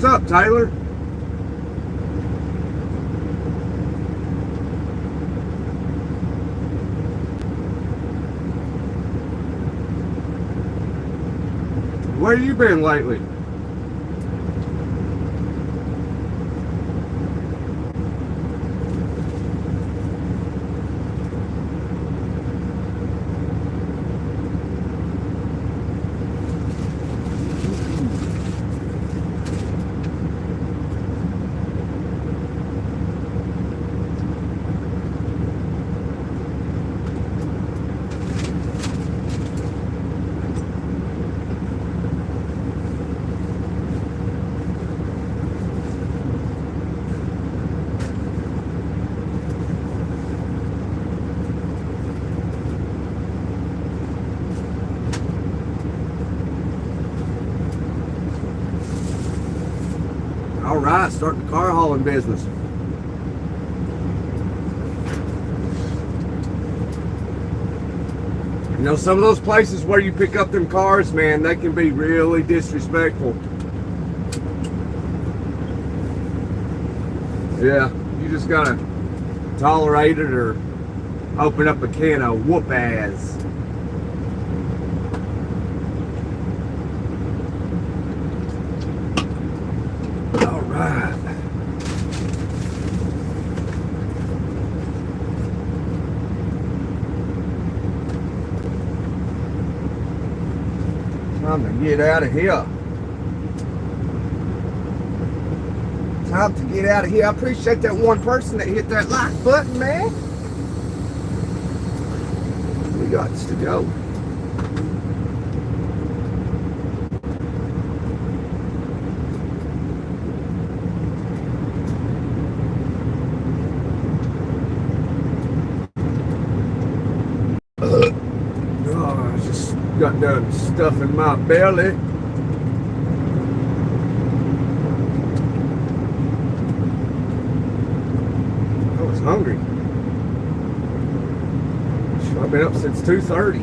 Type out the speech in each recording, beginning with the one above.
What's up, Taylor? Where you been lately? All right, starting the car hauling business. You know, some of those places where you pick up them cars, man, they can be really disrespectful. Yeah, you just gotta tolerate it or open up a can of whoop ass. All right. Time to get out of here. Time to get out of here. I appreciate that one person that hit that like button, man. We got to go. Oh, I just got done stuffing my belly. I was hungry. I've been up since 2:30.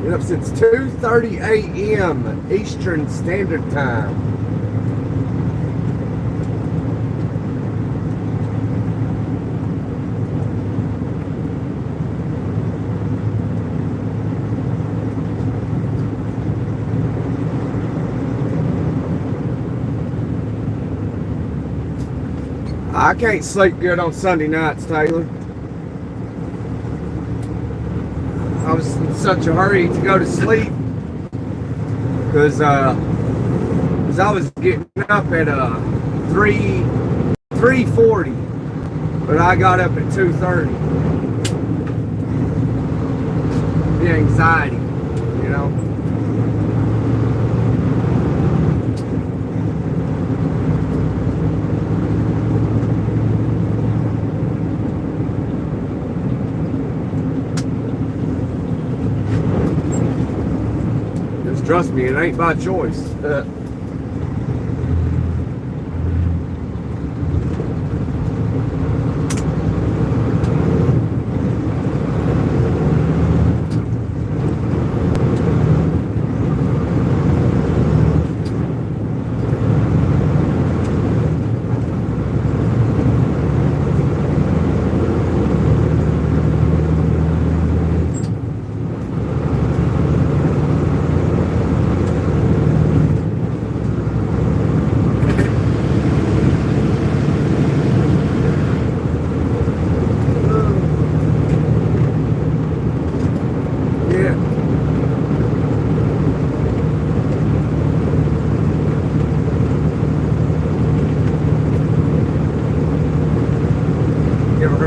Been up since 2:30 a.m. Eastern Standard Time. I can't sleep good on Sunday nights, Taylor. I was in such a hurry to go to sleep because I was getting up at 3:40, but I got up at 2:30. The anxiety, you know. Trust me, it ain't by choice.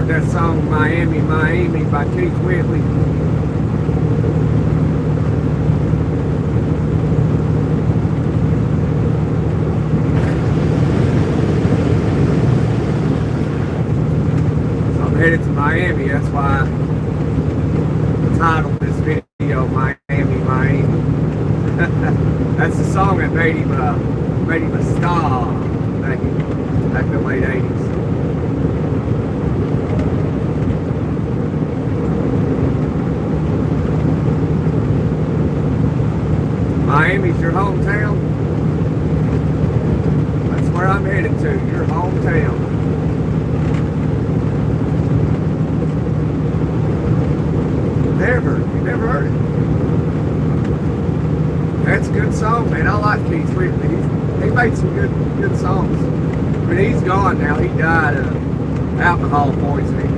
That song Miami, Miami by Keith Whitley. So I'm headed to Miami, that's why I titled this video Miami, Miami. That's the song that made him a star back in the late 80s. Miami's your hometown? heard it. That's a good song, man. I like Keith Whitley. He made some good songs. I mean, he's gone now. He died of alcohol poisoning.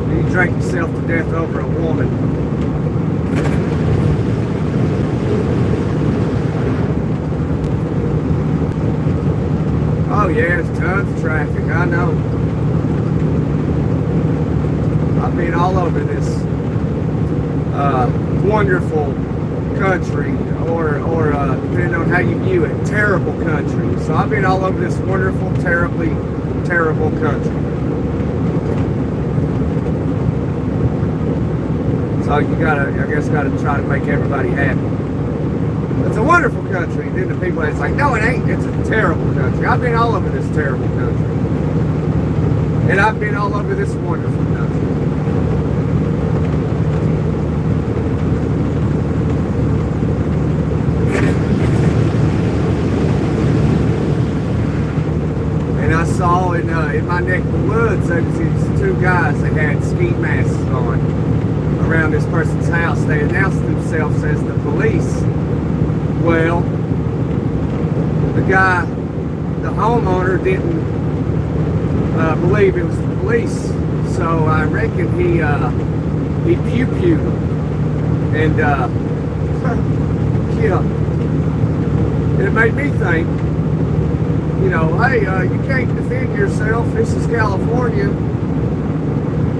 He drank himself to death over a woman. Oh yeah, there's tons of traffic. I know. I've been all over this wonderful country, or depending on how you view it, terrible country. So I've been all over this wonderful, terribly terrible country. So you gotta, I guess, gotta try to make everybody happy. It's a wonderful country. Then the people that's like, no, it ain't. It's a terrible country. I've been all over this terrible country, and I've been all over this wonderful country. And I saw in my neck of the woods, there was these two guys that had ski masks on around this person's house. They announced themselves as the police. Well, the guy, the homeowner, didn't believe it was the police, so I reckon he pew-pewed them. And yeah, and it made me think, you know, hey, you can't defend yourself. This is California.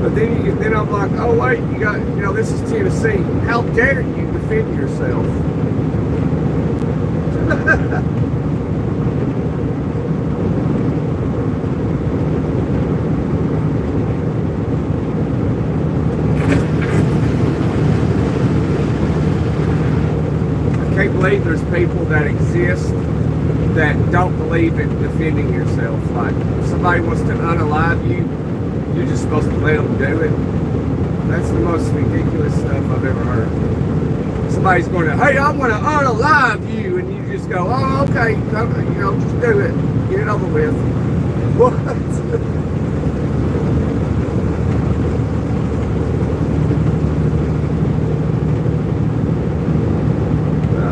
But then I'm like, oh wait, you got, you know, this is Tennessee. How dare you defend yourself? I can't believe there's people that exist that don't believe in defending yourself. Like, if somebody wants to unalive you, you're just supposed to let them do it. That's the most ridiculous stuff I've ever heard. Somebody's going to, hey, I'm going to unalive you, and you just go, oh, okay, you know, just do it, get it over with. What? I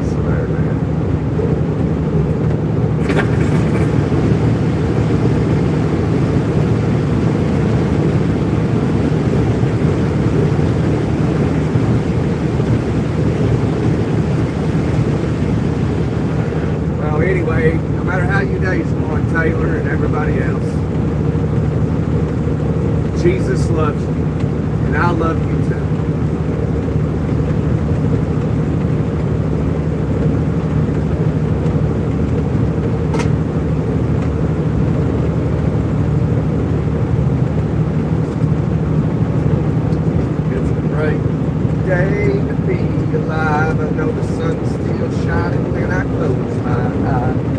swear, man. Anyway, no matter how your day's going, Taylor and everybody else, Jesus loves you, and I love you too. It's a great day to be alive. I know the sun's still shining when I close my eyes.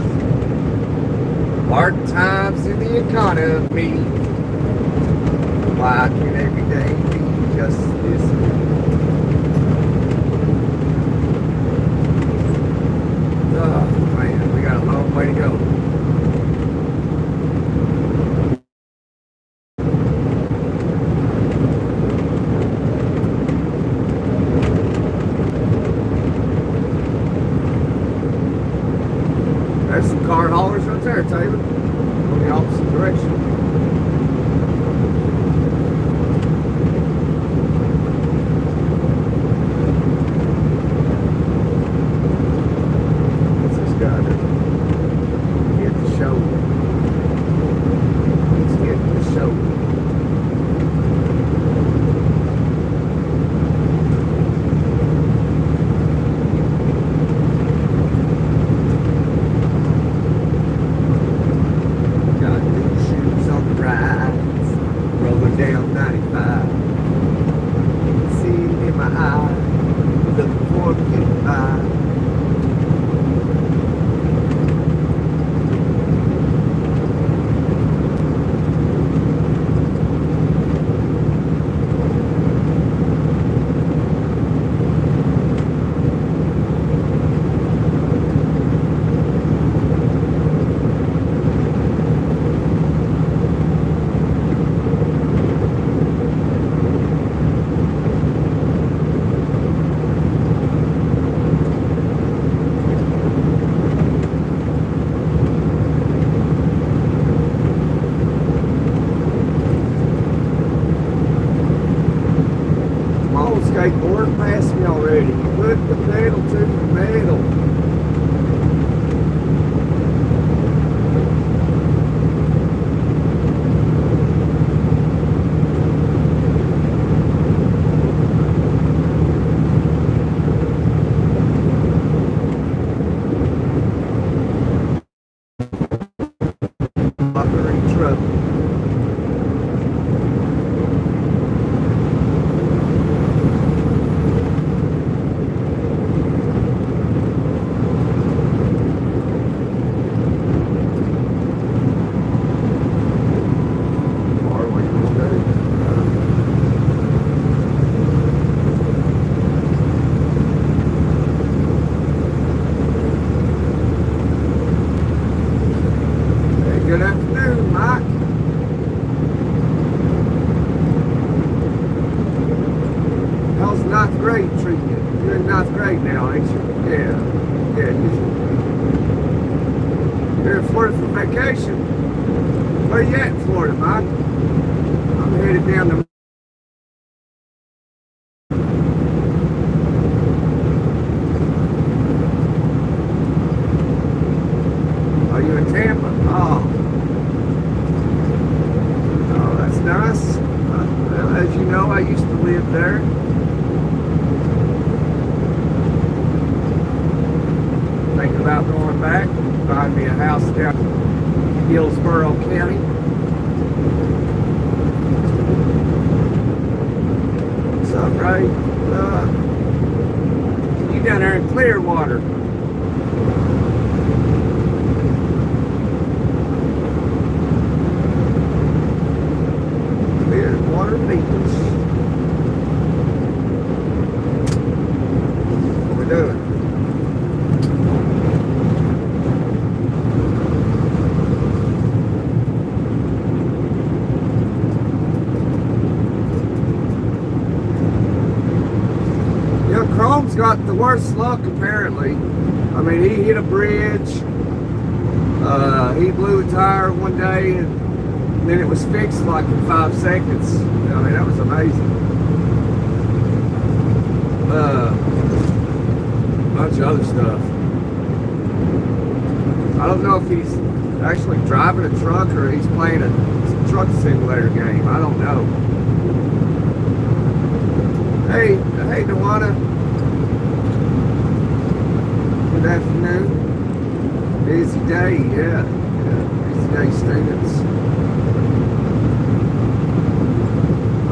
Hard times in the economy. Why can every day be just this? Oh man, we got a long way to go. There's some car haulers right there, Taylor, on the opposite direction. What's this guy doing? Hit the shoulder. He's hitting the shoulder. Got new shoes on the lottery truck. Good afternoon, Mike. How's ninth grade treating you? You're in ninth grade now, ain't you? Yeah. Yeah, you're in Florida for vacation. Where you at in Florida, Mike? I'm headed down to... Are you in Tampa? Oh. Nice. Well, as you know, I used to live there. Thinking about going back, buying me a house down in Hillsborough County. What's up, Ray? You down there in Clearwater. Water Beach. What we doing? Yeah, Chrome's got the worst luck apparently. I mean, he hit a bridge. He blew a tire one day and then it was fixed like in 5 seconds. I mean, that was amazing. A bunch of other stuff. I don't know if he's actually driving a truck or he's playing a truck simulator game. I don't know. Hey, Dewana. Good afternoon. Busy day, yeah. Busy day, students.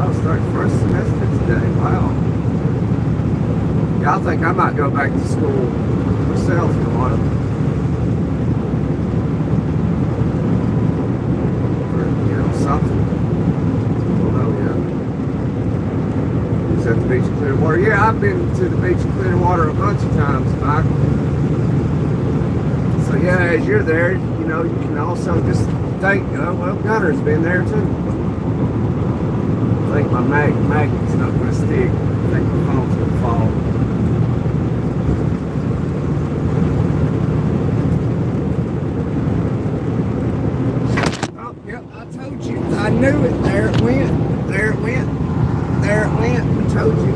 I'll start first semester today. Wow. Yeah, I think I might go back to school myself tomorrow. Or, something. I don't know yet. Is that the beach of Clearwater? Yeah, I've been to the beach of Clearwater a bunch of times, Mike. So yeah, as you're there, you can also just think, well, Gunner's been there too. I think my magnet's not going to stick. I think my phone's going to fall. Oh, yep, I told you. I knew it. There it went. There it went. There it went. I told you.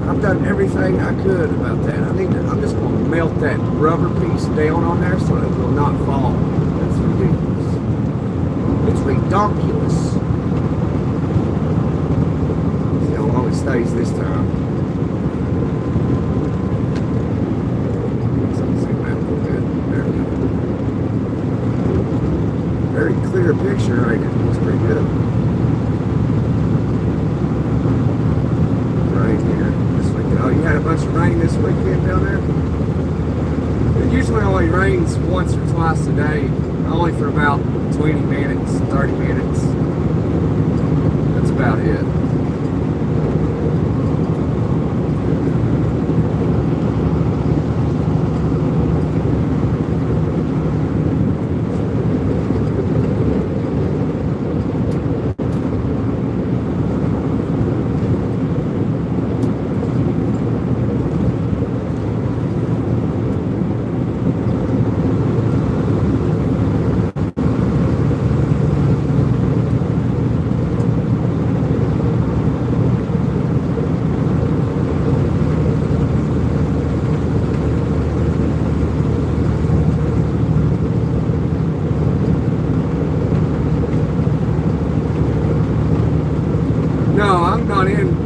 I've done everything I could about that. I'm just going to melt that rubber piece down on there so it will not fall. That's ridiculous. It's redonkulous. See how long it stays this time. Zoom out a little bit. There we go. Very clear picture right now. Looks pretty good. Right here. This weekend. Oh, you had a bunch of rain this weekend down there? It usually only rains once or twice a day. Only for about 20 minutes, 30 minutes. That's about it.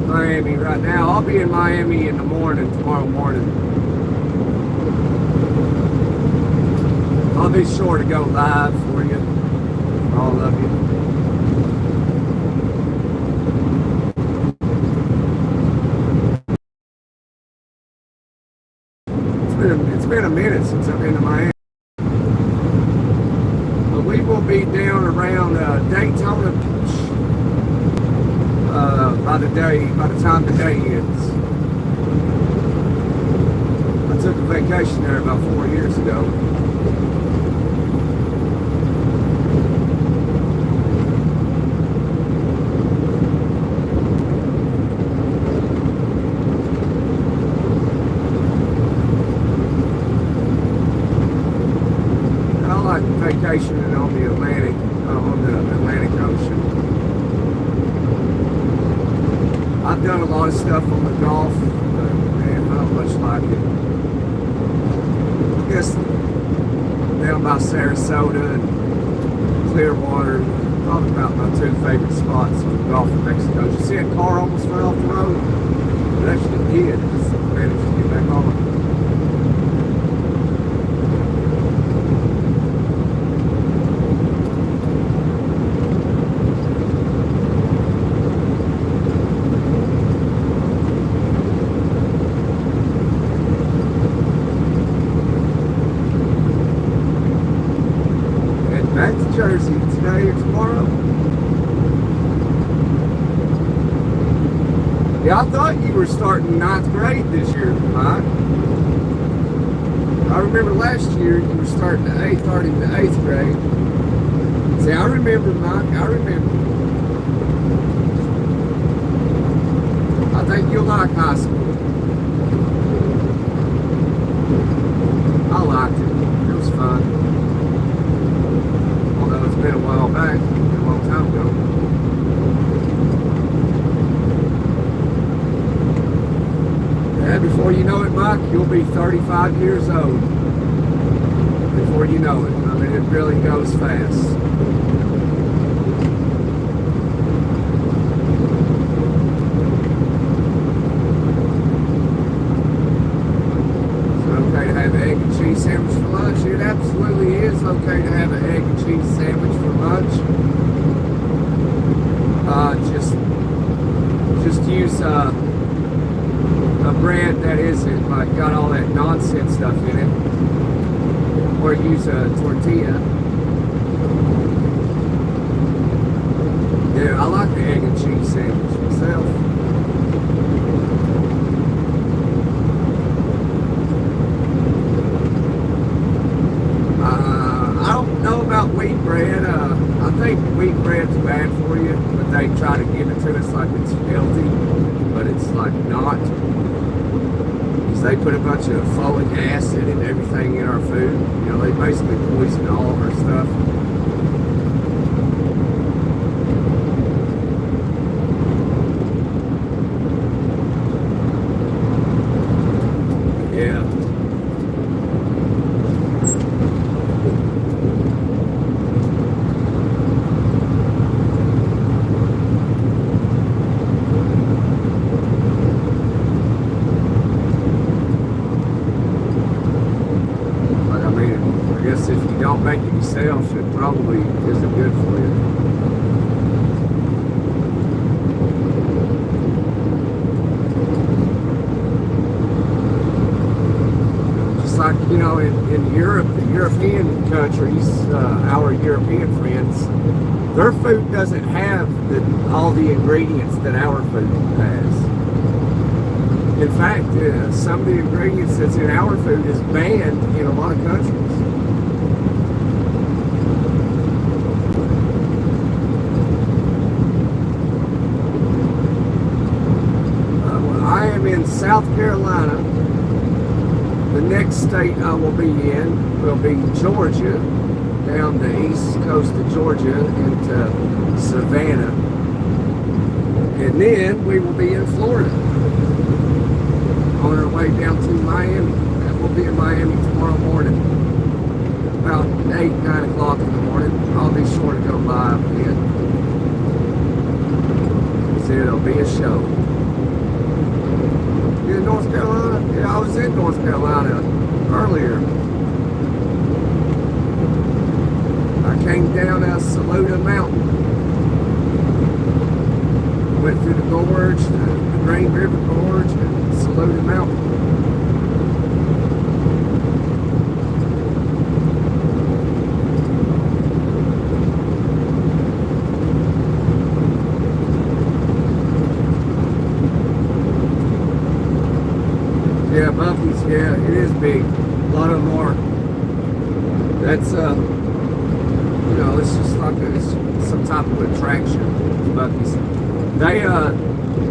Miami right now. I'll be in Miami in the morning, tomorrow morning. I'll be sure to go live for you, for all of you. It's been a minute since I've been to Miami. But we will be down around Daytona Beach by the time the day ends. I took a vacation there about 4 years ago. Vacationing on the Atlantic Ocean. I've done a lot of stuff on the Gulf, but man, not much like it. I guess down by Sarasota and Clearwater, probably about my two favorite spots on the Gulf of Mexico. Did you see a car almost fell off the road? It actually did. Just managed to get back on. Back to Jersey today or tomorrow. Yeah, I thought you were starting ninth grade this year, Mike. I remember last year you were starting the eighth grade. See, I remember, Mike. I remember. I think you'll like high school. I liked it. It was fun. It's been a while back, a long time ago. And before you know it, Mike, you'll be 35 years old. Before you know it. I mean, it really goes fast. Egg and cheese sandwich for lunch. It absolutely is okay to have an egg and cheese sandwich for lunch. Just use a bread that isn't like got all that nonsense stuff in it, or use a tortilla. Yeah, I like the egg and cheese sandwich myself. Wheat bread, I think wheat bread's bad for you, but they try to give it to us like it's healthy, but it's like not. Because they put a bunch of folic acid and everything in our food. You know, they basically poison all of our stuff. Yeah. If you don't make it yourself, it probably isn't good for you. Just like, you know, in Europe, the European countries, our European friends, their food doesn't have all the ingredients that our food has. In fact, some of the ingredients that's in our food is banned in a lot of countries. In South Carolina. The next state I will be in will be Georgia, down the east coast of Georgia into Savannah. And then we will be in Florida on our way down to Miami. And we'll be in Miami tomorrow morning, about 8, 9 o'clock in the morning. I'll be sure to go live again. So it'll be a show. In North Carolina? Yeah, I was in North Carolina earlier. came down Saluda Mountain. Went through the gorge, the Green River Gorge, and Saluda Mountain. Yeah, Bucky's, yeah, it is big. A lot of them are. That's, you know, it's just like it's some type of attraction, Bucky's.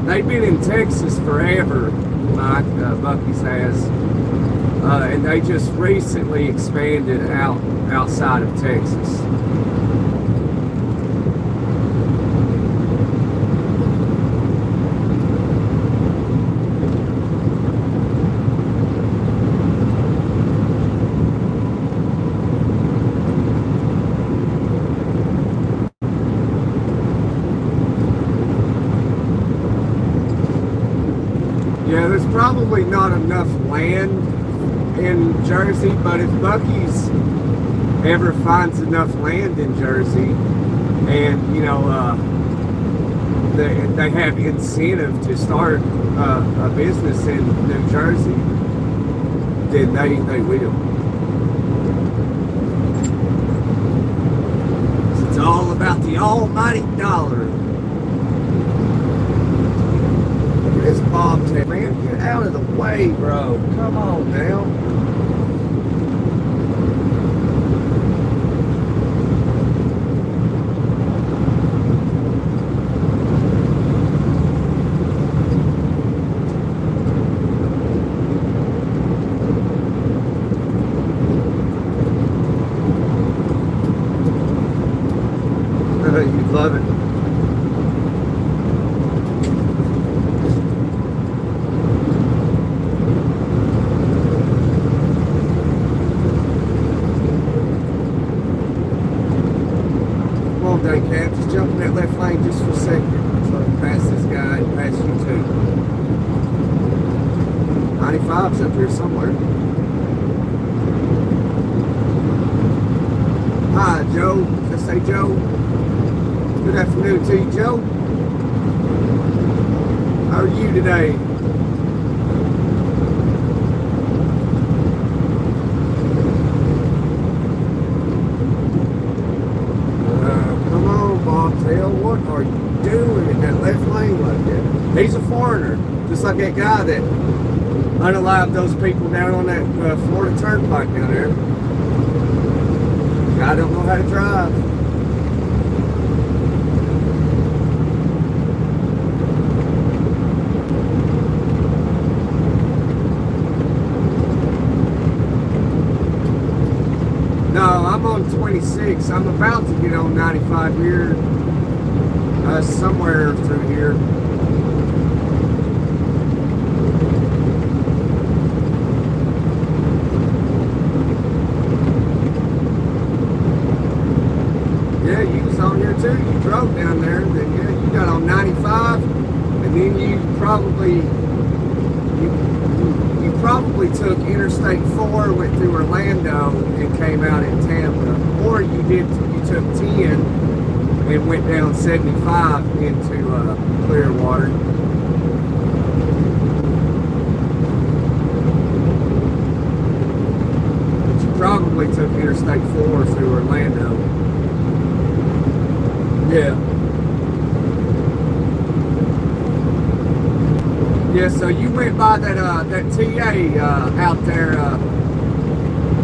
They've been in Texas forever, Mike, Bucky's has. And they just recently expanded outside of Texas. Yeah, there's probably not enough land in Jersey, but if Bucky's ever finds enough land in Jersey, and you know, they have incentive to start a business in New Jersey, then they will. It's all about the almighty dollar. This bobtail, man, get out of the way, bro. Come on now. You'd love it. Cab, just jump in that left lane just for a second. So pass this guy and pass you too. 95's up here somewhere. Hi, Joe. Did I say Joe? Good afternoon to you, Joe. How are you today? What are you doing in that left lane like that? He's a foreigner, just like that guy that unalived those people down on that Florida Turnpike down there. Guy don't know how to drive. No, I'm on 26. I'm about to get on 95 here. Somewhere through here. Yeah, you was on here too. You drove down there. Then yeah, you got on 95, and then you probably took Interstate 4, went through Orlando, and came out in Tampa, or you took 10. And went down 75 into Clearwater. But you probably took Interstate 4 through Orlando. Yeah. Yeah, so you went by that TA out there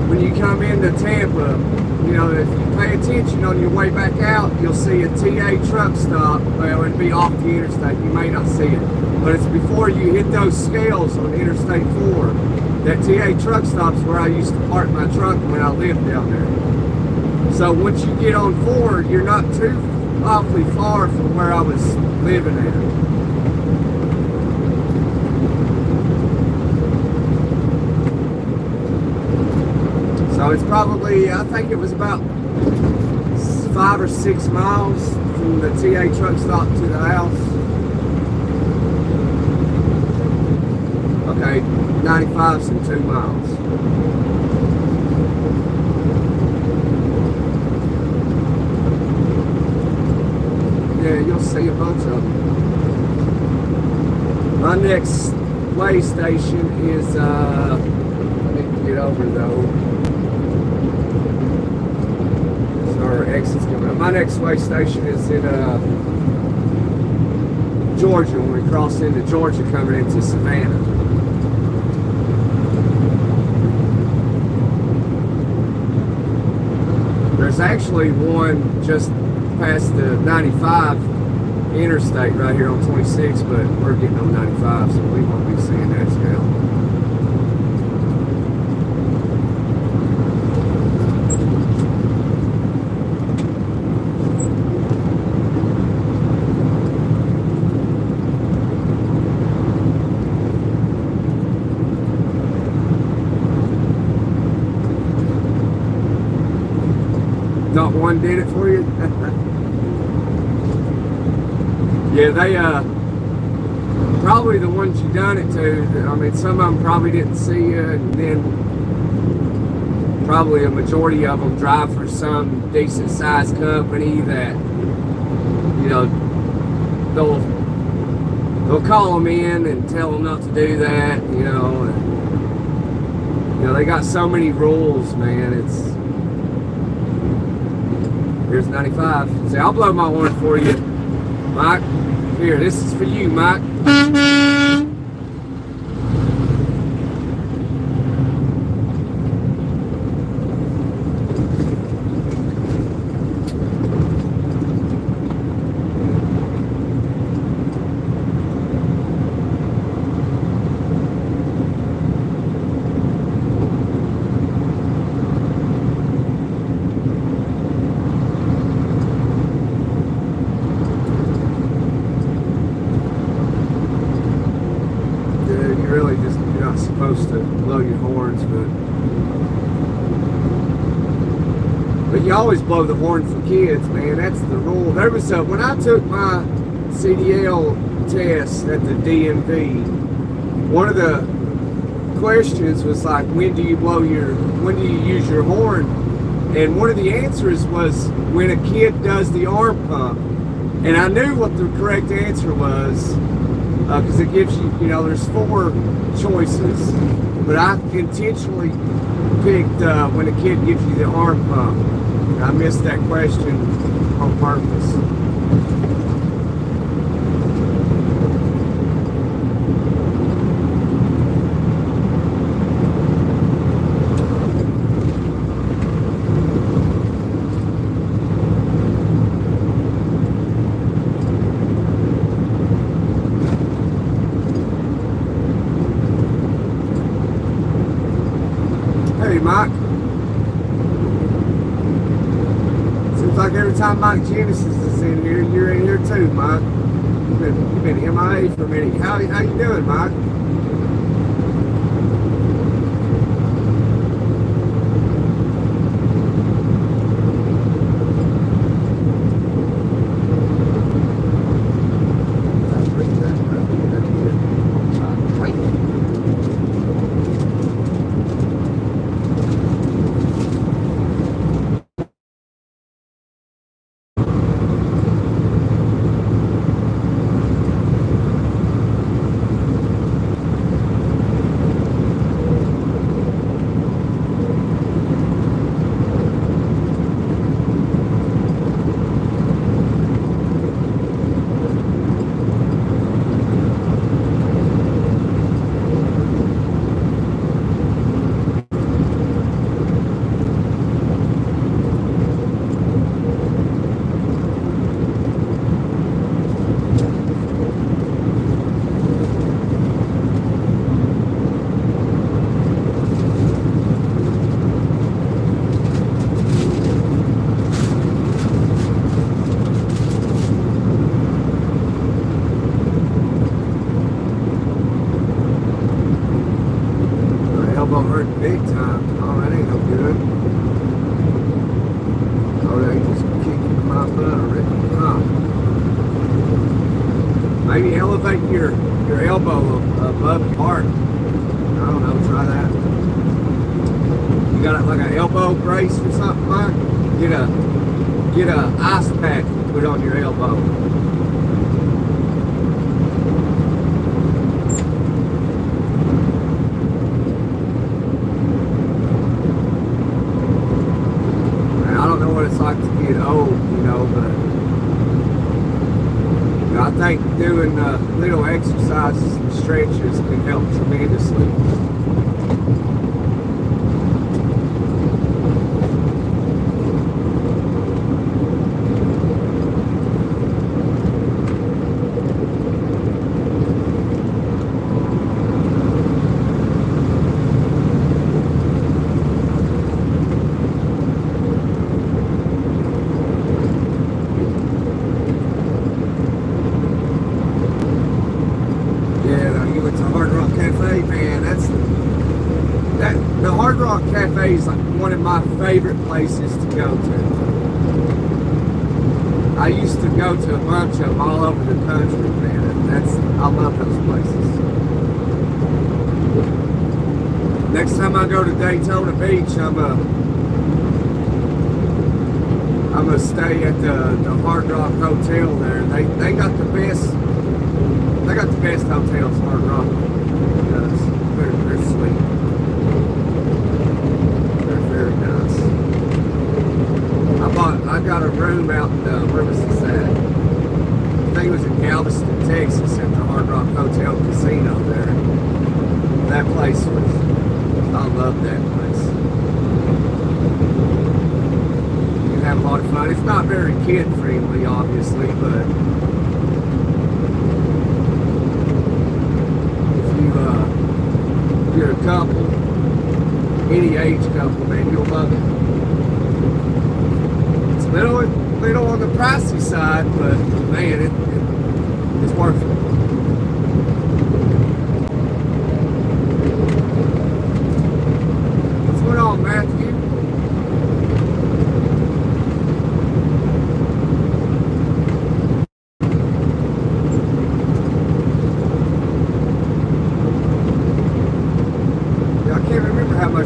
when you come into Tampa. You know, if you pay attention on your way back out, you'll see a TA truck stop. Well, it'll be off the interstate. You may not see it. But it's before you hit those scales on Interstate 4. That TA truck stop's where I used to park my truck when I lived down there. So once you get on 4, you're not too awfully far from where I was living at. So it's probably, I think it was about 5 or 6 miles from the TA truck stop to the house. Okay, 95's in 2 miles. 95 you'll see a bunch of them. My next way station is, I need to get over though. So our exit's coming up. My next way station is in Georgia, when we cross into Georgia coming into Savannah. There's actually one just past the 95 interstate right here on 26, but we're getting on 95, so we won't be seeing that now. Not one did it for you? Yeah, they, probably the ones you done it to, I mean, some of them probably didn't see you, and then probably a majority of them drive for some decent sized company that, you know, they'll call them in and tell them not to do that, you know, and, you know, they got so many rules, man. Here's 95. See, I'll blow my horn for you, Mike. Here, this is for you, Mike. Supposed to blow your horns, but you always blow the horn for kids, man. That's the rule. There was when I took my CDL test at the DMV, one of the questions was like, when do you use your horn? And one of the answers was when a kid does the arm pump. And I knew what the correct answer was, because it gives you, you know, there's 4 choices, but I intentionally picked when a kid gives you the arm pump. I missed that question on purpose. Hey, Mike. Seems like every time Mike Genesis is in here, you're in here too, Mike. You've been MIA for a minute. How you doing, Mike? Hurt big time. Oh, that ain't no good. Oh, they just kicking my butt already. Huh. Maybe elevate your elbow above your heart. I don't know, try that. You got like an elbow brace or something, Mike? Get a ice pack to put on your elbow. it's like to get old, but I think doing little exercises and stretches can help tremendously. Cafe is like one of my favorite places to go to. I used to go to a bunch of them all over the country, man. I love those places. Next time I go to Daytona Beach, I'm gonna stay at the Hard Rock Hotel there. They got the best. They got the best hotels. Hard Rock does. They're sweet. Very nice. I got a room out in, where was this at? I think it was in Galveston, Texas at the Hard Rock Hotel Casino there. That place was, I love that place. You can have a lot of fun. It's not very kid friendly, obviously, but if you're a couple, any age couple, man, you'll love it. It's a little on the pricey side, but man, it's worth it. What's going on, Matthew?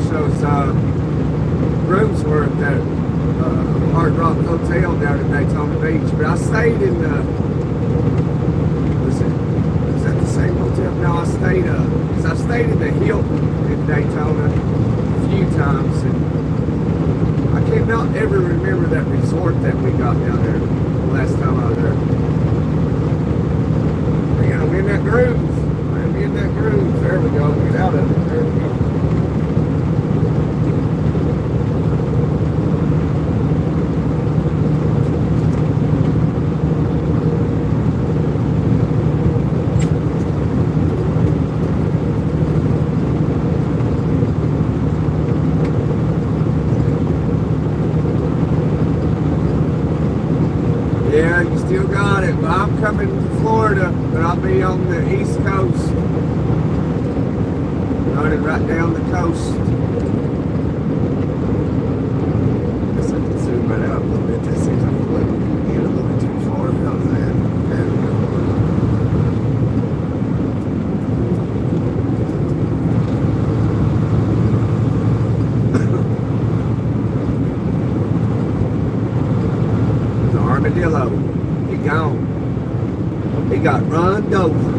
Those rooms were at that Hard Rock Hotel down in Daytona Beach, but I stayed in was that the same hotel? No, I stayed in the Hilton in Daytona a few times, and I cannot ever remember that resort that we got down there the last time I was there. Man, I'm in that groove. I'm in that groove. There we go. Get out of it. There we go. Yeah, you still got it. But I'm coming to Florida, but I'll be on the East Coast. Running right down the coast. I guess I can zoom that out a little bit. That seems like a little bit too far because of that. There we go. Armadillo, he gone. He got run over.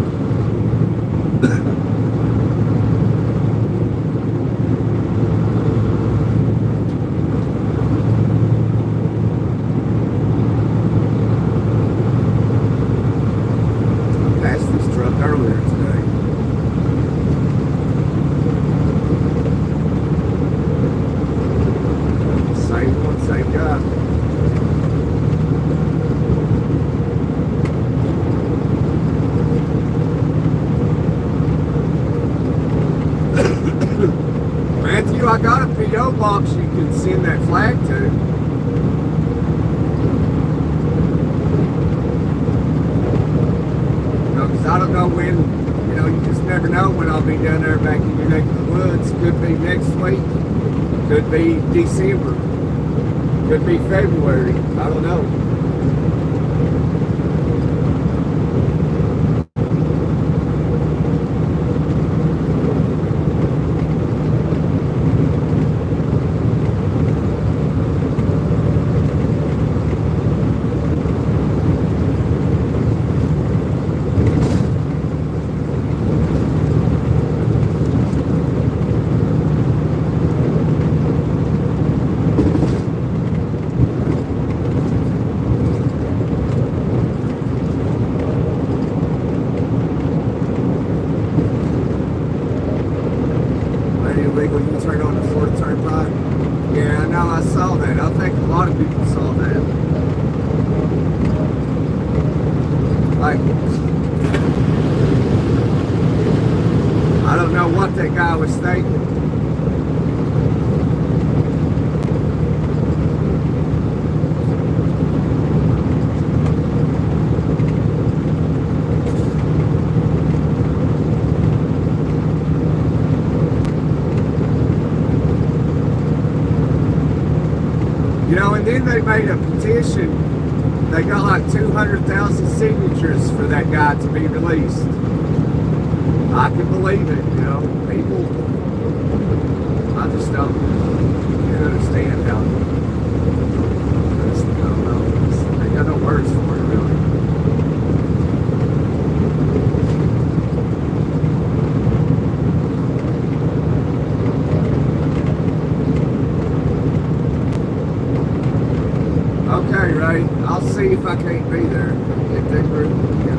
I passed this truck earlier today. Same one, same guy. Matthew, I got a P.O. box you can send that flag to. Because I don't know when, you just never know when I'll be down there back in your neck of the woods. Could be next week. Could be December. Could be February. I don't know. how I saw that. I think a lot of people saw that. Like, I don't know what that guy was thinking. You know, and then they made a petition. They got like 200,000 signatures for that guy to be released. I can believe it, you know. People, I just don't understand how. I don't know. They got no words for it, really. Okay, right. I'll see if I can't be there. Get that group again.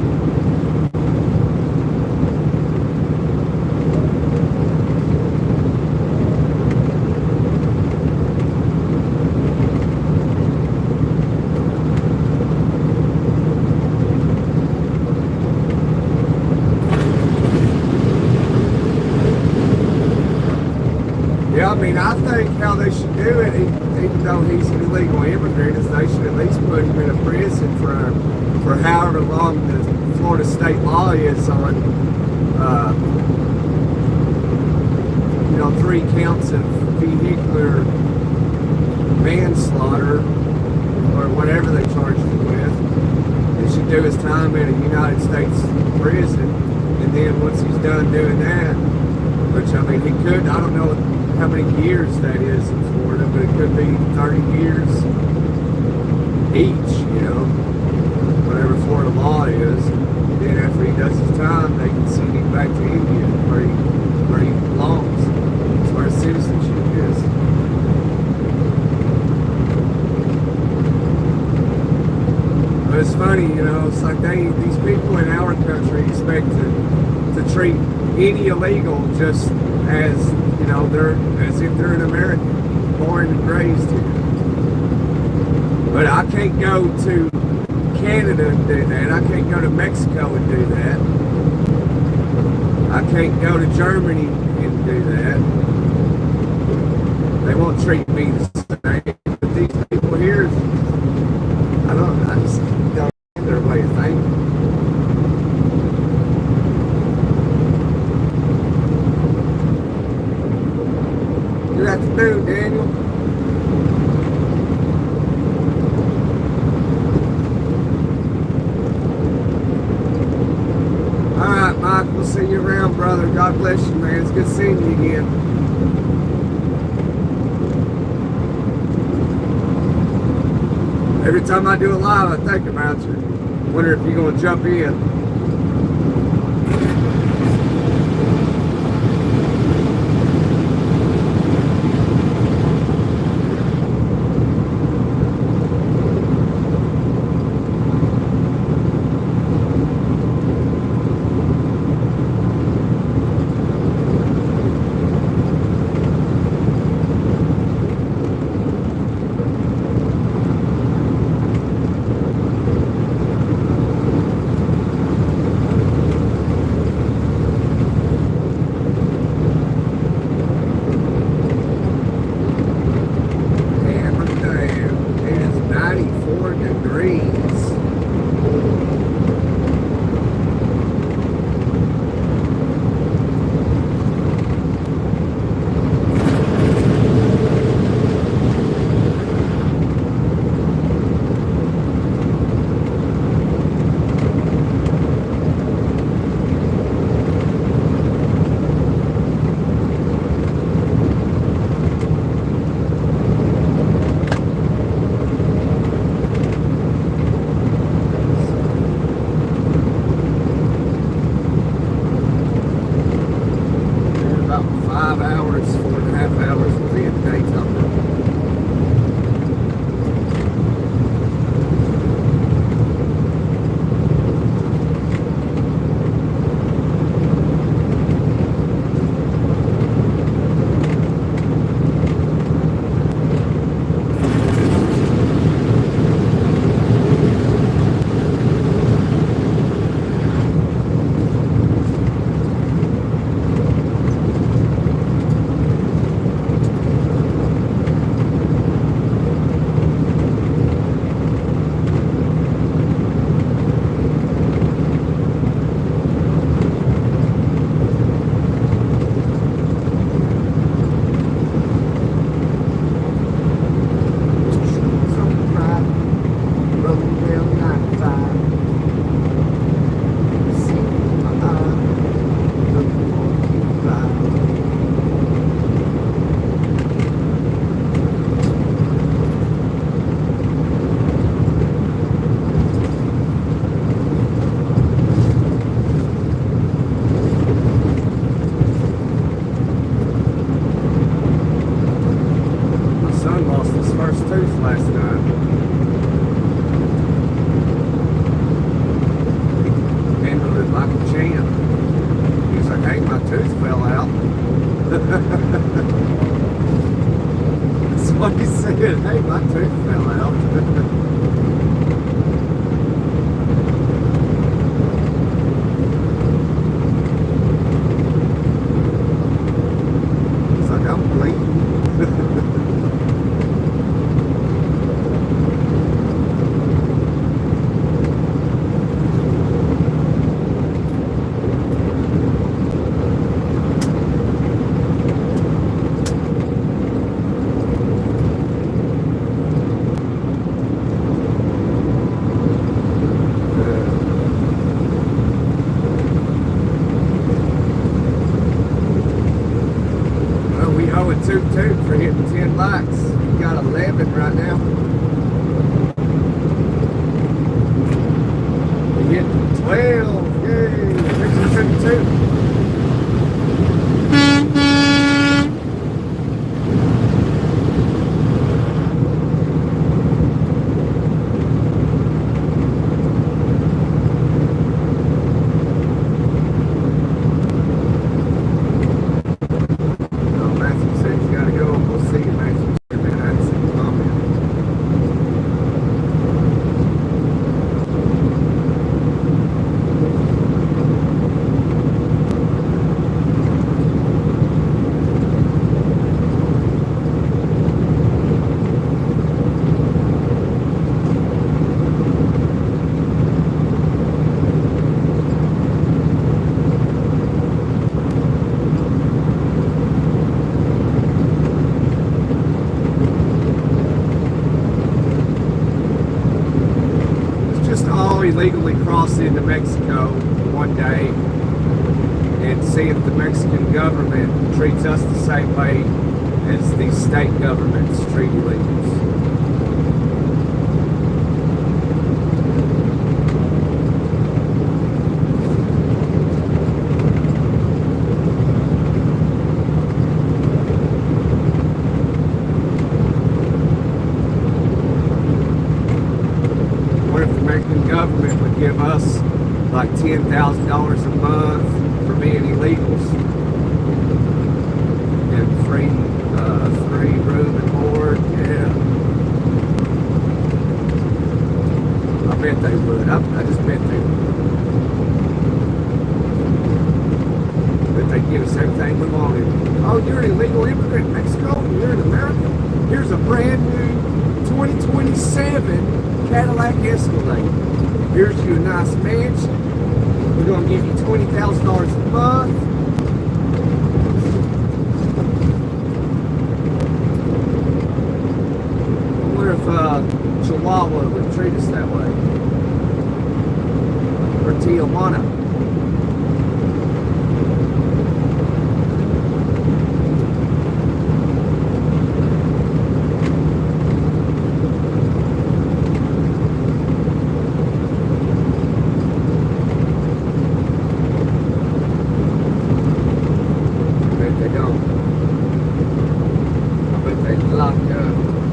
Yeah, I mean, I think how they should do it, even though he's an illegal immigrant, is they should at least put him in a prison for however long the Florida state law is on, you know, 3 counts of vehicular manslaughter or whatever they charge him with. He should do his time in a United States prison, and then once he's done doing that, which I mean he could, I don't know how many years that is in Florida, but it could be 30 years each, you know, whatever Florida law is. And then after he does his time, they can send him back to India where he belongs. That's where his citizenship is. But it's funny, you know, it's like these people in our country expect to treat any illegal just as, you know, as if they're an American, born and raised here. But I can't go to Canada and do that. I can't go to Mexico and do that. I can't go to Germany and do that. They won't treat me the same. But these people here, I just don't get their way of thinking. Good afternoon, Daniel. All right, Mike, we'll see you around, brother. God bless you, man. It's good seeing you again. Every time I do a live, I think about you. Wonder if you're going to jump in. first tooth last night. Handled it like a champ. He was like, hey, my tooth fell out. That's what he said. Hey, my tooth fell out. Toot for hitting 10 likes. You got 11 right now. We hit 12. Yay! Thanks for toot. Illegally cross into Mexico one day and see if the Mexican government treats us the same way as the state governments treat illegals. Government would give us like $10,000 a month for being illegals and free room and board. Yeah, I bet they would. I just bet they would. But they'd give us everything we wanted. Oh, you're an illegal immigrant in Mexico? You're in America? Here's a brand new 2027 Cadillac Escalade. Here's you a nice mansion. We're going to give you $20,000 a month. I wonder if Chihuahua would treat us that way. Or Tijuana.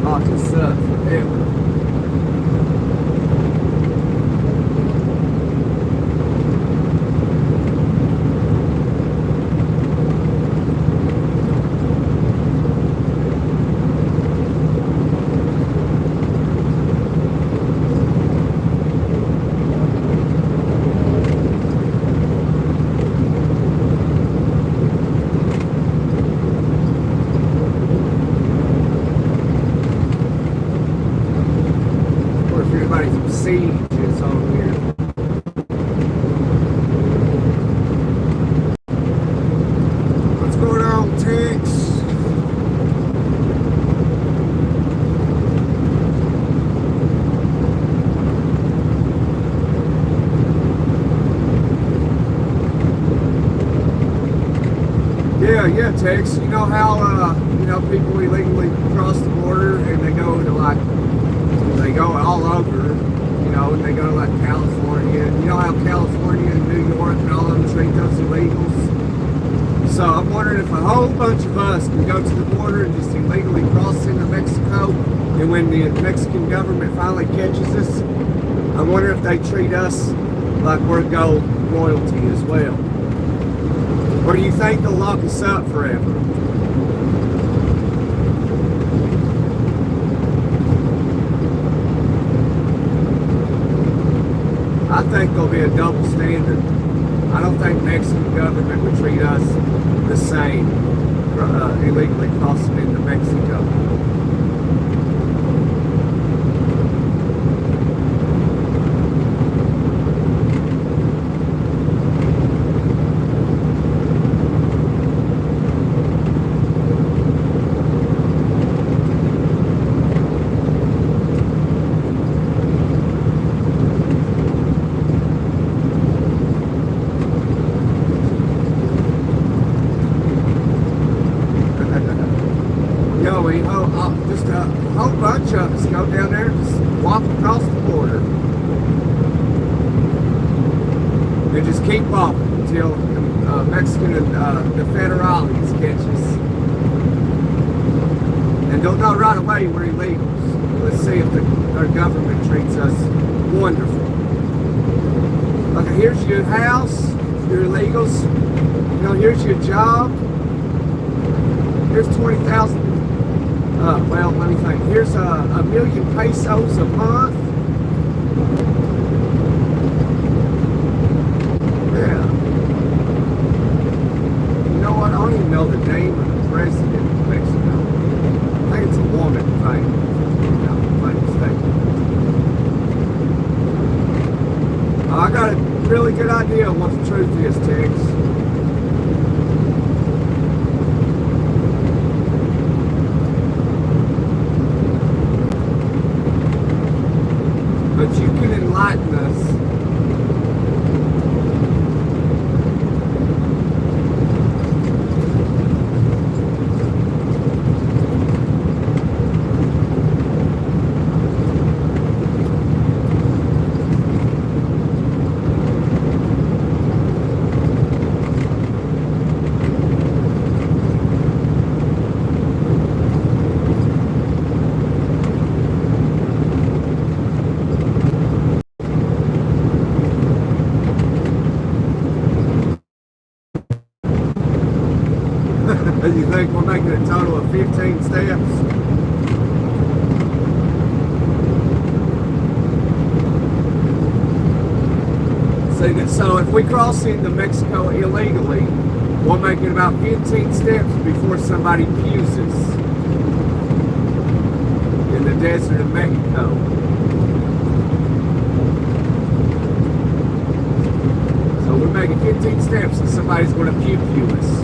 Lock us up forever. Siege is on here. What's going on, Tex? Yeah, Tex. You know how people illegally cross the border and they go all over. And they go to like California. You know how California and New York and all of them treat those illegals? So I'm wondering if a whole bunch of us can go to the border and just illegally cross into Mexico, and when the Mexican government finally catches us, I wonder if they treat us like we're gold royalty as well. Or do you think they'll lock us up forever? I think there'll be a double standard. I don't think Mexican government would treat us the same for illegally crossing into Mexico. Just a whole bunch of us go down there and just walk across the border and just keep walking until Mexican and the federales catch us. And don't know right away we're illegals. Let's see if our government treats us wonderful. Okay, here's your house, your illegals. You know, here's your job. Here's 20,000. Well, let me think. Here's a million pesos a month. Yeah. You know what? I don't even know the name of the president of Mexico. I think it's a woman thing. No, if I'm mistaken. I got a really good idea of what the truth is, Tex. But you can enlighten us. You think we're making a total of 15 steps? See, so if we cross into Mexico illegally, we're making about 15 steps before somebody pews us in the desert of Mexico. So we're making 15 steps and somebody's going to pew us.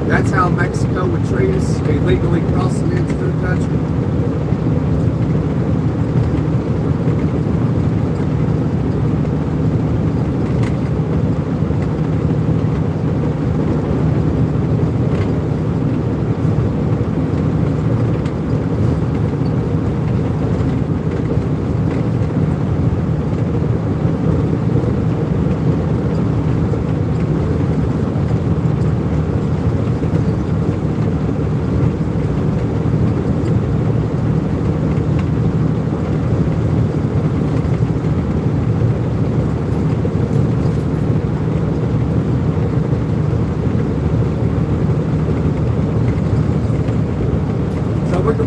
That's how Mexico would treat us, illegally crossing into their country.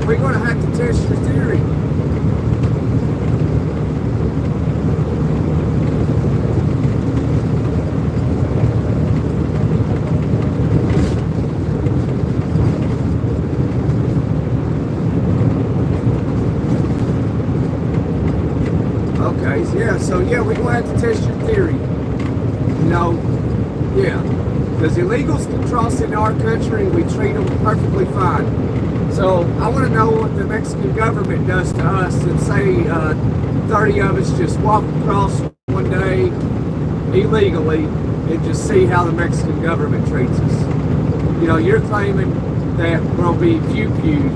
We're going to have to test your theory. Okay, so yeah, we're going to have to test your theory. You know, yeah, because illegals can cross into our country and we treat them perfectly fine. So I want to know what the Mexican government does to us, and say 30 of us just walk across one day illegally and just see how the Mexican government treats us. You know, you're claiming that we'll be pew-pewed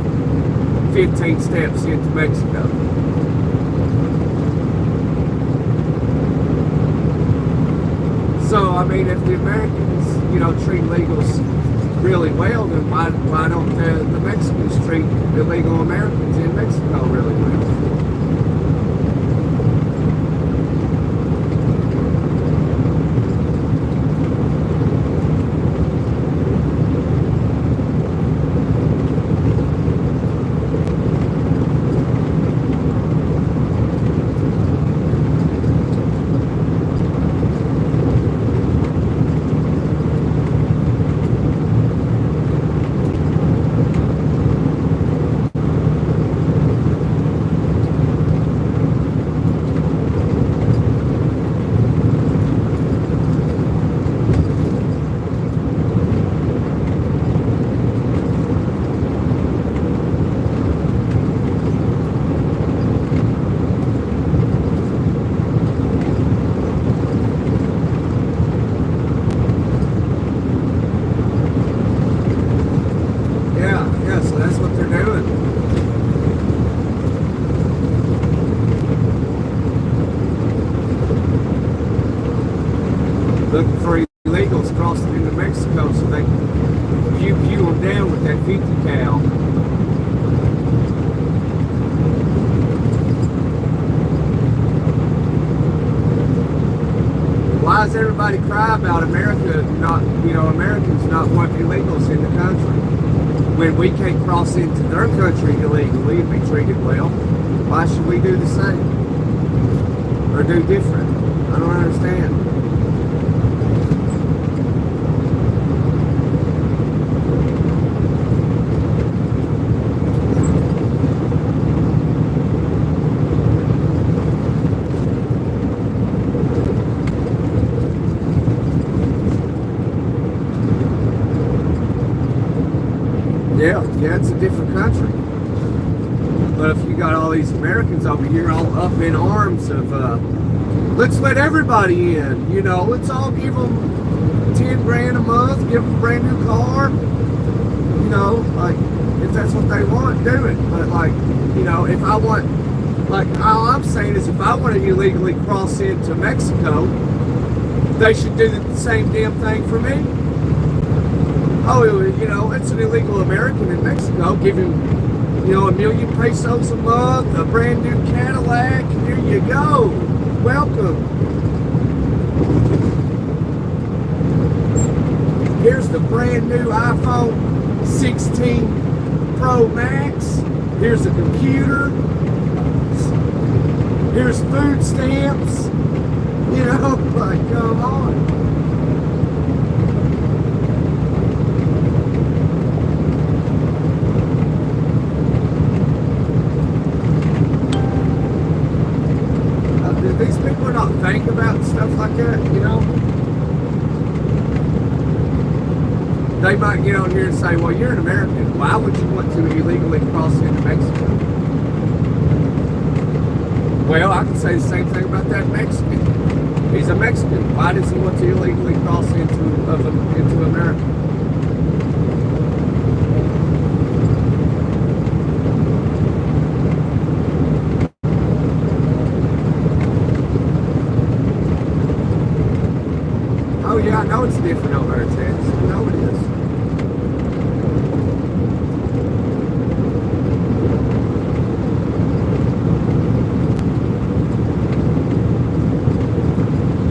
15 steps into Mexico. So, I mean, if the Americans, treat illegals really well, then why don't the Mexicans treat illegal Americans in Mexico really well? So that's what they're doing. Looking for illegals crossing into Mexico so they can pew them down with that 50 cal. Why does everybody cry about America not, Americans not wanting illegals in the country? When we can't cross into their country illegally and be treated well, why should we do the same? Or do different? I don't understand. Yeah, it's a different country. But if you got all these Americans over here all up in arms of, let's let everybody in, let's all give them 10 grand a month, give them a brand new car, if that's what they want, do it. But if I want, all I'm saying is if I want to illegally cross into Mexico, they should do the same damn thing for me. Oh, it's an illegal American in Mexico. Give him, $1 million pesos a month, a brand new Cadillac. Here you go. Welcome. Here's the brand new iPhone 16 Pro Max. Here's a computer. Here's food stamps. Come on. These people are not thinking about stuff like that, They might get on here and say, well, you're an American. Why would you want to illegally cross into Mexico? Well, I can say the same thing about that Mexican. He's a Mexican. Why does he want to illegally cross into America? Oh yeah, I know it's different over there, Texas. I know it is.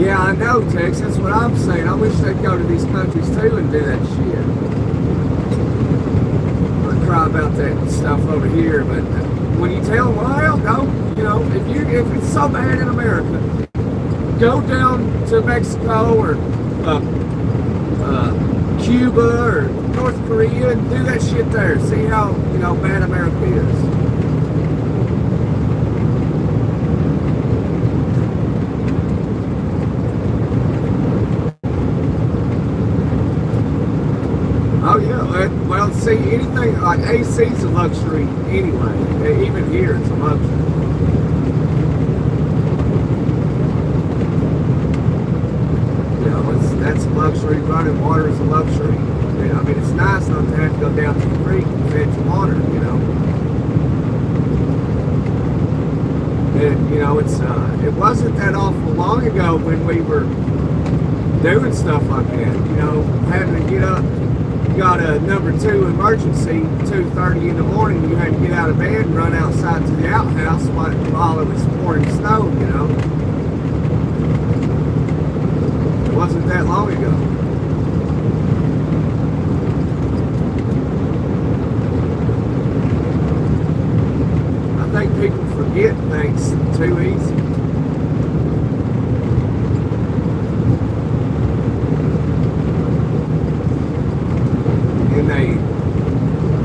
Yeah, I know, Texas. That's what I'm saying. I wish they'd go to these countries too and do that shit. I cry about that stuff over here, but when you tell them, well, go, if it's so bad in America, go down to Mexico or Cuba or North Korea and do that shit there. See how, bad America is. Oh yeah, well see, anything like AC's a luxury anyway. Even here it's a luxury. That's a luxury. Running water is a luxury. I mean, it's nice not to have to go down to the creek and fetch water, And, it wasn't that awful long ago when we were doing stuff like that, you know, having to get up. You got a number 2 emergency, 2:30 in the morning, you had to get out of bed and run outside to the outhouse while it was pouring snow, you know. It wasn't that long ago. I think people forget things too easy.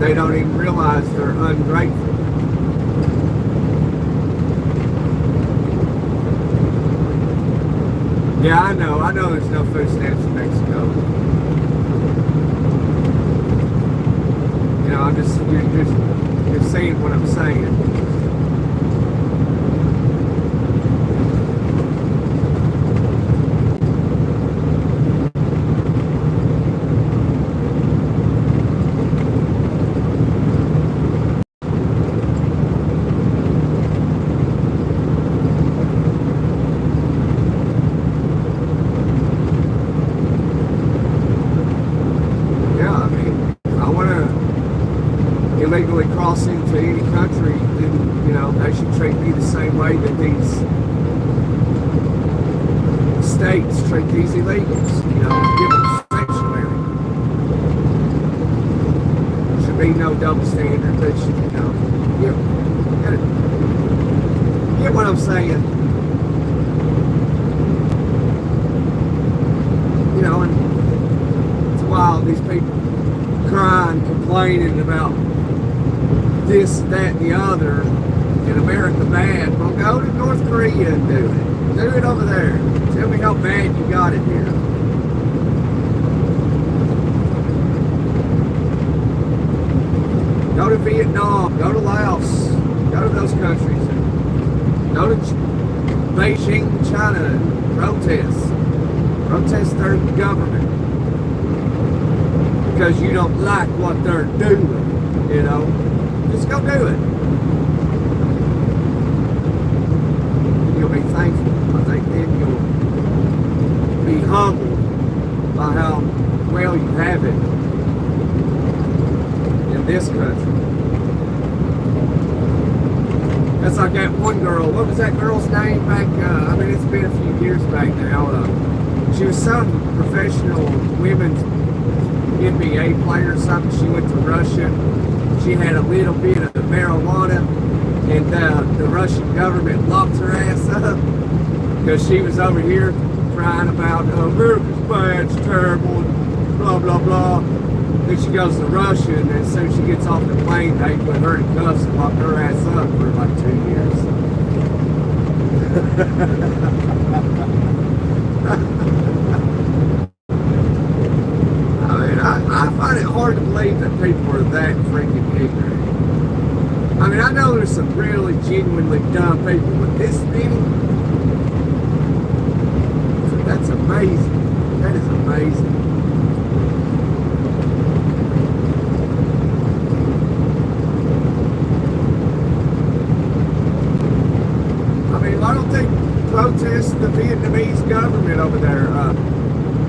They don't even realize they're ungrateful. Yeah, I know there's no food stamps in Mexico. You know, you're seeing what I'm saying. Illegally cross into any country, then, you know, they should treat me the same way that these states treat these illegals, you know, give them sanctuary. Should be no double standard, but, you know, get what I'm saying. You know, and it's wild, these people crying, complaining about this, that, and the other, in America bad. Well, go to North Korea and do it. Do it over there. Tell me how bad you got it here. Go to Vietnam. Go to Laos. Go to those countries. Go to Beijing, China, and protest. Protest their government. Because you don't like what they're doing, you know. Just go do it. You'll be thankful. I think then you'll be humbled by how well you have it in this country. That's like that one girl. What was that girl's name back? I mean, it's been a few years back now. She was some professional women's NBA player or something. She went to Russia. She had a little bit of marijuana, and the Russian government locked her ass up because she was over here crying about America's bad, it's terrible, blah, blah, blah. Then she goes to Russia, and as soon as she gets off the plane, they put her in cuffs and lock her ass up for like 2 years. I find it hard to believe that people are that freaking ignorant. I mean, I know there's some really genuinely dumb people, but this many, that's amazing. That is amazing. I mean, I don't think protest the Vietnamese government over there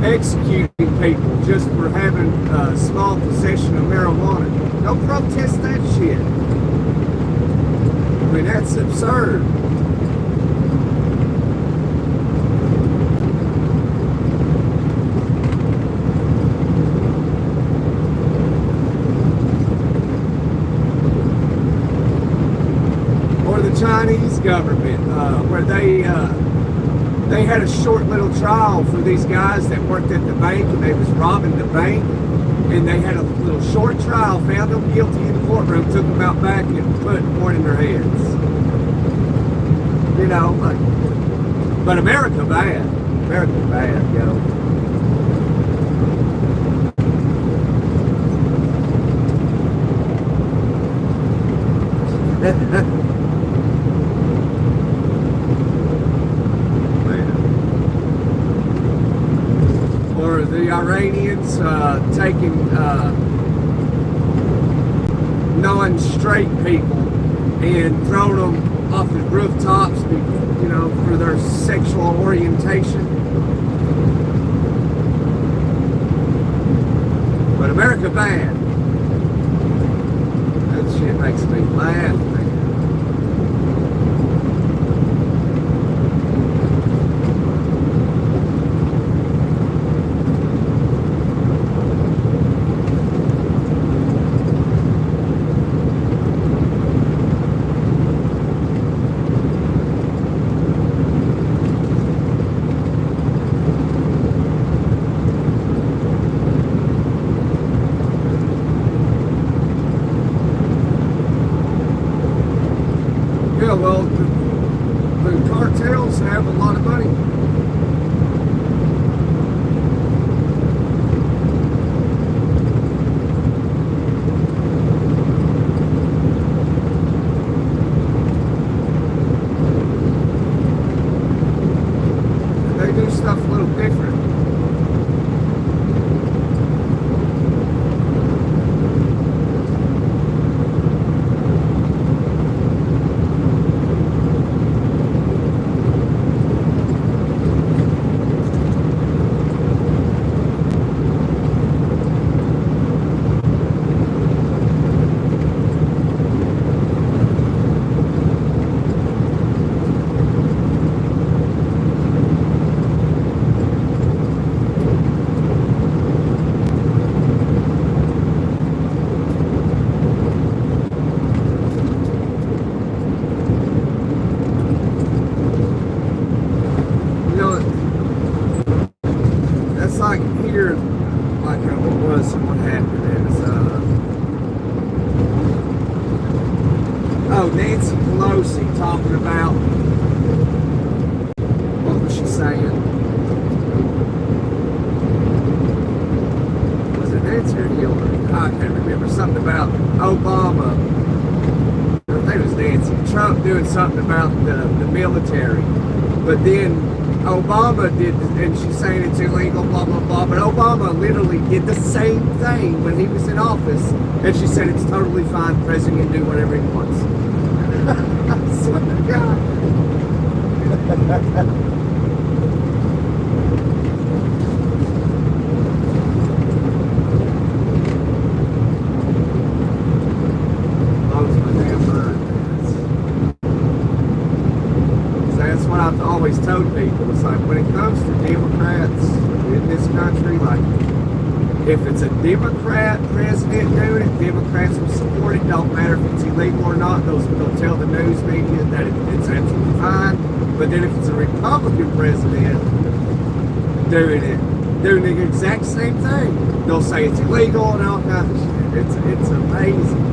executing people just for having small possession of marijuana. Don't protest that shit. I mean, that's absurd. Or the Chinese government, where they had a short little trial for these guys that worked at the bank, and they was robbing the bank, and they had a little short trial, found them guilty in the courtroom, took them out back and put one in their heads. You know, but America bad. America bad, yo. Or the Iranians taking non-straight people and throwing them off the rooftops, you know, for their sexual orientation. America bad. That shit makes me laugh, man. Yeah, well, the cartels have a lot of money. And they do stuff a little different. Like here, like what happened is, Nancy Pelosi talking about, what was she saying? Was it Nancy or Hillary? I can't remember. Something about Obama. I think it was Nancy. Trump doing something about the military. But then Obama did, and she's saying it's illegal, blah, blah, blah. But Obama literally did the same thing when he was in office. And she said it's totally fine. The president can do whatever he wants. I swear to God. That's what I've always told people. It's like when it comes to Democrats in this country, like if it's a Democrat president doing it, Democrats will support it. Don't matter if it's illegal or not. They'll tell the news media that it's absolutely fine. But then if it's a Republican president doing the exact same thing, they'll say it's illegal and all kinds of shit. It's amazing.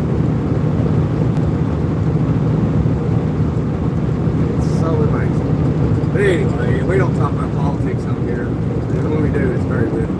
So amazing. But anyway, we don't talk about politics on here. And when we do, it's very little.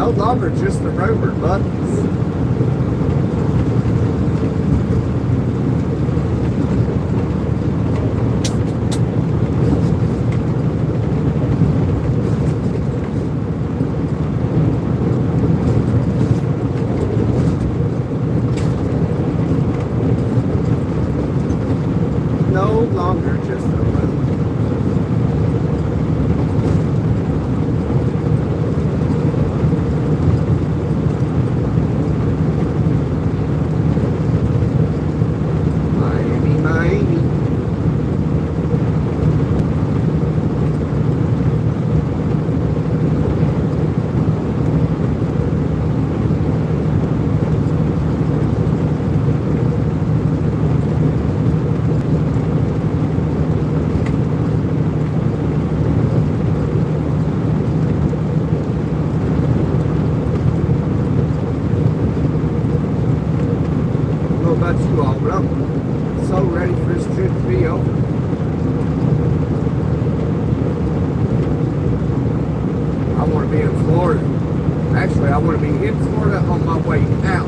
No longer just the rover buttons. No longer just the rover. About you all, but I'm so ready for this trip to be over. I want to be in Florida. Actually, I want to be in Florida on my way out.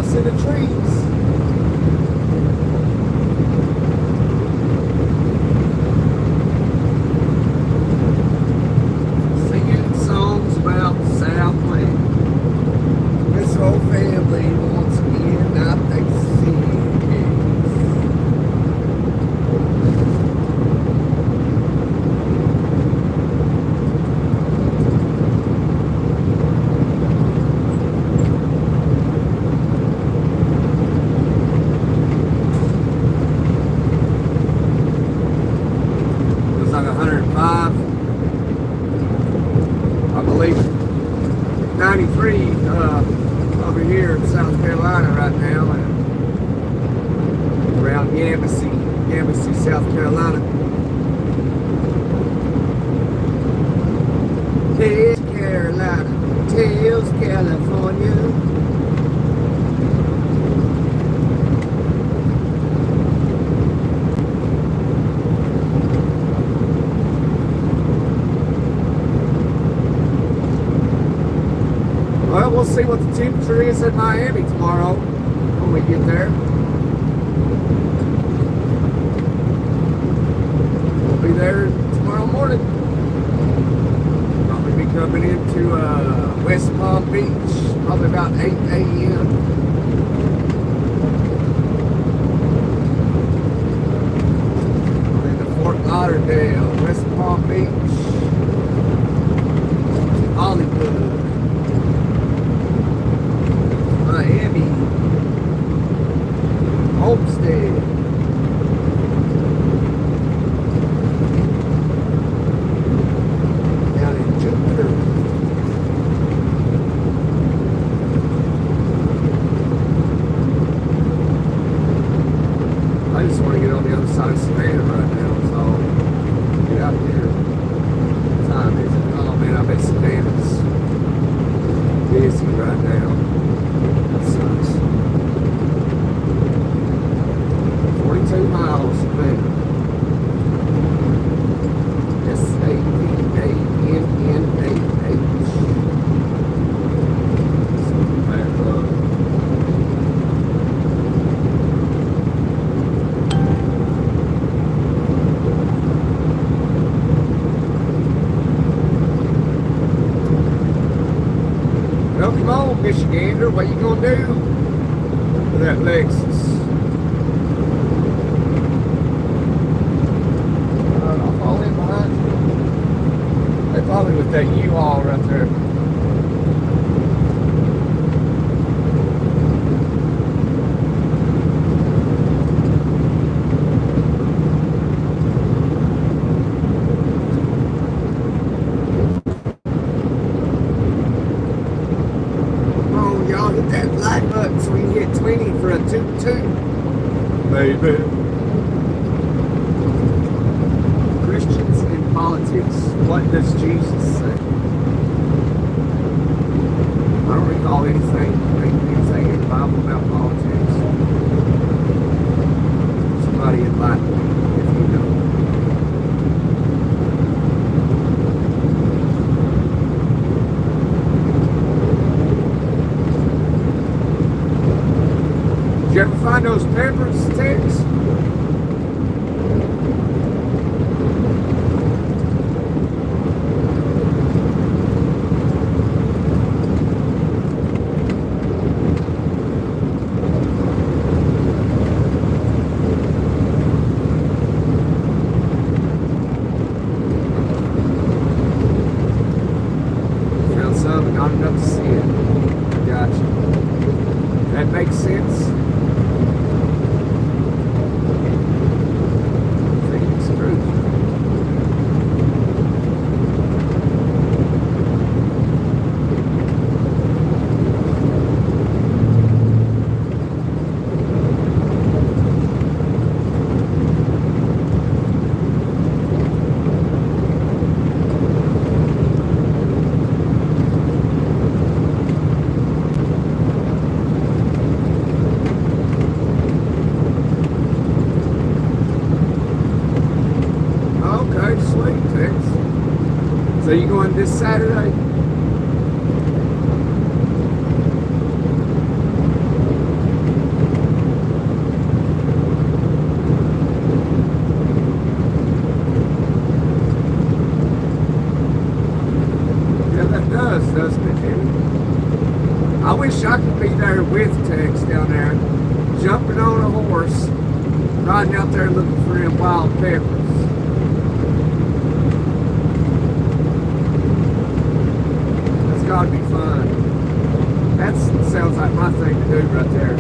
In the trees. Singing songs about Southland. This whole family once again out they sing. Like 105, I believe 93 over here in South Carolina right now, and around Yambessee, South Carolina. Tails Carolina, Tails California. Well, we'll see what the temperature is in Miami tomorrow when we get there. We'll be there tomorrow morning. Probably be coming into West Palm Beach, probably about 8 a.m. Into Fort Lauderdale, West Palm Beach, Hollywood, Miami, Homestead, down in Jupiter. I just want to get on the other side of Savannah right now, so get Come on, Michigander, what you gonna do with that Lexus? I'll fall in behind you. They probably with that U-Haul right there. So we can get 20 for a toot-toot. Baby. Christians in politics. What does Jesus say? I don't recall anything in the Bible about politics. Somebody enlighten me if you know. Did you ever find those peppers, Tex? Found some and not enough to see it. Gotcha. That makes sense. So you going this Saturday? Yeah, that does, doesn't it, Jimmy? I wish I could be there with Tex down there, jumping on a horse, riding out there looking for them wild peppers. Gotta be fun. That sounds like my thing to do right there.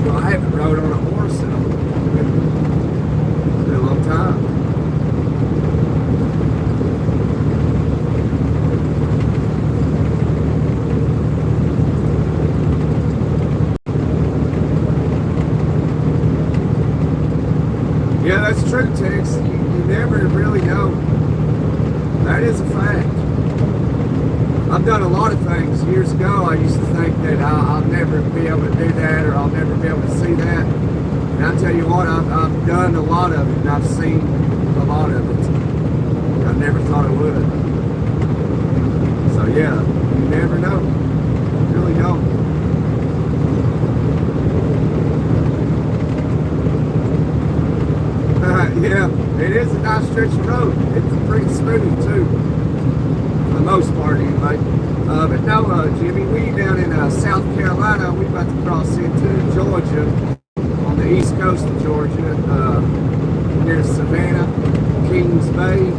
So I haven't rode on a horse in a long time. Yeah, that's true, Tex. You never really know. That is a fact. I've done a lot of things. Years ago, I used to think that I'll never be able to do that or I'll never be able to see that. And I'll tell you what, I've done a lot of it and I've seen a lot of it. I never thought I would. So yeah, you never know. You really don't. Yeah, it is a nice stretch of road. It's pretty smooth too, for the most part anyway. But no, Jimmy, we down in South Carolina, we about to cross into Georgia, on the east coast of Georgia, near Savannah, Kings Bay,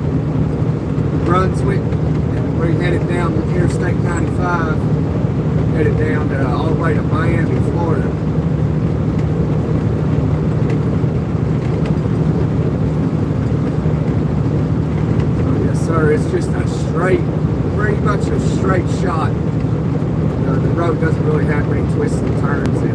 Brunswick, and we're headed down Interstate 95, headed down all the way to Miami, Florida. It's just a straight, pretty much a straight shot. The road doesn't really have many twists and turns in it.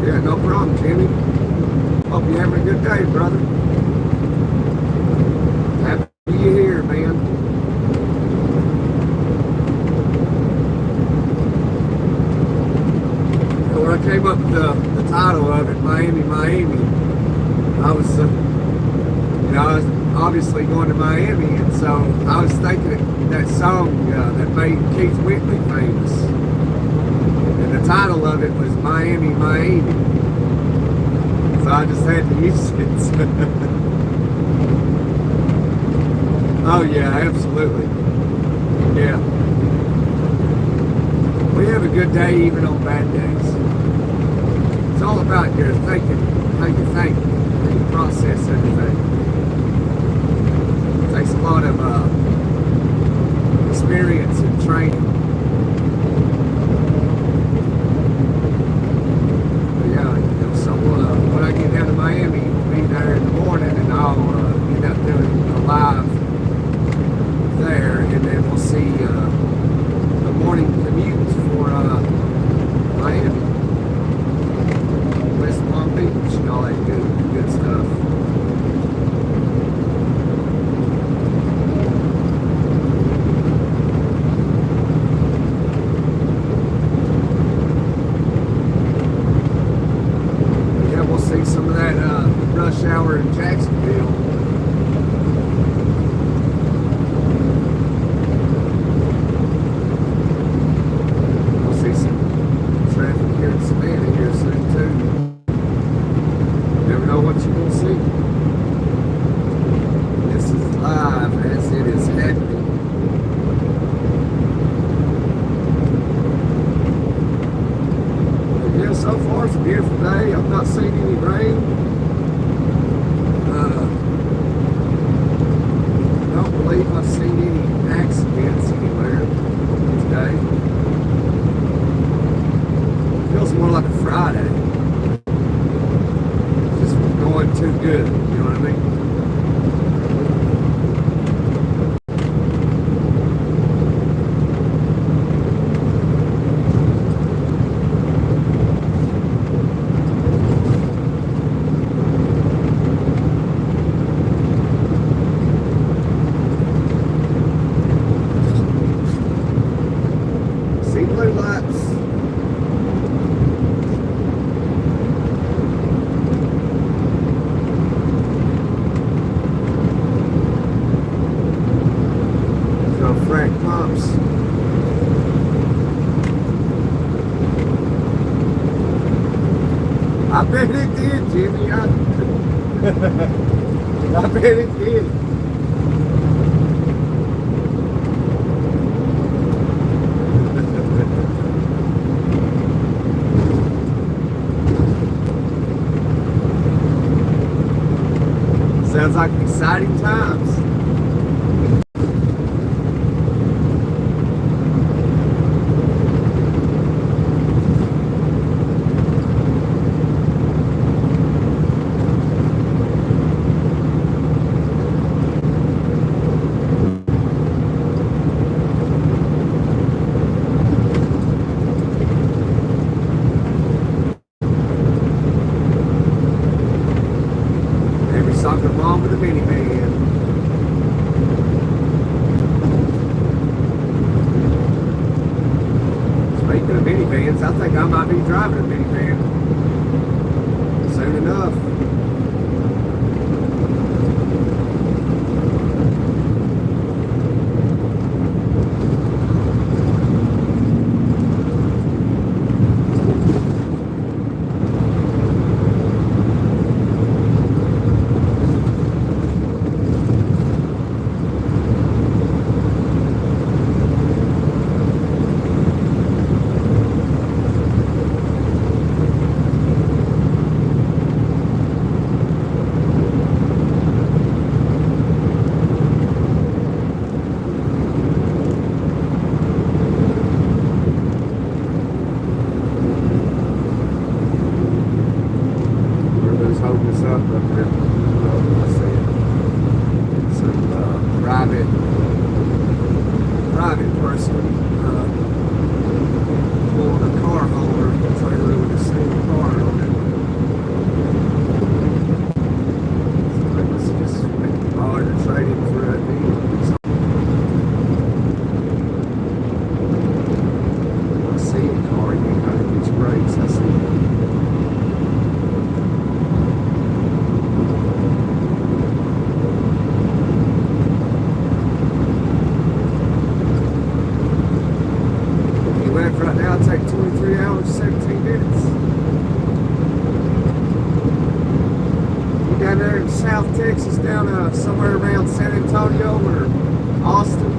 Yeah, no problem, Jimmy. Hope you're having a good day, brother. Happy you're here, man. When I came up with the title of it, Miami, I was, I was obviously going to Miami, and so I was thinking that song that made Keith Whitley famous, and the title of it was Miami, Miami. So I just had to use it. Oh yeah, absolutely. Yeah. We have a good day even on bad days. It's all about your thinking, how you think, how you process everything. It takes a lot of experience and training. But yeah, so when I get down to Miami, we'll be there in the morning, and I'll end up doing a live there, and then we'll see the morning commute for Miami, West Palm Beach, and all that good stuff. Yeah, we'll see some of that rush hour in Jacksonville. Savannah here soon too. Never know what you're going to see. This is live as it is happening. But yeah, so far it's a beautiful day. I've not seen any rain. I don't believe I've seen any accidents anywhere today. Feels more like a Friday. Just going too good, you know what I mean? See blue lights. Frank Pops. I bet it did, Jimmy. I bet it did. Sounds like exciting times. Something wrong with the minivan. Speaking of minivans, I think I might be driving a minivan soon enough. Private person pulling a car holder trailer with a single car on it. So they must just bought it or traded for a deal. I see a car, you gotta get your brakes. I see it. down there in South Texas, down somewhere around San Antonio or Austin.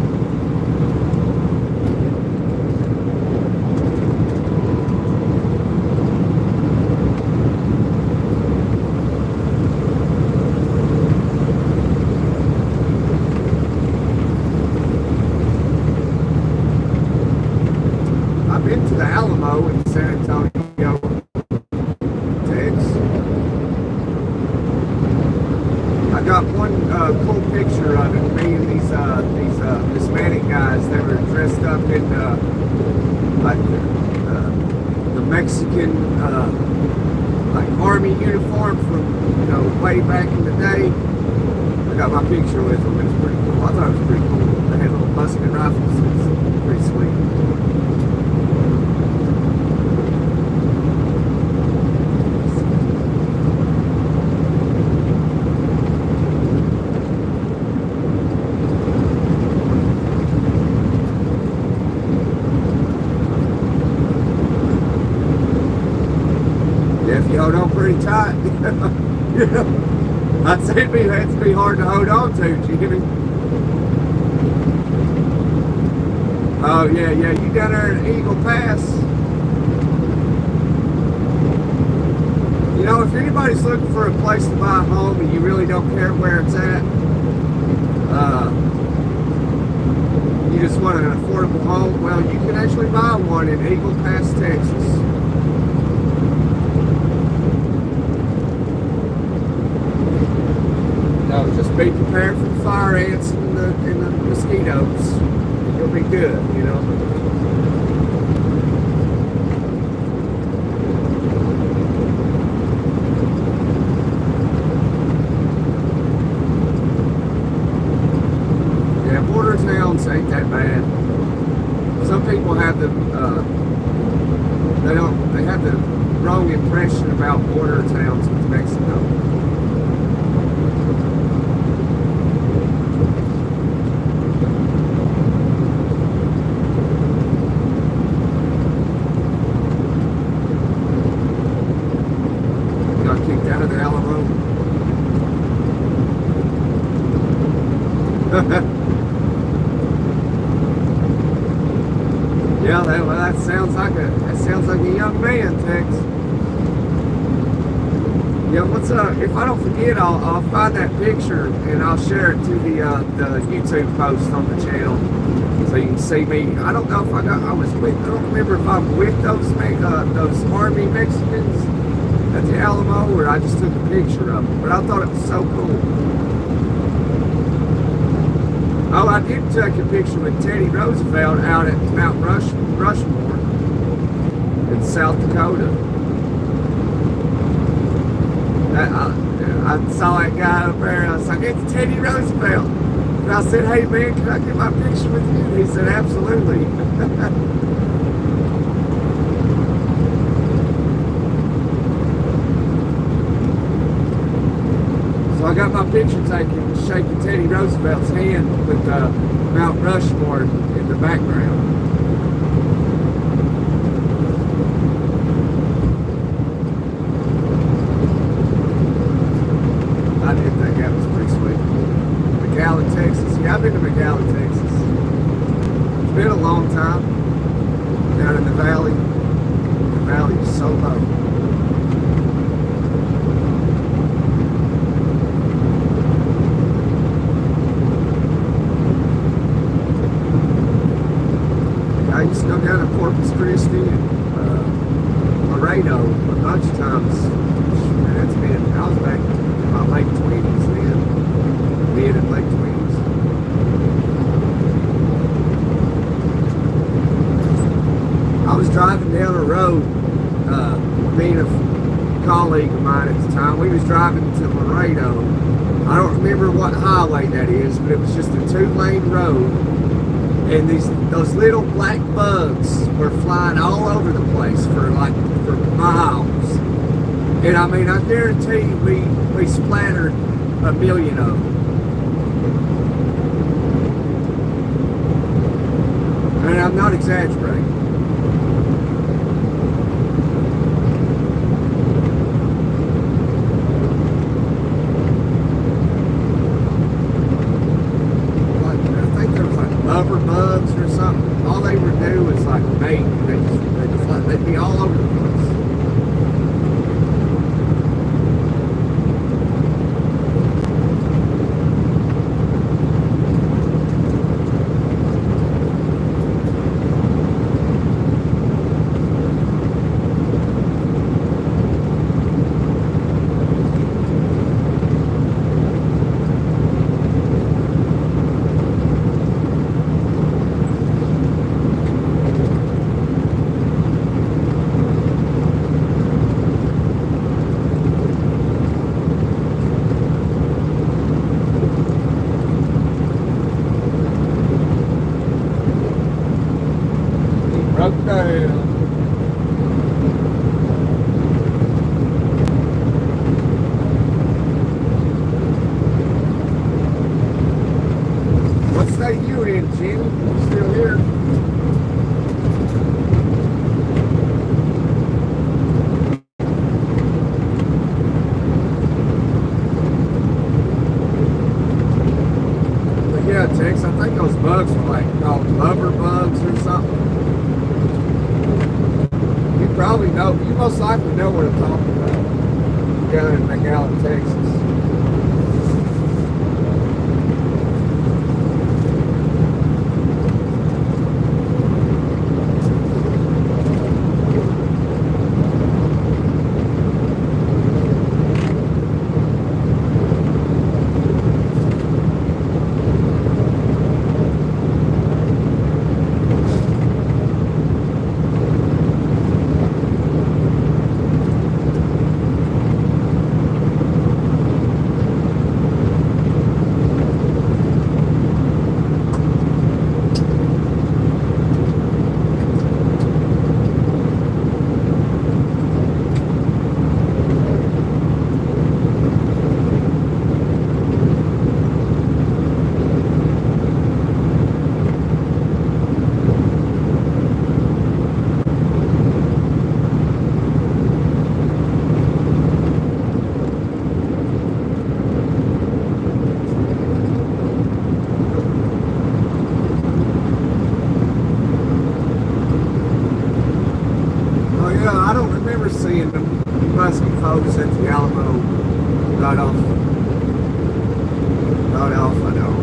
I've been to the Alamo in San Antonio, Texas. I got one cool picture of it. Me and these Hispanic guys. They were dressed up in like the Mexican like army uniform from way back in the day. I got my picture with them. It was pretty cool. I thought it was pretty cool. They had little musket rifles. It's pretty sweet. If you hold on pretty tight, I'd say it'd be hard to hold on to, Jimmy. Oh yeah, you down there at Eagle Pass. If anybody's looking for a place to buy a home and you really don't care where it's at, you just want an affordable home, well, you can actually buy one in Eagle Pass, Texas. Just be prepared for the fire ants and the mosquitoes. You'll be good, Yeah, border towns ain't that bad. Some people have they have the wrong impression about border towns with Mexico. Kicked out of the Alamo. Yeah, that sounds like a young man, Tex. Yeah, if I don't forget, I'll find that picture and I'll share it to the YouTube post on the channel so you can see me. I don't know if I don't remember if I'm with those army Mexicans at the Alamo, where I just took a picture of them, but I thought it was so cool. Oh, I did take a picture with Teddy Roosevelt out at Mount Rushmore in South Dakota. I saw that guy up there, and I was like, it's Teddy Roosevelt. And I said, hey man, can I get my picture with you? And he said, absolutely. So I got my picture taken shaking Teddy Roosevelt's hand with Mount Rushmore in the background. I did think that was pretty sweet. McAllen, Texas. Yeah, I've been to McAllen, Texas. It's been a long time down in the valley. The valley is so low. I used to go down to Corpus Christi and Laredo a bunch of times. And that's been, I was back in my late 20s then. Mid and late 20s. I was driving down a road, me and a colleague of mine at the time, we was driving to Laredo. I don't remember what highway that is, but it was just a 2-lane road. And those little black bugs were flying all over the place for miles. And I mean, I guarantee you we splattered a million of them. And I'm not exaggerating. doing in, Jimmy? You still here? But yeah, Tex, I think those bugs were like called lover bugs or something. You probably know, you most likely know what I'm talking about. Down in McAllen, Texas. Seeing them musky folks at the Alamo right off, I know.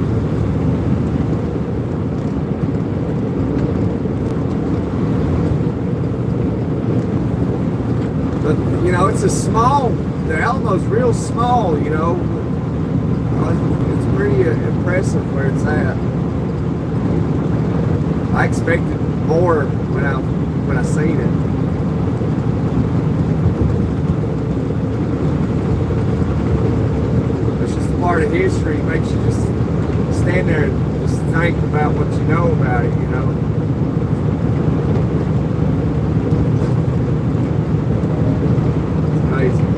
But, you know, it's a small, the Alamo's real small, you know. It's pretty impressive where it's at. I expected more when I seen it. Part of history makes you just stand there and just think about what you know about it, you know. It's amazing.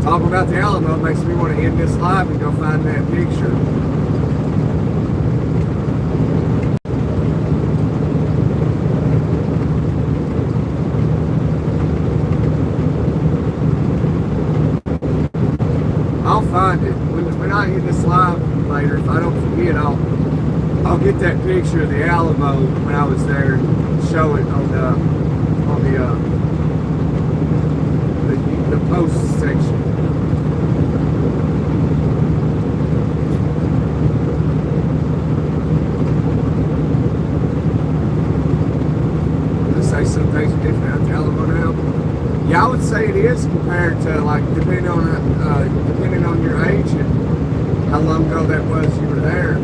Talking about the Alamo makes me want to end this live and go find that picture. Find it when I hit this live later. If I don't forget, I'll get that picture of the Alamo when I was there. Show it on the post section. Let's say some things are different at the Alamo now. Yeah, I would say it is compared to, like, depending on your age and how long ago that was you were there.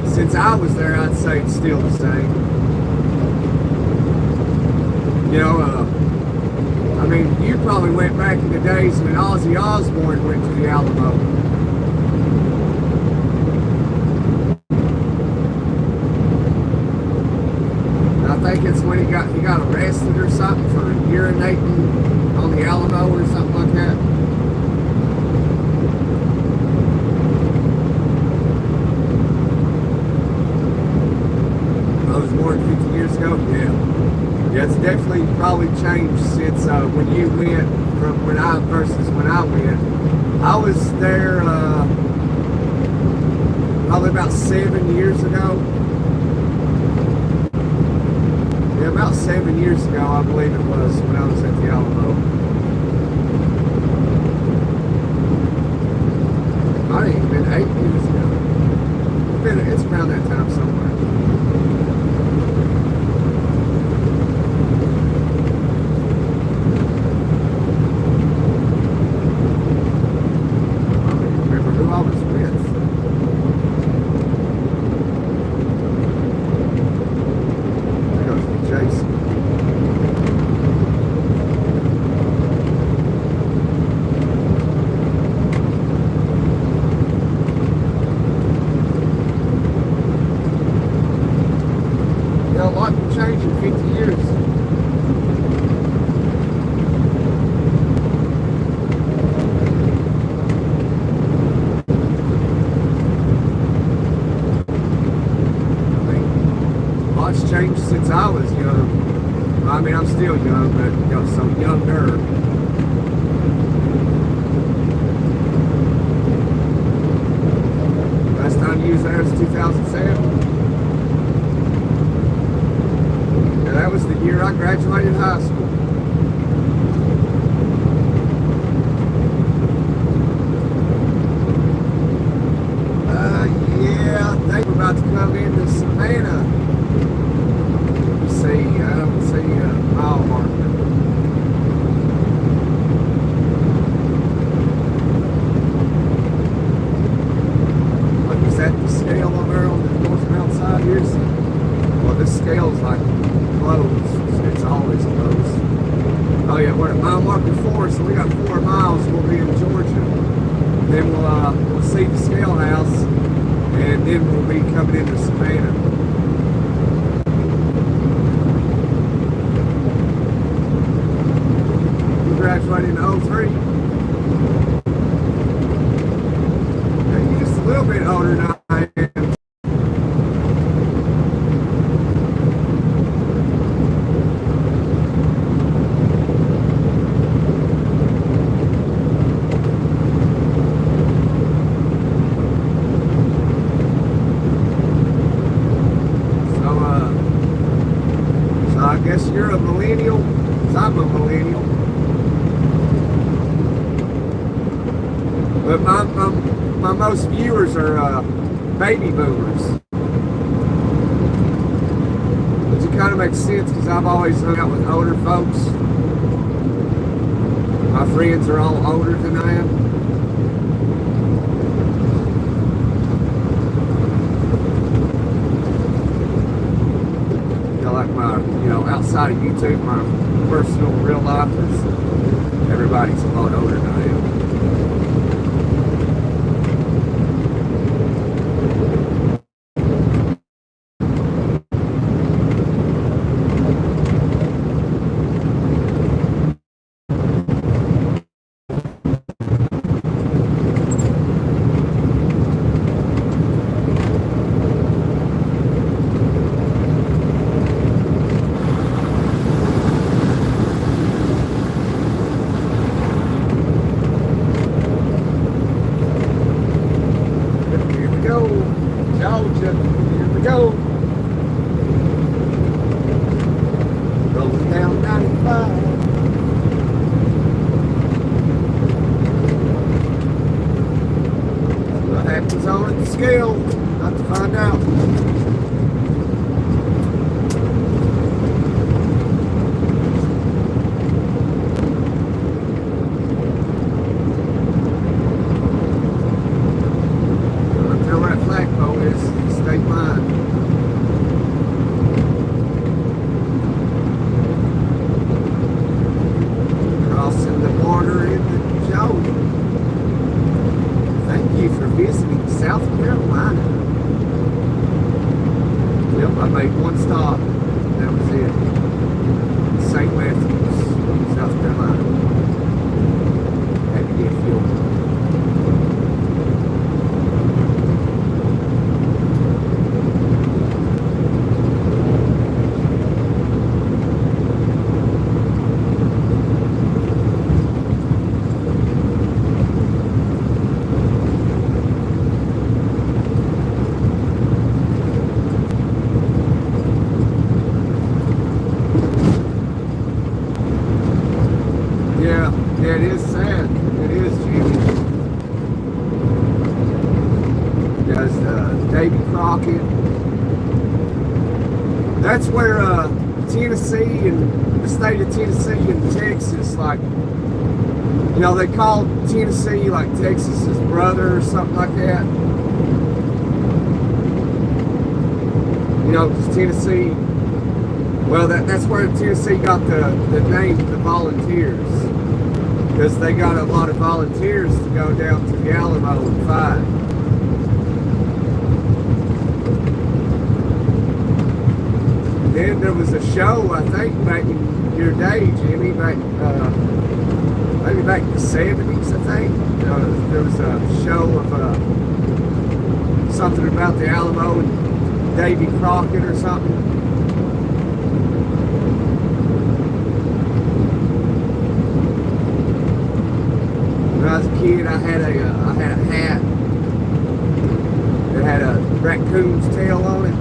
Since I was there, I'd say it's still the same. You know, I mean, you probably went back in the days when Ozzy Osbourne went to the Alamo. I think it's when he got arrested or something for urinating on the Alamo or something like that. That was more than 50 years ago. Yeah, it's definitely probably changed since when you went from when I went. I was there probably about 7 years ago. Yeah, about 7 years ago, I believe it was, when I was at the Alamo. Might have even been 8 years ago. It's around that time somewhere. I don't even remember who I was with. Jason. I was young. I mean, I'm still young, but so younger. Last time you was there was 2007. Yeah, that was the year I graduated high school. Yeah, I think we're about to come into Savannah. Let's see, I don't see a mile marker. Like, is that the scale over there on the northbound side here? Well, this scale's like closed. It's always closed. Oh yeah, we're at mile marker 4, so we got 4 miles. We'll be in Georgia. Then we'll see the scale house, and then we'll be coming into Savannah. You graduated in 03. Yeah, you're just a little bit older than I am. I guess you're a millennial, 'cause I'm a millennial. But my most viewers are baby boomers. Which it kind of makes sense because I've always hung out with older folks. My friends are all older than I am. Like my, outside of YouTube, my personal real life is everybody's a lot older than I am. Georgia, here we go. Rolling down 95. What happens on the scale? Not to find out. Visiting South Carolina. Yep, I made one stop. That was it. St. Matthews, South Carolina. Had to get fuel. Yeah, it is sad. It is, Jimmy. There's Davy Crockett. That's where Tennessee and the state of Tennessee and Texas, like, they call Tennessee like Texas's brother or something like that. Because Tennessee, well, that's where Tennessee got the name, the Volunteers. Because they got a lot of volunteers to go down to the Alamo and fight. Then there was a show, I think, back in your day, Jimmy, maybe back in the 70s, I think. There was a show of something about the Alamo and Davy Crockett or something. I had a hat that had a raccoon's tail on it.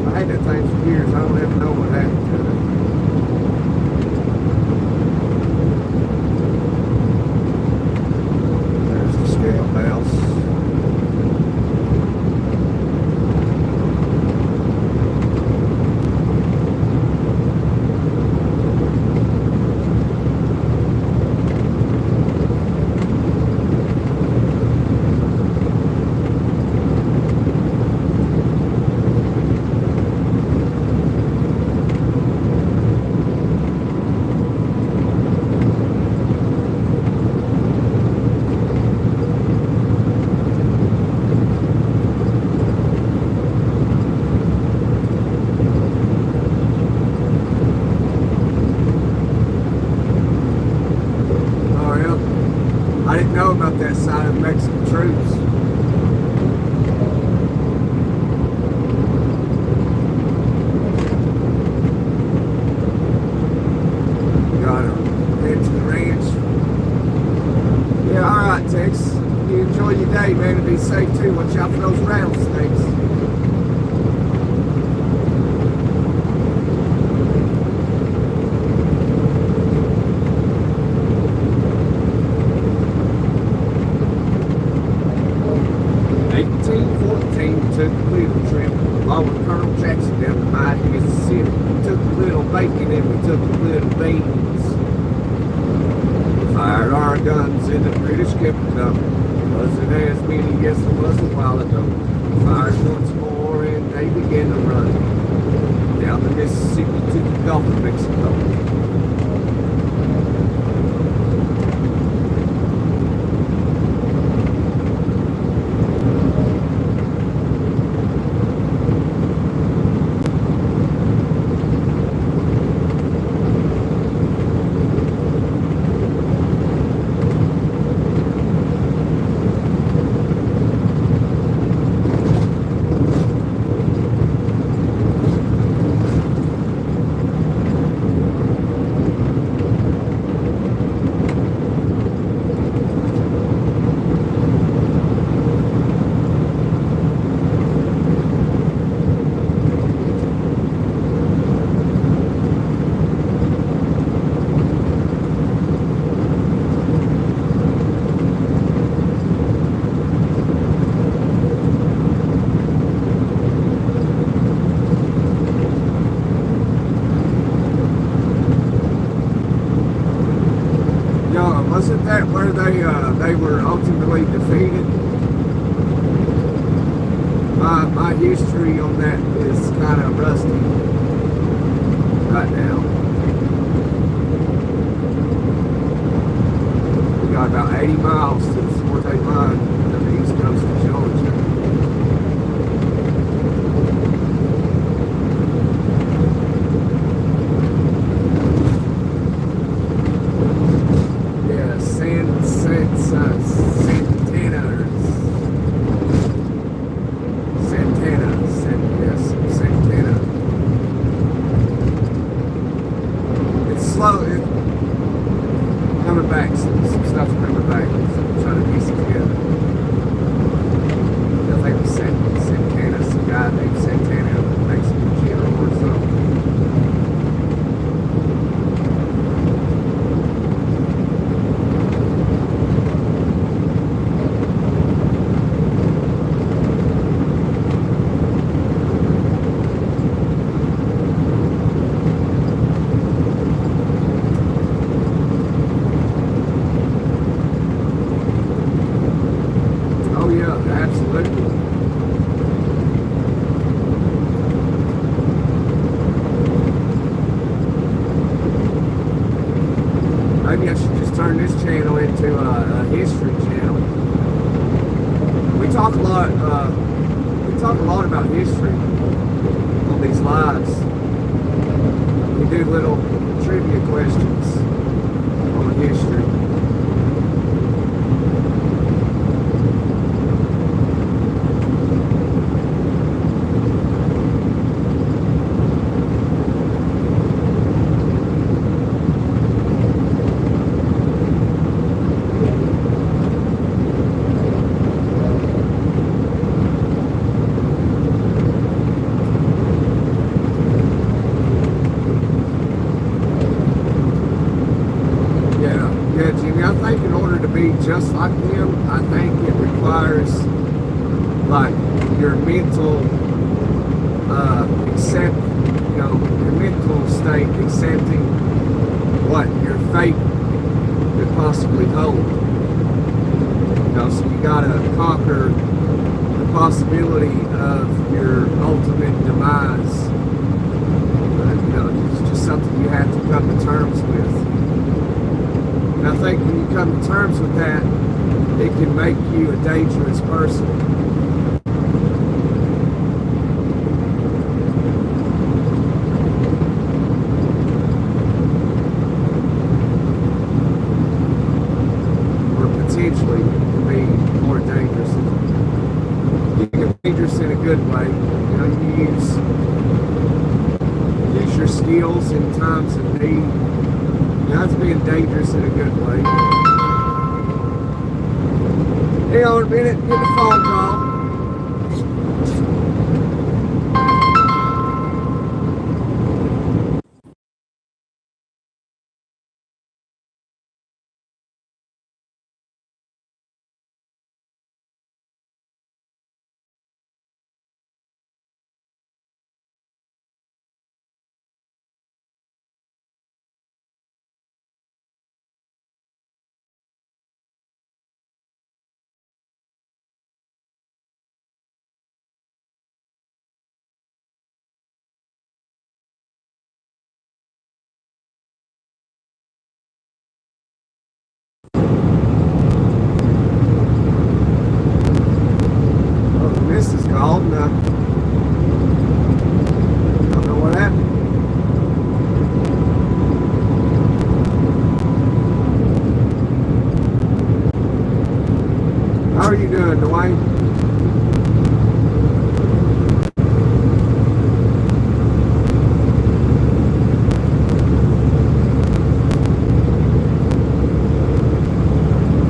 I had that thing for years. I don't ever know what happened to it. There's the scale house. I didn't know about that side of Mexican troops. Gotta head to the ranch. Yeah, alright, Tex. You enjoy your day, man, and be safe too. Watch out for those rattlesnakes. 1814 took a little trip along with Colonel Jackson down the mighty Mississippi. We took a little bacon and we took a little beans. We fired our guns and the British kept coming. Wasn't as many, yes it was a while ago. We fired once more and they began to run down the Mississippi to the Gulf of Mexico. Wasn't that where they were ultimately defeated? My history on that is kind of rusty right now. We got about 80 miles to the Forte line on the east coast of Georgia. Coming back, some stuff's coming back, so I'm trying to piece it together. be just like them. I think it requires like your mental your mental state accepting what your fate could possibly hold. So you gotta conquer the possibility of your ultimate demise. It's just something you have to come to terms with. And I think when you come to terms with that, it can make you a dangerous person. Potentially can be more dangerous. You can be dangerous in a good way. You use your skills in times of need. That's being dangerous in a good way. Hang on a minute, get the phone call. Called and I don't know what happened. How are you doing, Dwayne?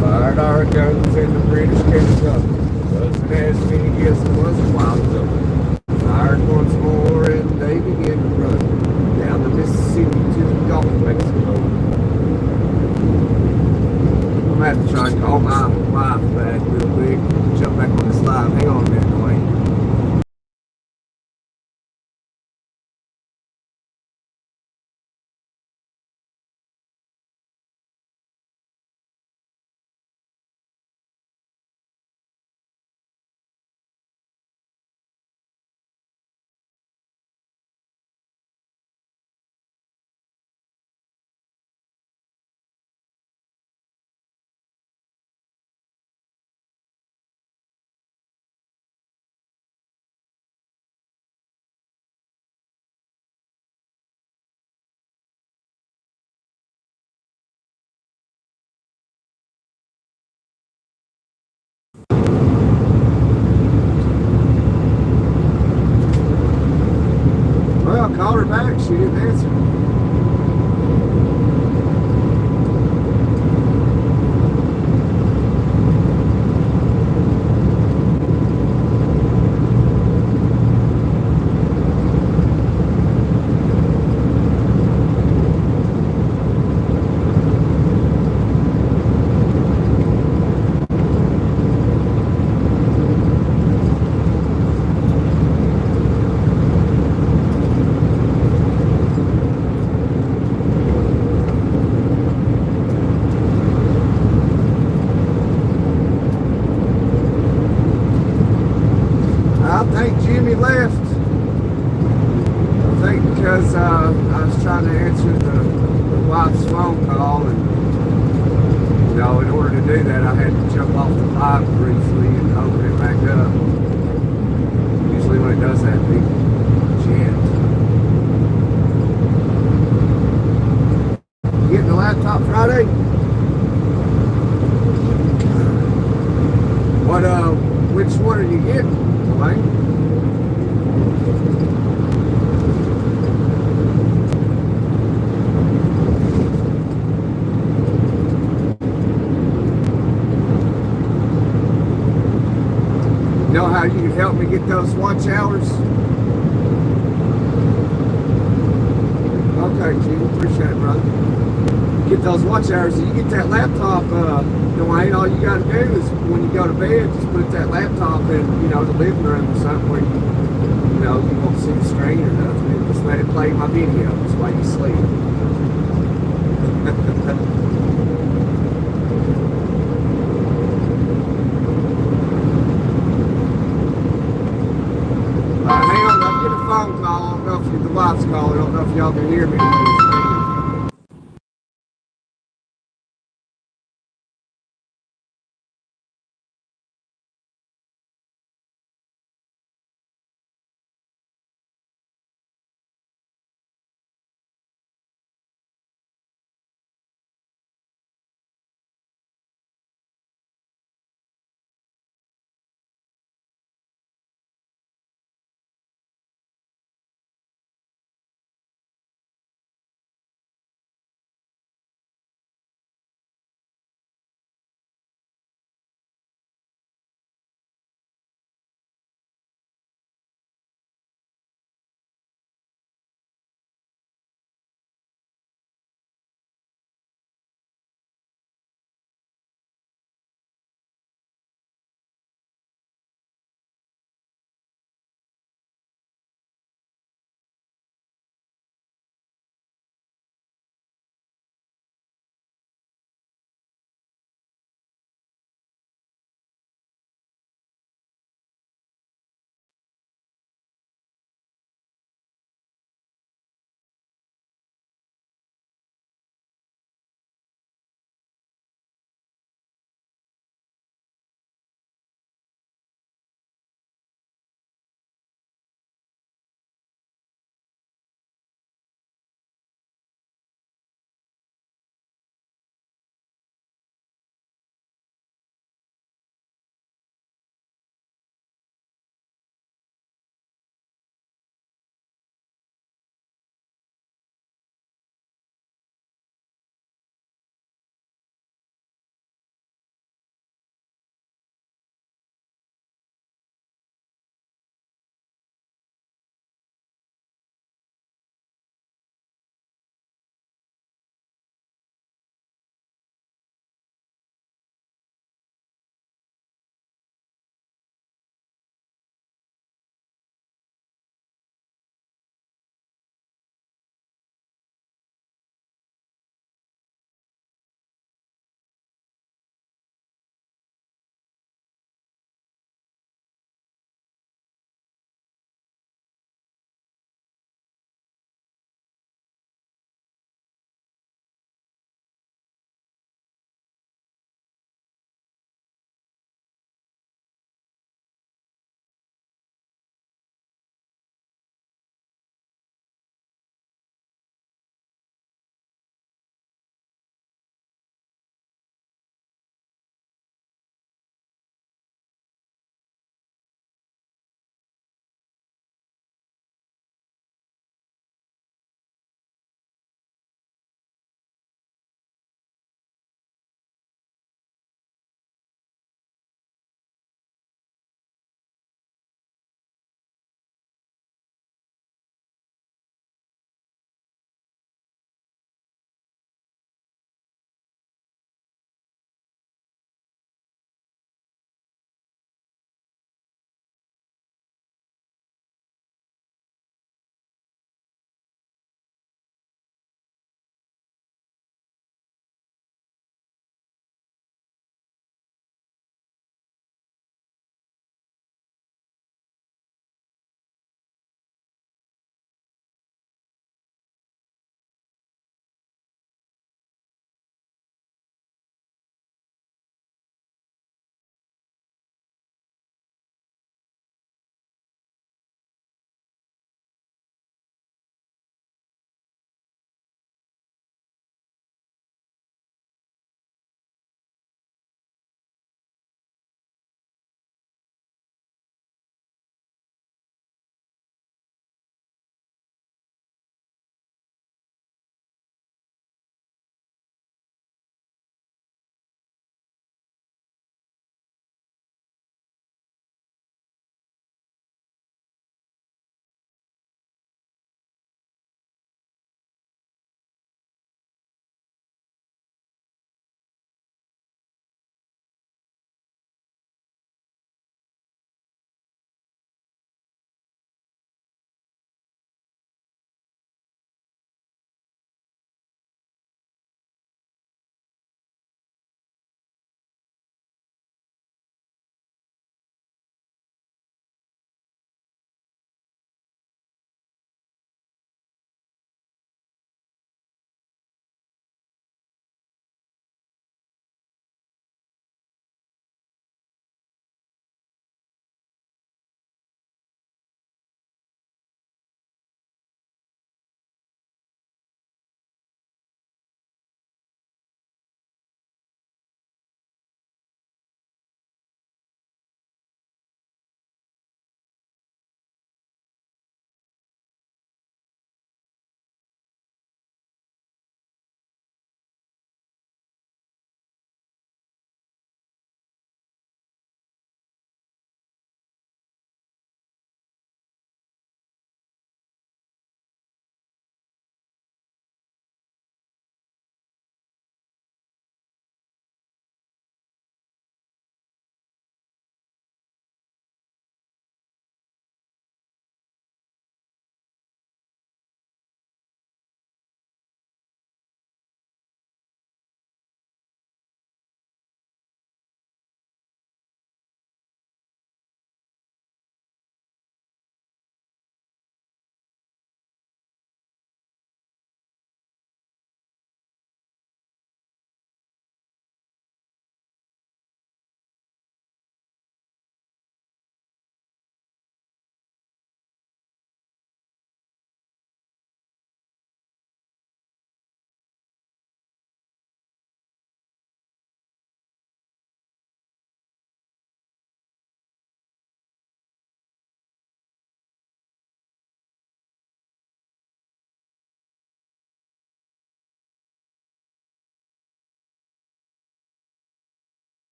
Fired our guns in the British Kentucky. Wasn't as many as it was a while ago. Fired once more and they began to run down the Mississippi to the Gulf of Mexico. I'm gonna have to try and call my wife back real quick. Jump back on this live. Hang on a minute, Dwayne. Well, I called her back. She didn't answer. I think Jimmy left. I think because I was trying to answer the wife's phone call, and in order to do that, I had to jump off the live briefly and open it back up. Usually when it does that, people chant. You getting the laptop Friday? Which one are you getting, Dwayne? You know how you can help me get those watch hours? Okay, Jim, appreciate it, brother. Get tells watch hours. So you get that laptop, Dwayne, all you got to do is when you go to bed, just put that laptop in, the living room or something where you won't see the screen or nothing. And just let it play my videos while you sleep. Hang on, I'm getting a phone call. I don't know if the wife's calling. I don't know if y'all can hear me.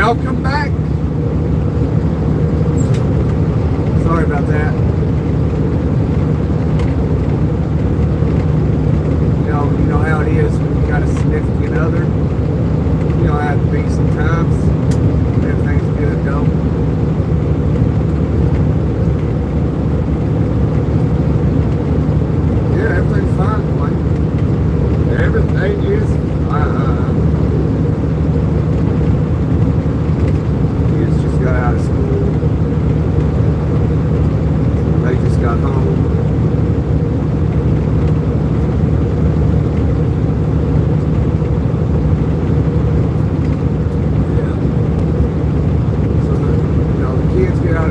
Welcome back. Sorry about that. You know how it is when you got a significant other. You know how it can be sometimes. Everything's good though. Yeah, everything's fine, Blake. Everything is fine. Kids just got out of school. They just got home.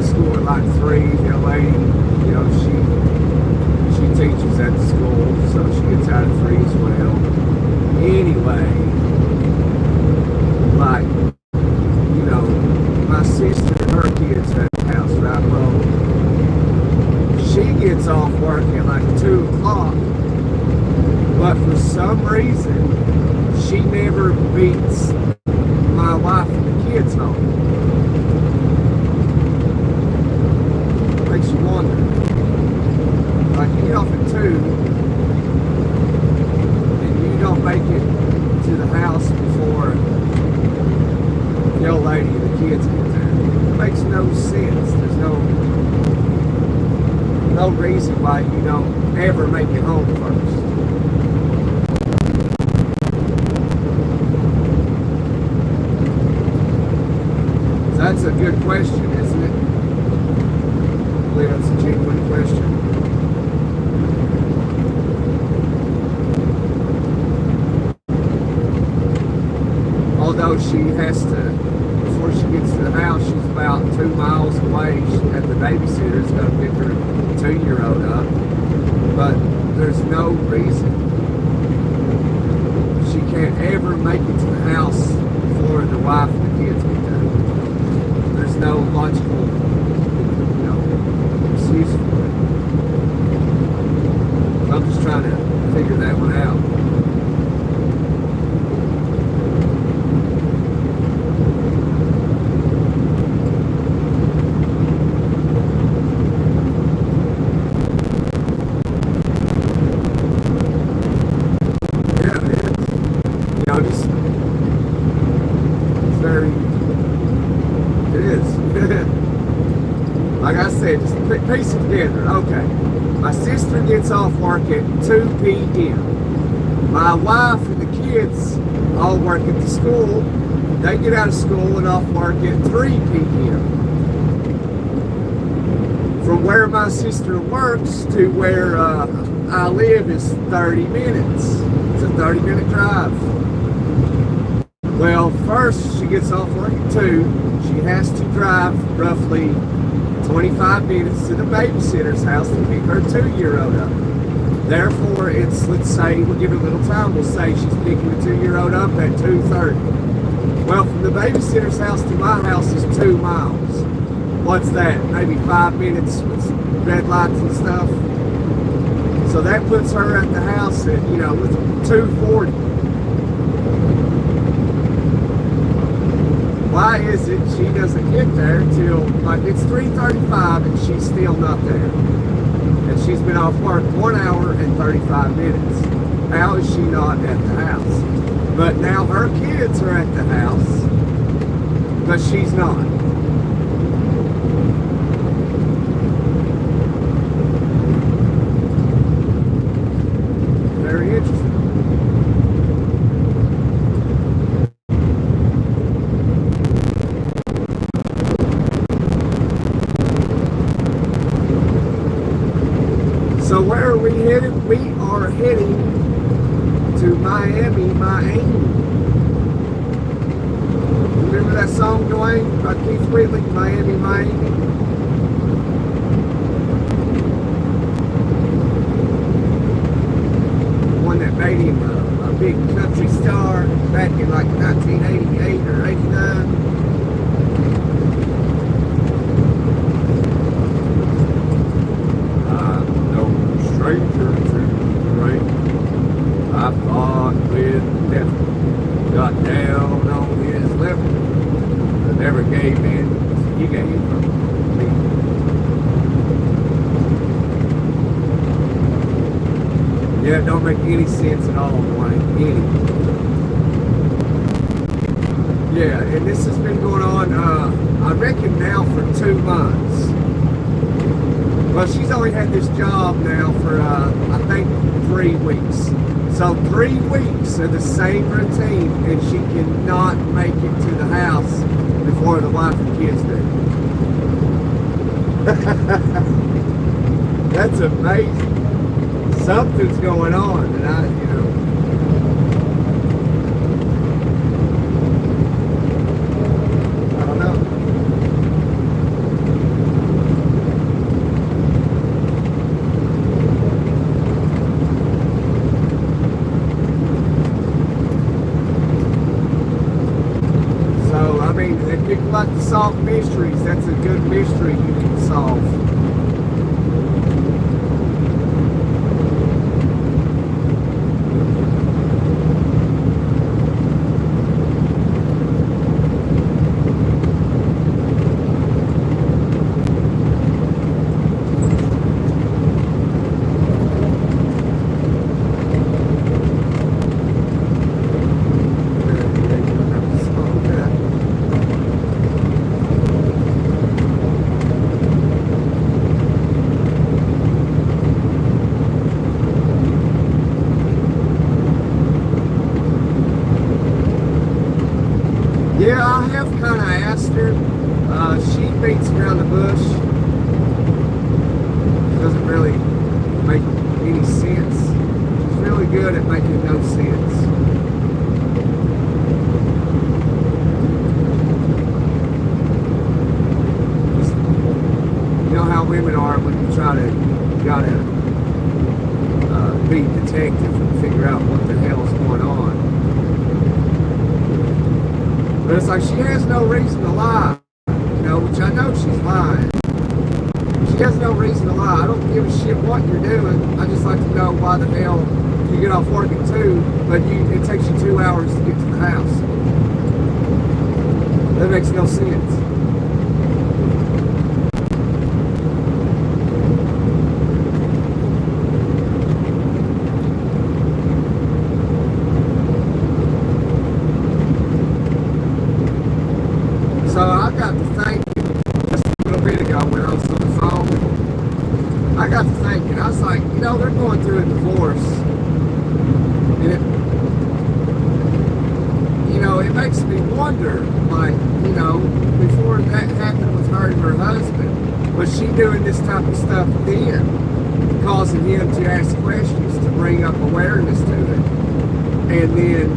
School at like 3, the lady, you know, she teaches at the school, so she gets out at 3 as well. Anyway, like, you know, my sister and her kids are at the house, right? Well, she gets off work at like 2 o'clock, but for some reason, she never beats my wife and the kids home. Makes you wonder. Like, you get off at 2 and you don't make it to the house before the old lady and the kids get there. It makes no sense. There's no reason why you don't ever make it home first. So that's a good question, isn't it? I believe that's a genuine question. Although she has to, before she gets to the house, she's about 2 miles away at the babysitter's going to pick her 2-year-old up. But there's no reason she can't ever make it to the house before the wife and the kids get there. There's no logical excuse for it. I'm just trying to figure that one out. Yeah, it is. You know, just it's very. It is. Like I said, just piece it together. Okay. My sister gets off work at 2 p.m. My wife and the kids all work at the school. They get out of school and off work at 3 p.m. From where my sister works to where I live is 30 minutes. It's a 30-minute drive. Well, first she gets off work at 2. She has to drive roughly 25 minutes to the babysitter's house to pick her 2-year-old up. Therefore, it's, let's say, we'll give her a little time, we'll say she's picking the 2-year-old up at 2:30. Well, from the babysitter's house to my house is 2 miles. What's that? Maybe 5 minutes with red lights and stuff. So that puts her at the house at, you know, with 2:40. Why is it she doesn't get there till, like, it's 3:35 and she's still not there? And she's been off work 1 hour and 35 minutes. How is she not at the house? But now her kids are at the house, but she's not. Very interesting. So where are we headed? We are heading to Miami. Remember that song, Dwayne, by Keith Whitley, Miami. One that made him a big country star back in like 1988 or 89. Stranger to the rain. I fought with the devil, got down on his level. came from me. Yeah, it don't make any sense at all, Dwayne. Any. Yeah, and this has been going on, I reckon now for 2 months. Well, she's only had this job now for, I think, 3 weeks. So 3 weeks of the same routine, and she cannot make it to the house before the wife and kids do. That's amazing. Something's going on, and I don't know. So, I mean, if people like to solve mysteries, that's a good mystery you can solve. Yeah, I have kind of asked her. She beats around the bush. Doesn't really make any sense. She's really good at making no sense. You know how women are when you try to, you gotta be detective and figure out what the hell is going on. But it's like she has no reason to lie, which I know she's lying. She has no reason to lie. I don't give a shit what you're doing. I just like to know why the hell you get off work at 2, but it takes you 2 hours to get to the house. That makes no sense. So I got to thinking just a little bit ago when I was on the phone. I got to thinking, I was like, they're going through a divorce. And it makes me wonder, like, before that happened with her and her husband, was she doing this type of stuff then? Causing him to ask questions, to bring up awareness to it. And then,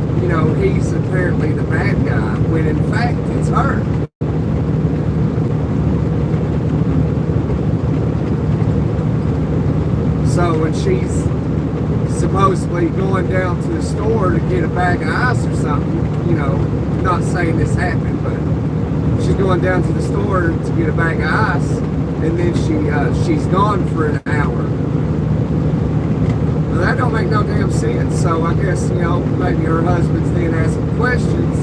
he's apparently the bad guy, when in fact it's her. So when she's supposedly going down to the store to get a bag of ice or something, not saying this happened, but she's going down to the store to get a bag of ice, and then she's gone for an hour. Well, that don't make no damn sense. So I guess, maybe her husband's then asking questions,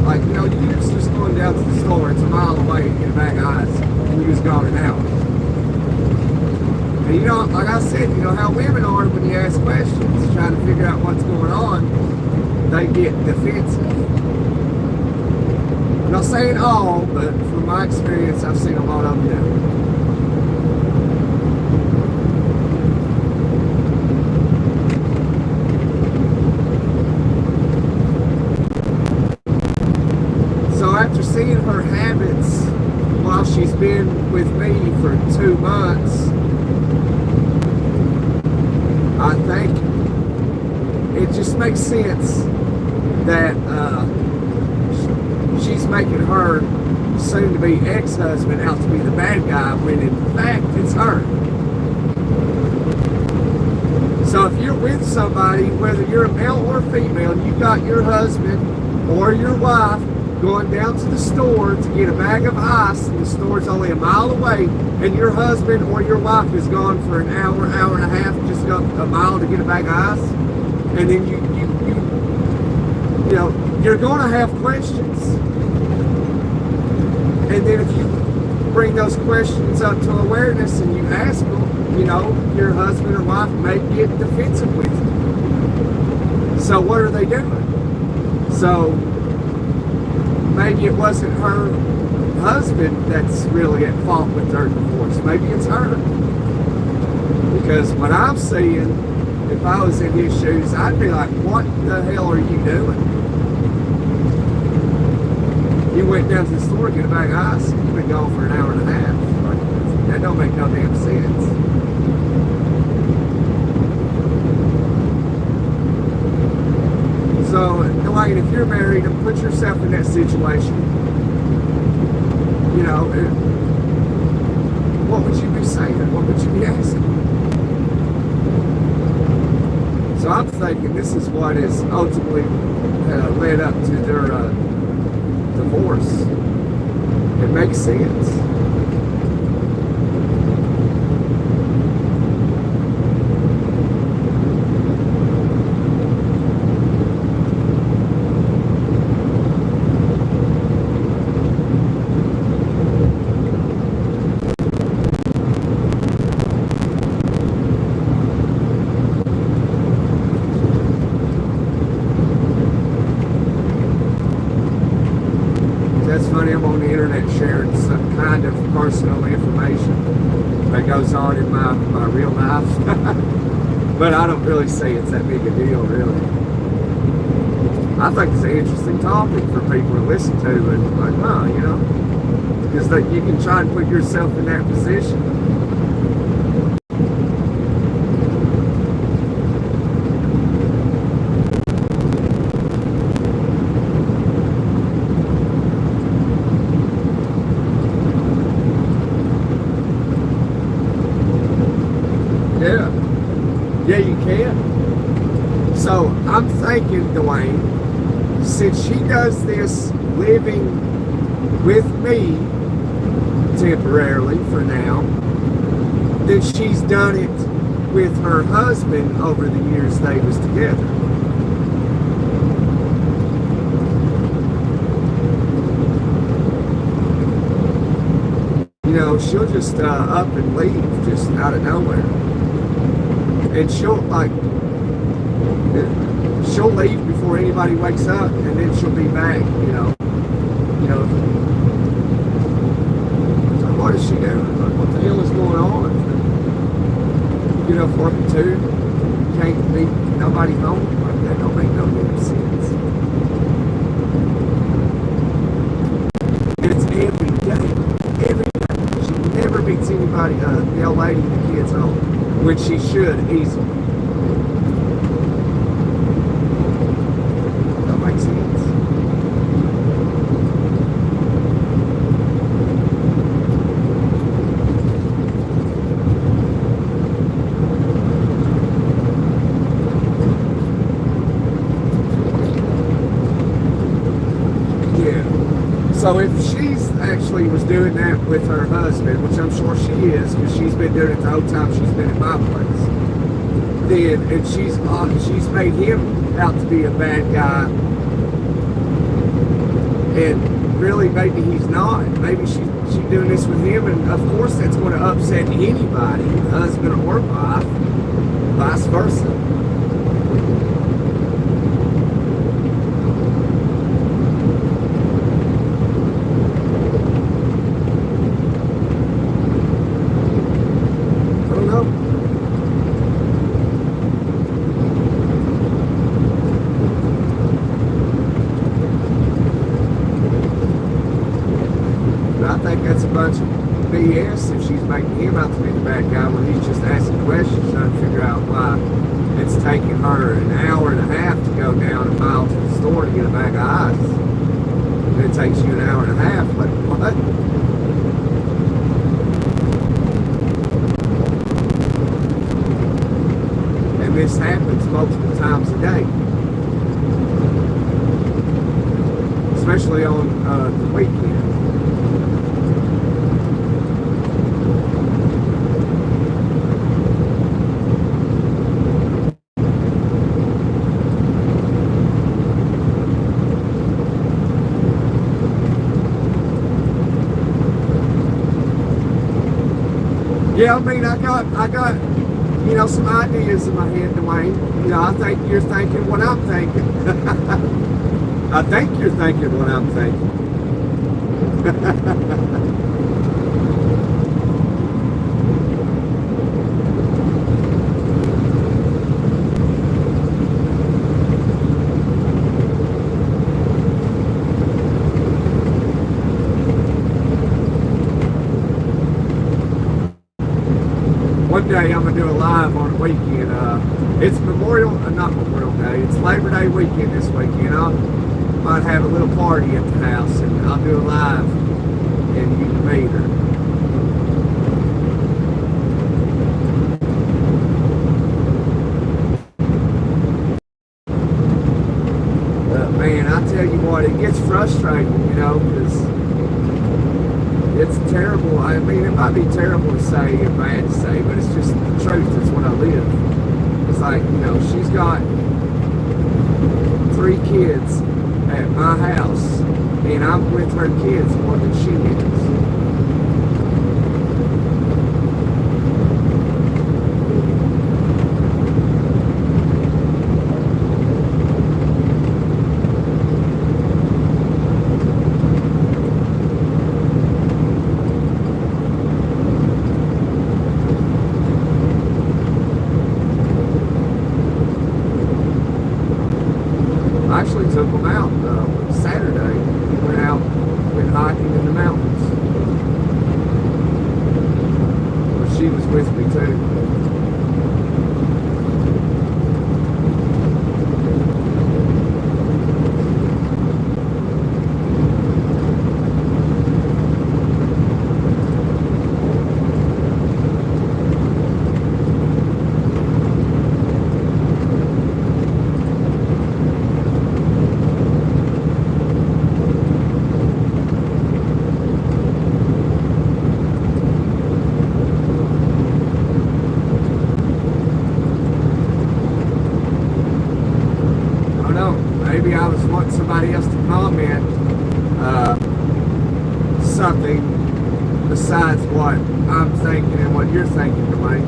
like, you was just going down to the store, it's a mile away to get a bag of ice, and you was gone an hour. And like I said, how women are when you ask questions, trying to figure out what's going on, they get defensive. I'm not saying all, but from my experience, I've seen a lot of them do. So after seeing her habits while she's been with me for 2 months, I think it just makes sense that she's making her soon-to-be ex-husband out to be the bad guy, when in fact it's her. So if you're with somebody, whether you're a male or female, you got your husband or your wife going down to the store to get a bag of ice, and the store's only a mile away, and your husband or your wife is gone for an hour, hour and a half, just got a mile to get a bag of ice, and then you're going to have questions. And then if you bring those questions up to awareness and you ask them, you know, your husband or wife may get defensive with you. So what are they doing? So maybe it wasn't her husband that's really at fault with their divorce. Maybe it's her. Because what I'm seeing, if I was in his shoes, I'd be like, what the hell are you doing? You went down to the store to get a bag of ice, you've been gone for an hour and a half. Like, that don't make no damn sense. So, like, if you're married and put yourself in that situation, you know, what would you be saying? What would you be asking? So I'm thinking this is what is ultimately led up to their divorce. It makes sense. I'm on the internet sharing some kind of personal information that goes on in my real life. But I don't really say it's that big a deal, really. I think it's an interesting topic for people to listen to and like, huh, you know, because you can try and put yourself in that position. Yeah, you can. So I'm thinking, Dwayne, since she does this living with me temporarily for now, then she's done it with her husband over the years they was together. You know, she'll just up and leave just out of nowhere. And she'll leave before anybody wakes up, and then she'll be back, you know. So what is she doing? Like, what the hell is going on? You get up work at 2, can't be nobody home. Like, that don't make no damn sense. And it's every day. Every day. She never meets anybody, the old lady and the kids home. Which she should easily. That makes sense. Yeah. So if she's actually was doing that with her husband, which I'm sure she is, because she's been doing it the whole time she's been at my place, then, and she's made him out to be a bad guy, and really maybe he's not. Maybe she's doing this with him, and of course that's going to upset anybody, husband or wife, vice versa. BS if she's making him out to be the bad guy when he's just asking questions trying to figure out why it's taking her an hour and a half to go down a mile to the store to get a bag of ice. And it takes you an hour and a half. Like, what? And this happens multiple times a day. Especially on the weekend. Yeah, I mean, I got, you know, some ideas in my head, Dwayne. You know, I think you're thinking what I'm thinking. I think you're thinking what I'm thinking. One day I'm gonna do a live on the weekend. It's not Memorial Day. It's Labor Day weekend this weekend. I might have a little party at the house, and I'll do a live, and you can be there. But man, I tell you what, it gets frustrating, you know, because it's terrible. I mean, it might be terrible to say and bad to say, but it's just the truth. It's what I live. It's like, you know, she's got 3 kids at my house, and I'm with her kids more than she is. I actually took them out Saturday. We went hiking in the mountains. Well, she was with me too. Maybe I was wanting somebody else to comment something besides what I'm thinking and what you're thinking, Dwayne.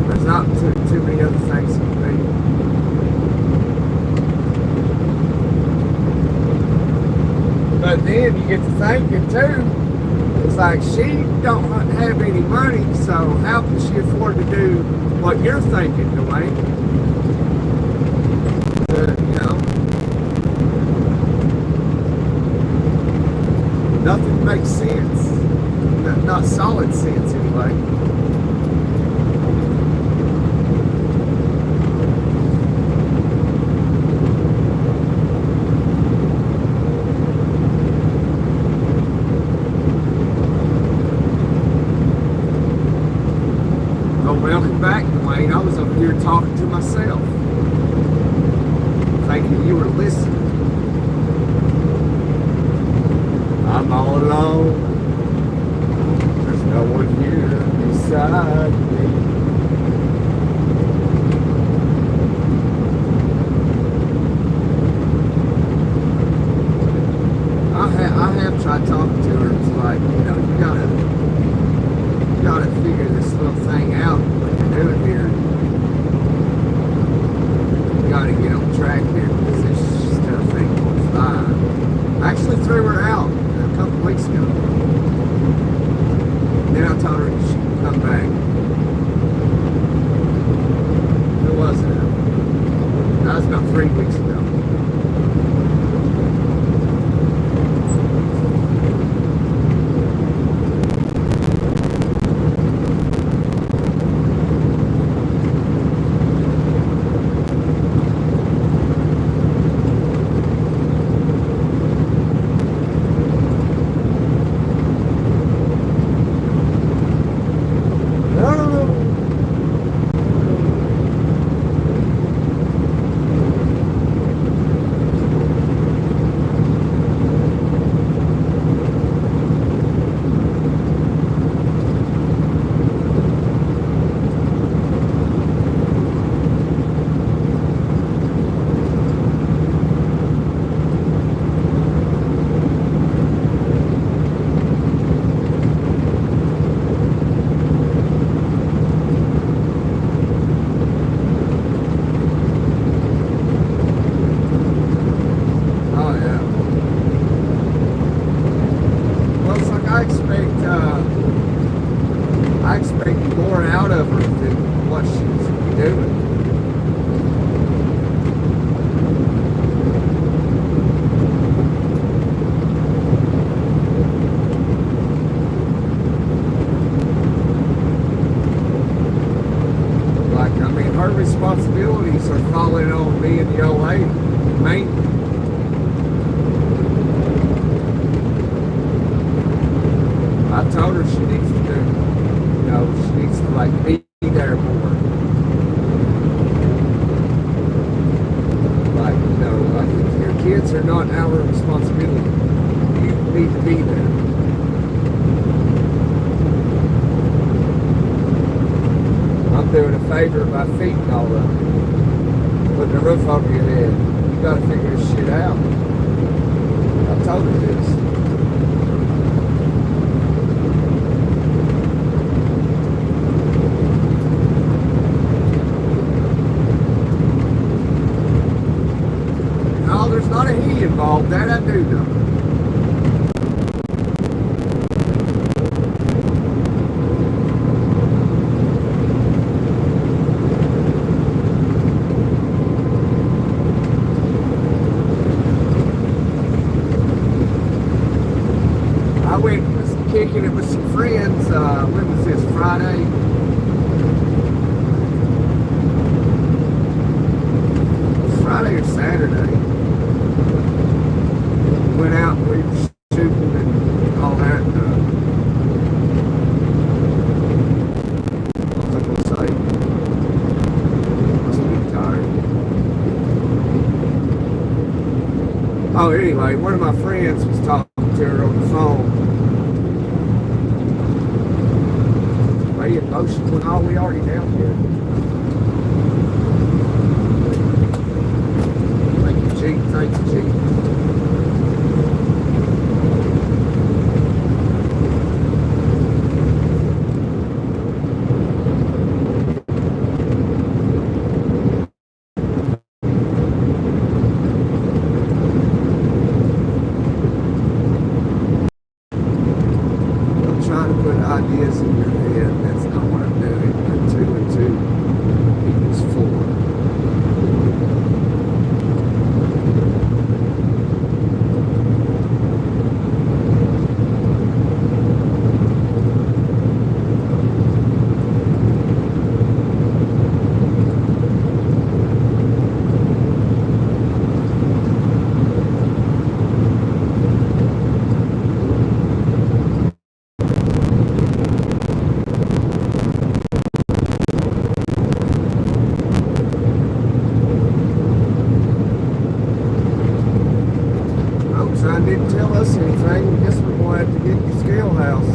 There's not too many other things it can be. But then you get to thinking too, it's like she don't have any money, so how can she afford to do what you're thinking, Dwayne? You know, nothing makes sense. Not solid sense, anyway. Welcome back, Dwayne. I was over here talking to myself, thinking you were listening. I'm all alone. There's no one here beside me. I have tried talking to her. It's like, you know, you gotta figure this little thing out. What you're doing here. You gotta get on track here because this stuff ain't gonna fly. I actually threw her out a couple weeks ago. Then I told her she could come back. Who was it? That was about 3 weeks ago. responsibilities are falling on me and the old lady, mainly. I told her she needs to do, she needs to like be there more. Like, like if your kids are not our responsibility, you need to be there. I'm doing a favor by feeding all of them, putting a roof over your head. You gotta figure this shit out. I told her this. No, there's not a he involved. That I do know. Kicking it with some friends. When was this? Friday? Friday or Saturday. Went out and we were shooting and all that. What was I going to say? Must be tired. Oh, anyway, one of my friends was talking to her on the phone. Emotional and all, we already down here. Thank you, Chief. Thank you, Chief. I'm trying to put ideas in your head. That's not what I'm doing. But 2 and 2 equals 4. Roadside didn't tell us anything. I guess we're going to have to get the scale house.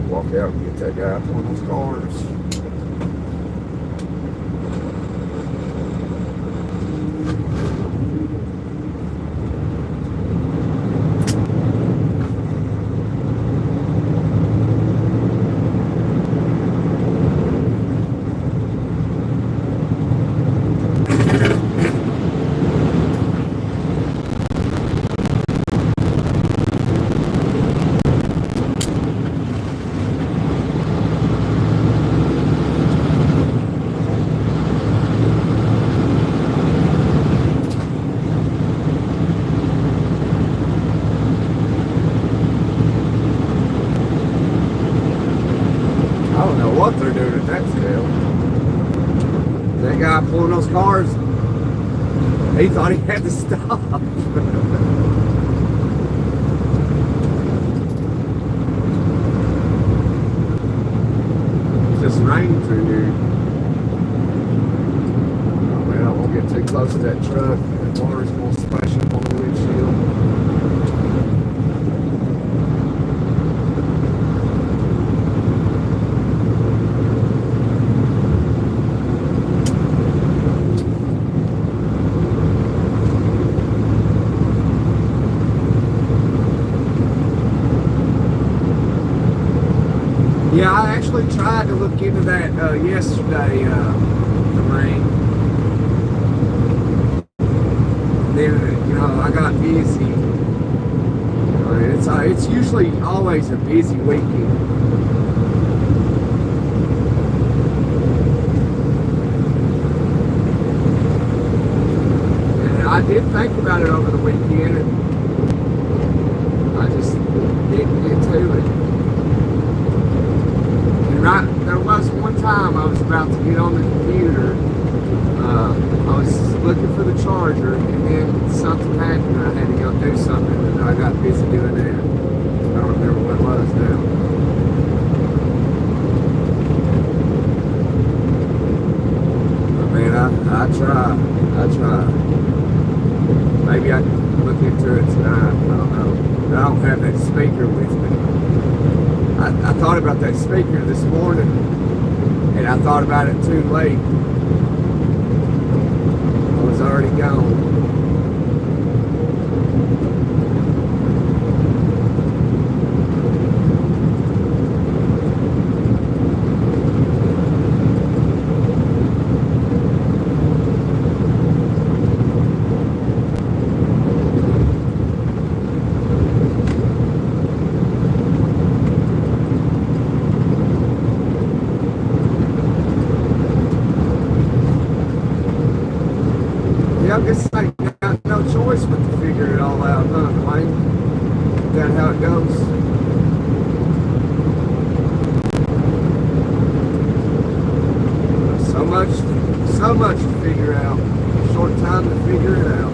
Walk out and get that guy up one of those cars. I don't know what they're doing at that scale. That guy pulling those cars, he thought he had to stop. It's just raining through here. Oh, man, I won't get too close to that truck. The water's going to splash up on the windshield. Yeah, I actually tried to look into that yesterday, Lorraine. Then, I got busy. It's usually always a busy weekend. And I did think about it over the weekend, and I just didn't get to it. There was one time I was about to get on the computer. I was looking for the charger, and then something happened. I had to go do something, and I got busy doing that. I don't remember what it was now. But man, I try. Maybe I can look into it tonight. I don't know. I don't have that speaker with me. I thought about that speaker this morning, and I thought about it too late. I was already gone. I guess I got no choice but to figure it all out, huh, Dwayne? Is that how it goes? So much to figure out. Short time to figure it out.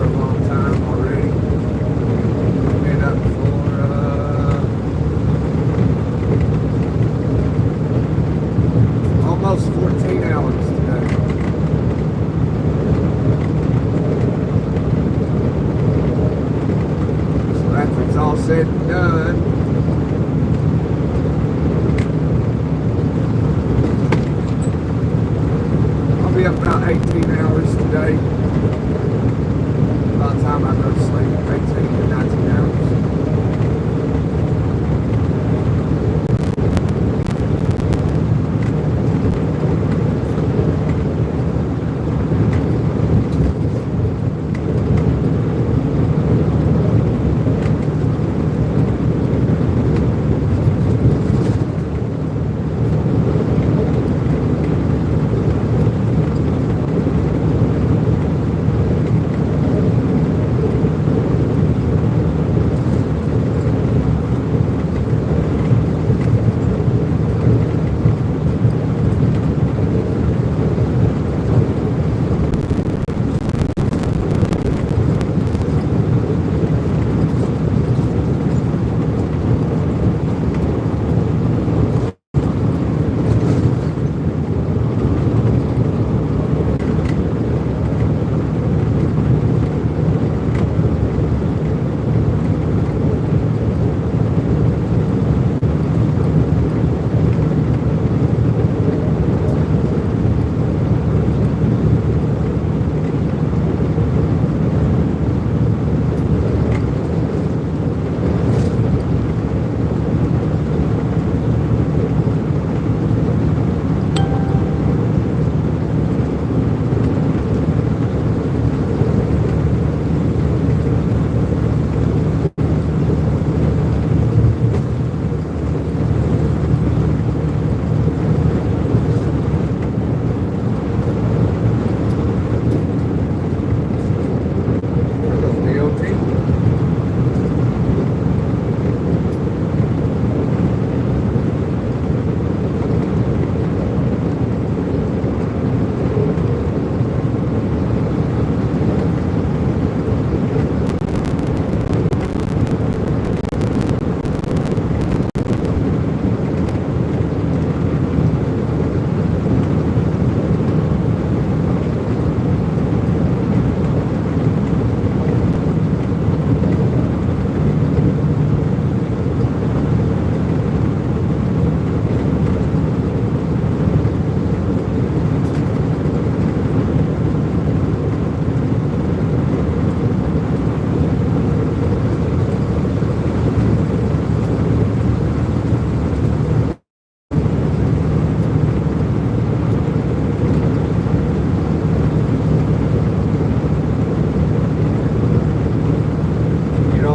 a long time already. Been up for almost 14 hours today. So after it's all said and done, I'll be up about 18 hours today. By the time I go to sleep, 18 to 19 hours.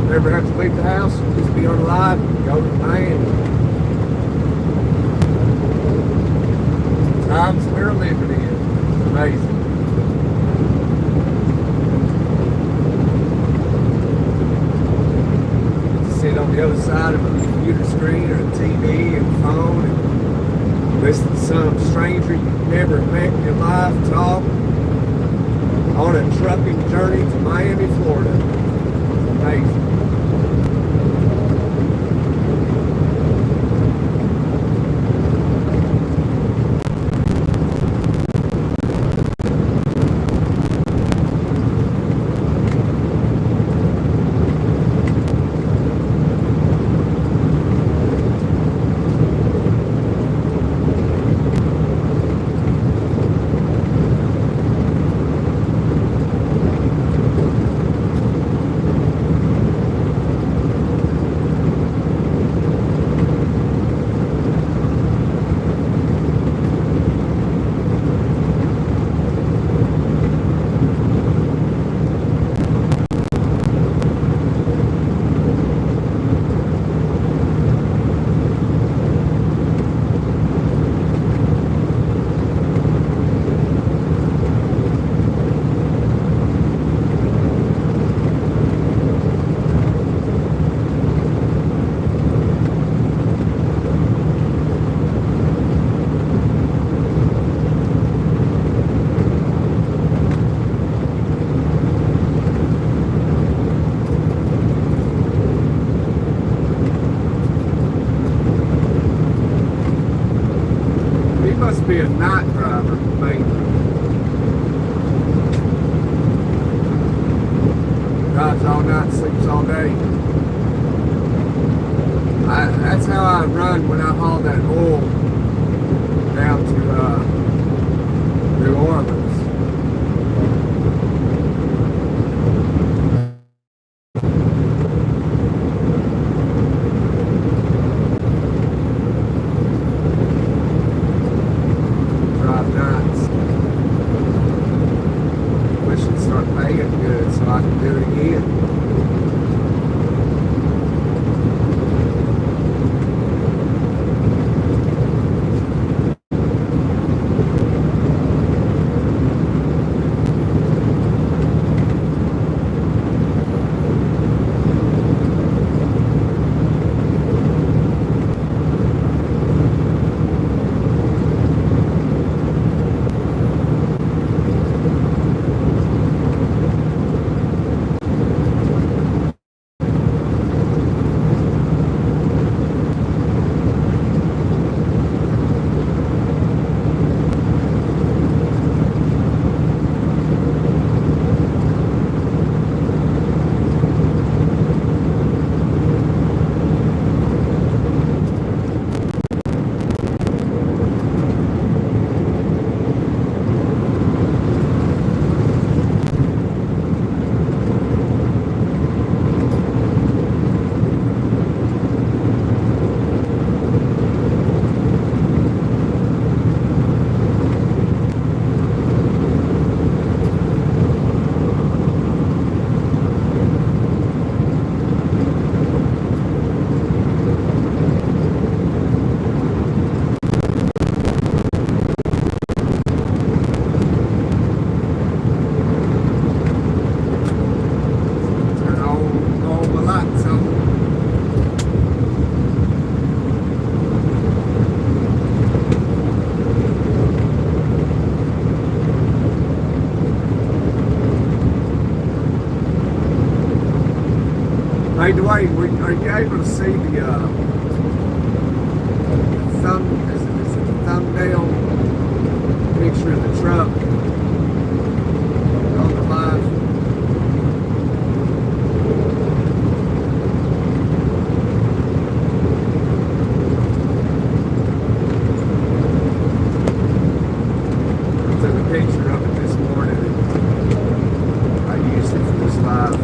Never have to leave the house, just be on the live, go to Miami. Times we're living in. It's amazing. To sit on the other side of a computer screen or a TV and phone and listen to some stranger you've never met in your life talk on a trucking journey to Miami, Florida. It's amazing. must be a night driver, maybe. Drives all night, sleeps all day. That's how I run when I haul that oil down to New Orleans. Drive nights. Wish it'd start paying good so I can do it again. Hey Dwayne, are you able to see the is it the thumbnail picture of the truck on the live? I took a picture of it this morning and I used it for this live.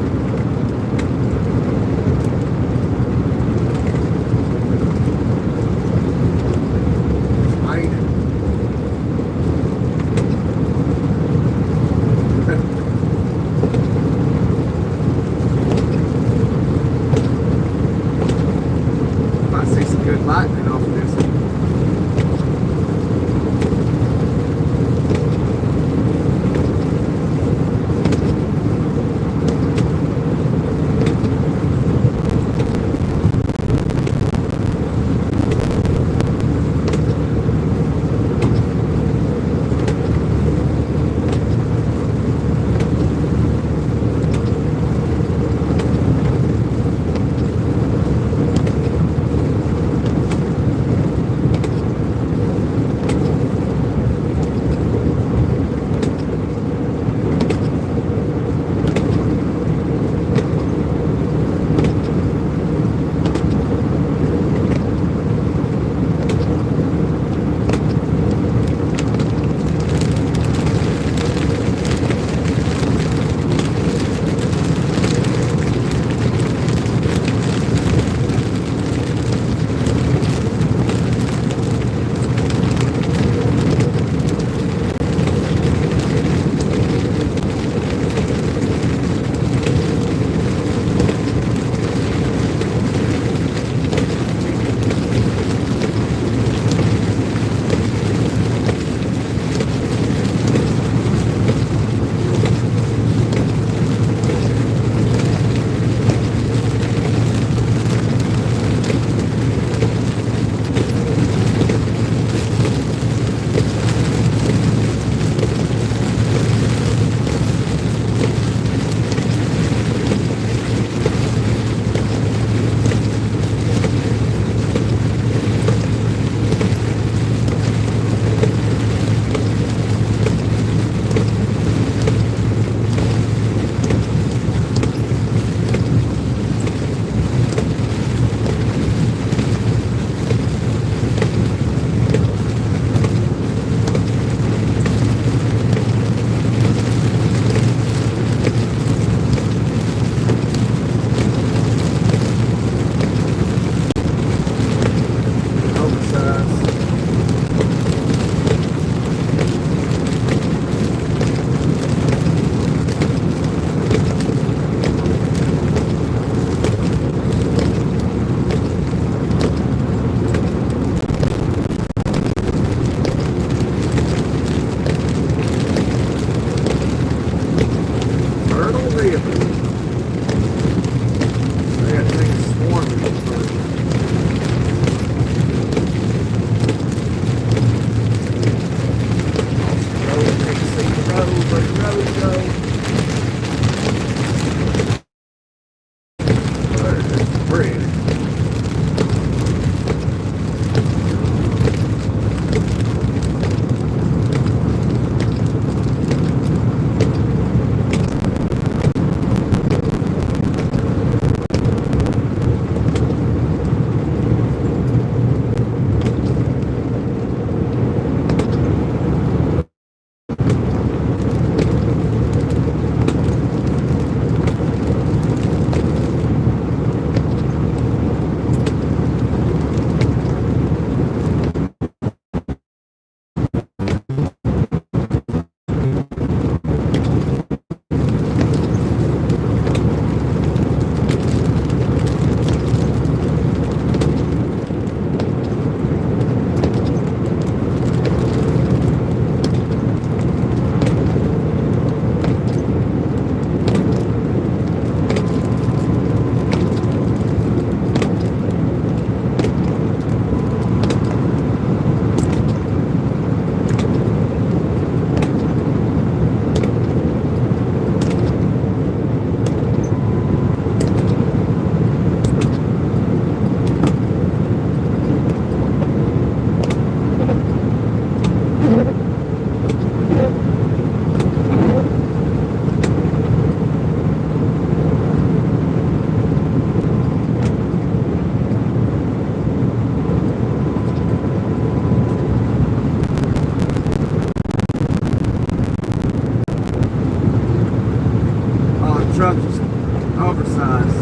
oversized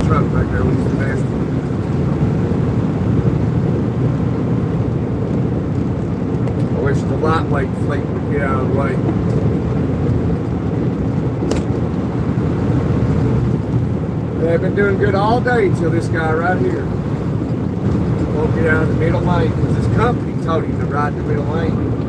truck back there, which is the best. I wish the lightweight fleet would get out of the way. They've been doing good all day till this guy right here won't get out of the middle lane because his company told him to ride the middle lane.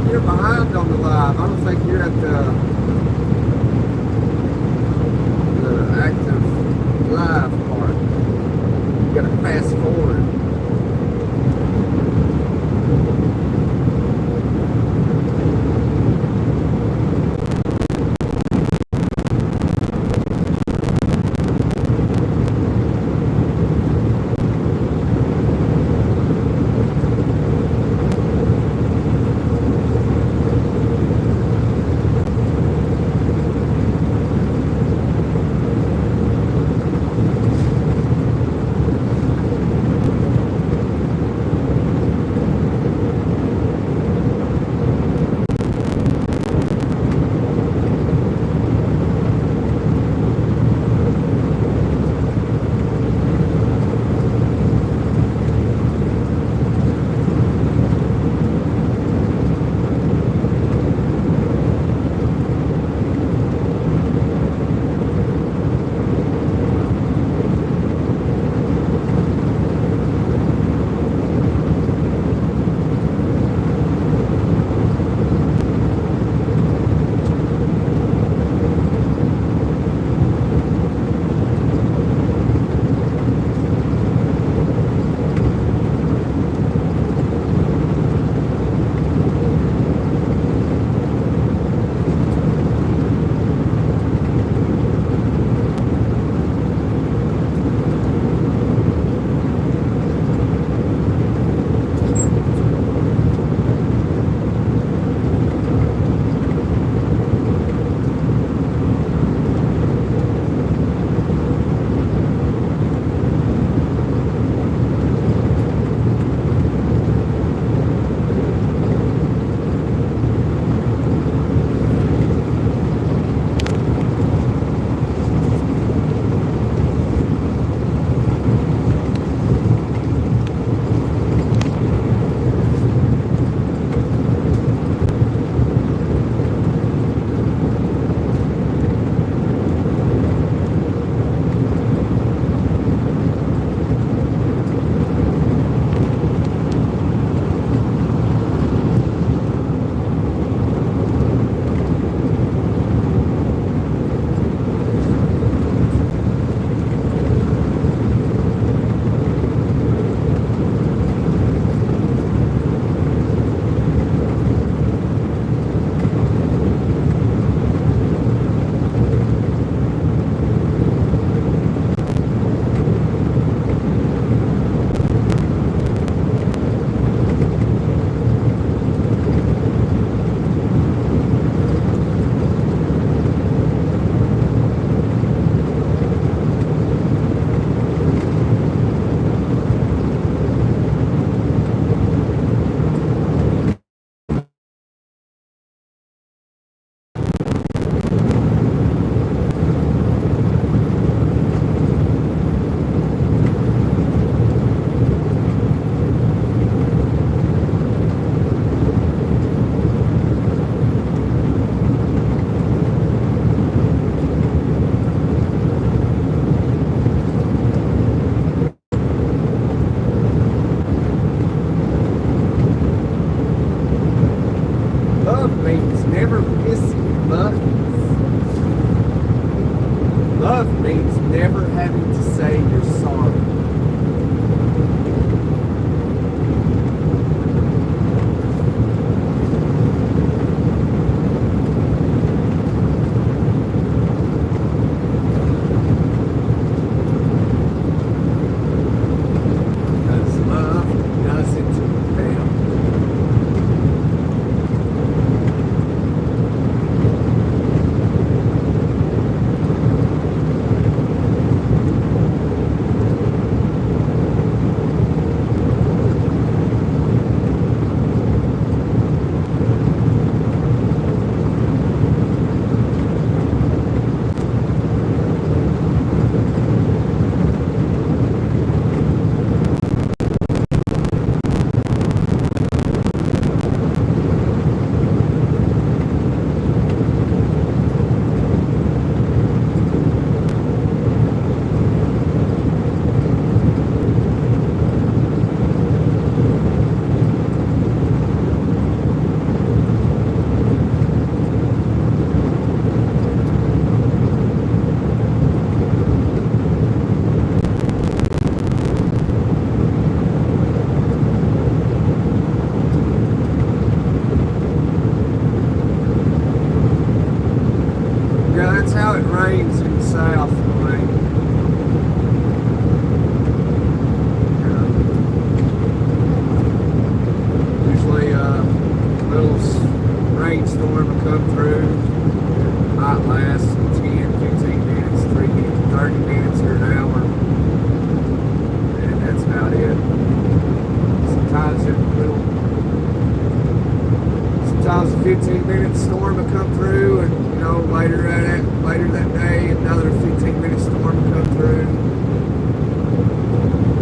You're behind on the live. I don't think you're at the active live part. You gotta fast forward.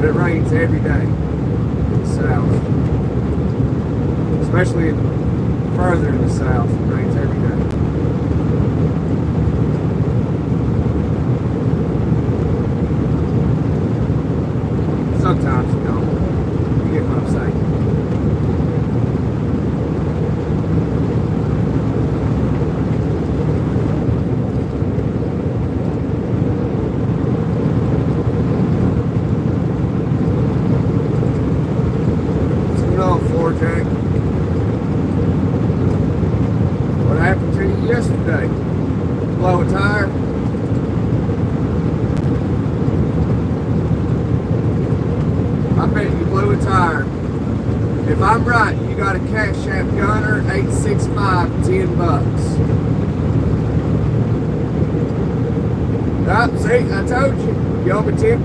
But it rains every day in the south. Especially further in the south, it rains every day. Sometimes, you know, you get what I'm saying. Jack. What happened to you yesterday? Blow a tire? I bet you blew a tire. If I'm right, you got a Cash App Gunner 865, $10. Ah, see, I told you. You owe me $10.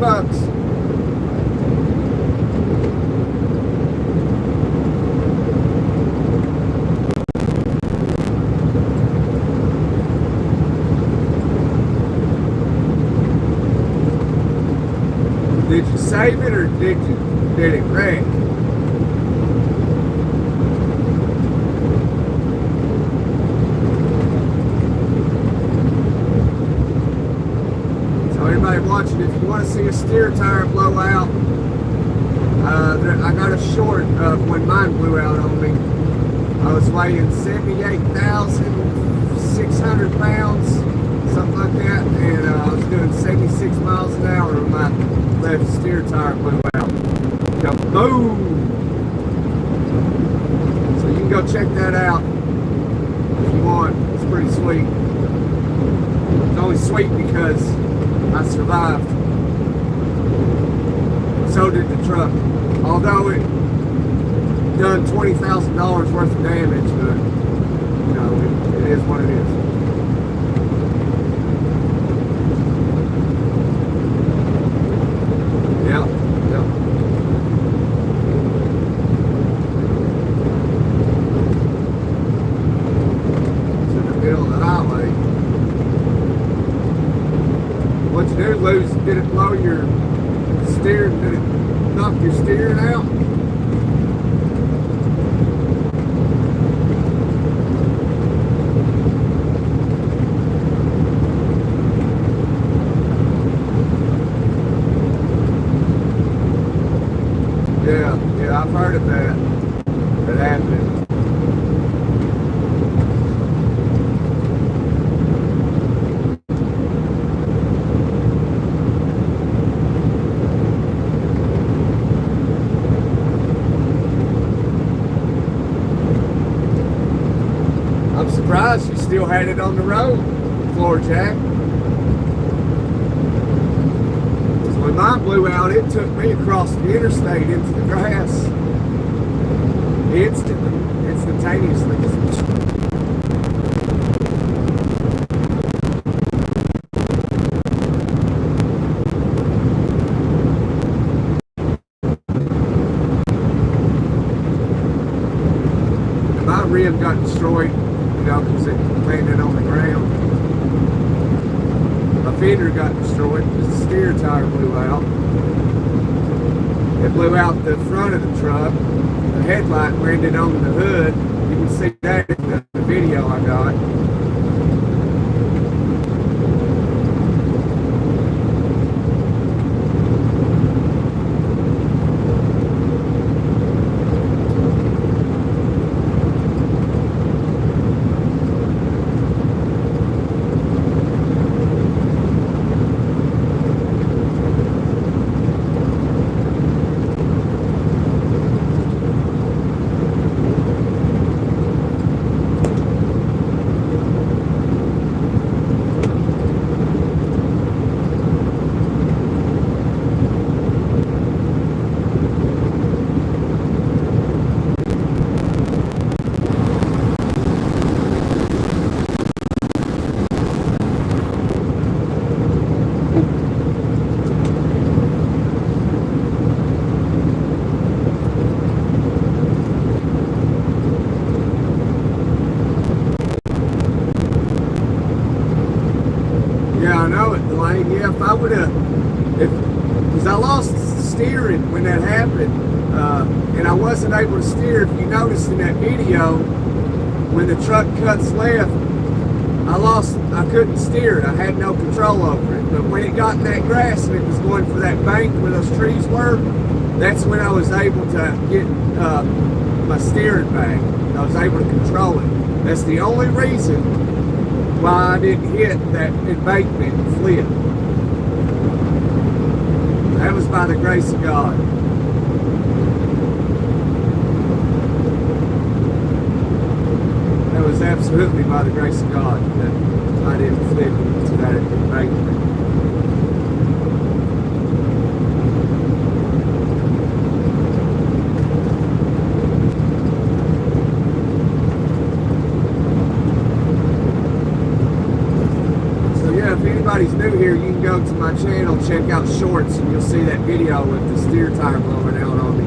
Did you save it or did it wreck? So everybody watching, if you want to see a steer tire blow out, I got a short of when mine blew out on me. I was weighing 78,600 pounds, something like that, and I was doing 76 miles an hour when my left steer tire blew out. Boom! So you can go check that out if you want. It's pretty sweet. It's only sweet because I survived. So did the truck. Although it done $20,000 worth of damage, but you know, it is what it is. Did it blow your steer? Did it knock your steering out? Yeah, I've heard of that. That happened. Surprised you still had it on the road, floor jack. Because when mine blew out, it took me across the interstate into the grass. Instantaneously. My rim got destroyed. You know, because it landed on the ground. My fender got destroyed because the steer tire blew out. It blew out the front of the truck. The headlight landed on the hood. You can see that in the video I got. Yeah, I know it, Dwayne. Yeah, if I would have, because I lost steering when that happened, and I wasn't able to steer. If you noticed in that video, when the truck cuts left, I couldn't steer it. I had no control over it. But when it got in that grass and it was going for that bank where those trees were, that's when I was able to get my steering back. I was able to control it. That's the only reason why I didn't hit that embankment and flip. That was by the grace of God. That was absolutely by the grace of God that I didn't flip into that embankment. If anybody's new here, you can go to my channel, check out shorts, and you'll see that video with the steer tire blowing out on me.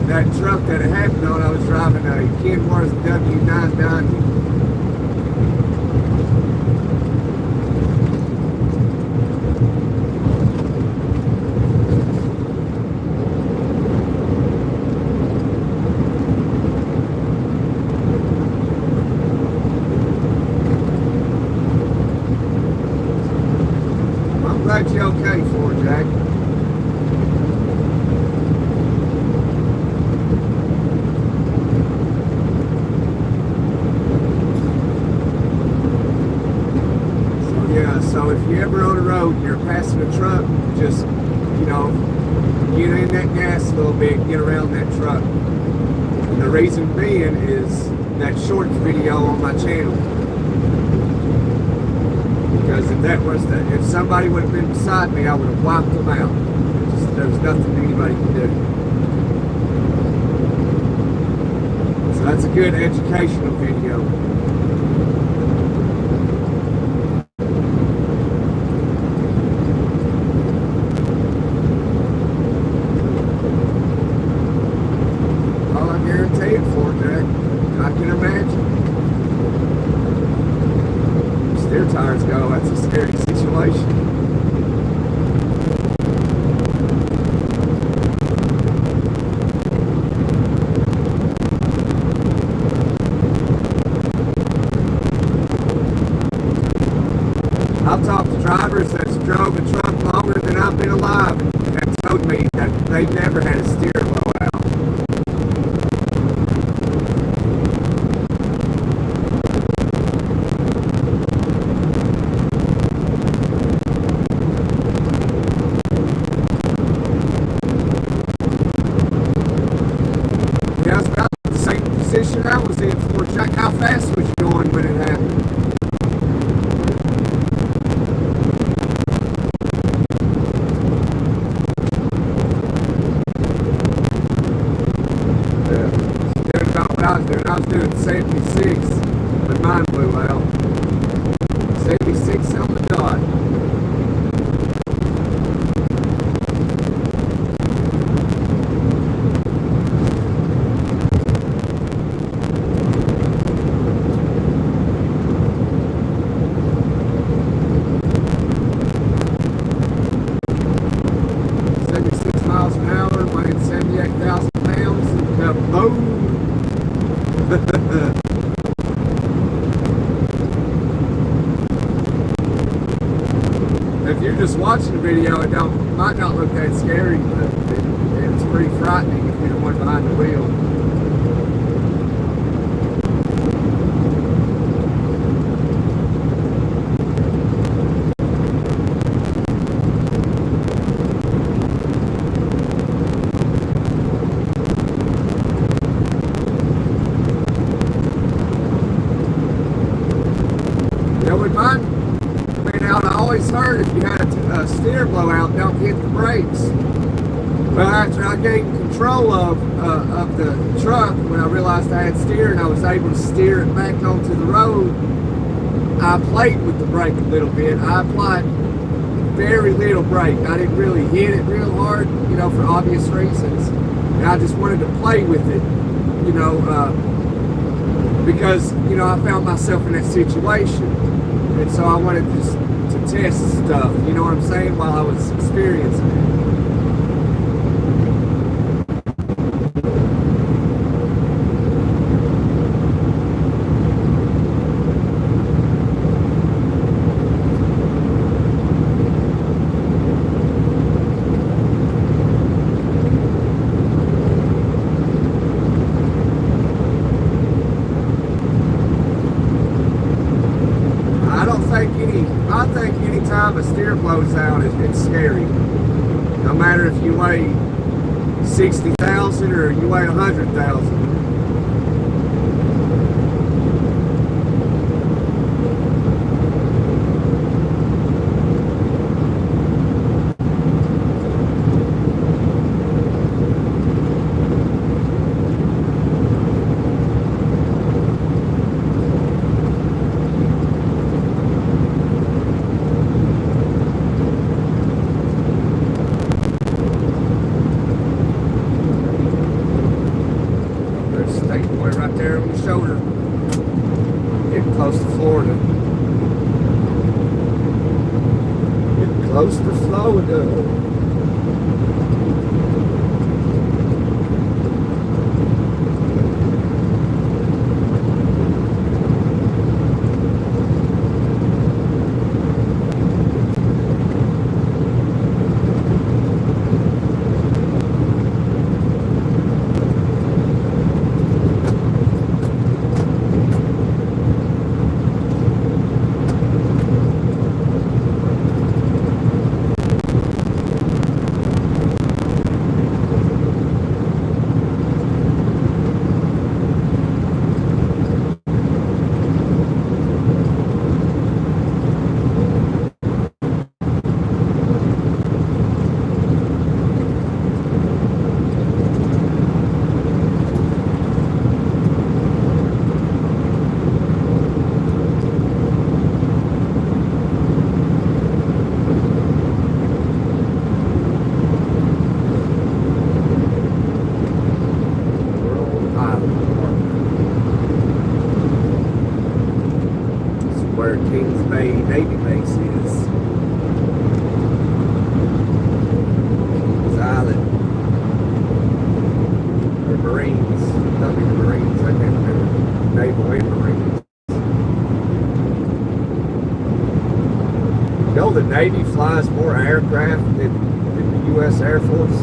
That truck that it happened on, I was driving a Kenworth W990. Glad you're okay for it, Jack. So if you're ever on the road and you're passing a truck, just, get in that gas a little bit, get around that truck. And the reason being is that shorts video on my channel. Because if somebody would have been beside me, I would have wiped them out. There's nothing anybody can do. So that's a good educational video. All I guarantee it for, Jack. I can imagine. Steer tires go, that's a scary situation. I've talked to drivers that's drove a truck longer than I've been alive and have told me that they've never had a steer blowout. Position I was in for, Jack. How fast was you going when it happened? Doing about what I was doing. I was doing 76 when mine blew out. 76 on the dot. Miles an hour, weighing 78,000 pounds, and kaboom! If you're just watching the video, it might not look that scary, but it's pretty frightening if you're the one behind the wheel. With mine went out, I always heard if you had a steer blowout, don't hit the brakes. Well, after I gained control of the truck, when I realized I had steer and I was able to steer it back onto the road, I played with the brake a little bit. I applied very little middle brake. I didn't really hit it real hard, for obvious reasons. And I just wanted to play with it, because, I found myself in that situation. And so I wanted just to test stuff, you know what I'm saying, while I was experiencing it. I think any time a steer blows out, it's scary. No matter if you weigh 60,000 or you weigh 100,000. Right there on the shoulder, getting close to Florida, getting close to Florida. Navy base is. Kings Island. The Marines. Not be the Marines, I can't remember. Naval and Marines. You know the Navy flies more aircraft than the U.S. Air Force?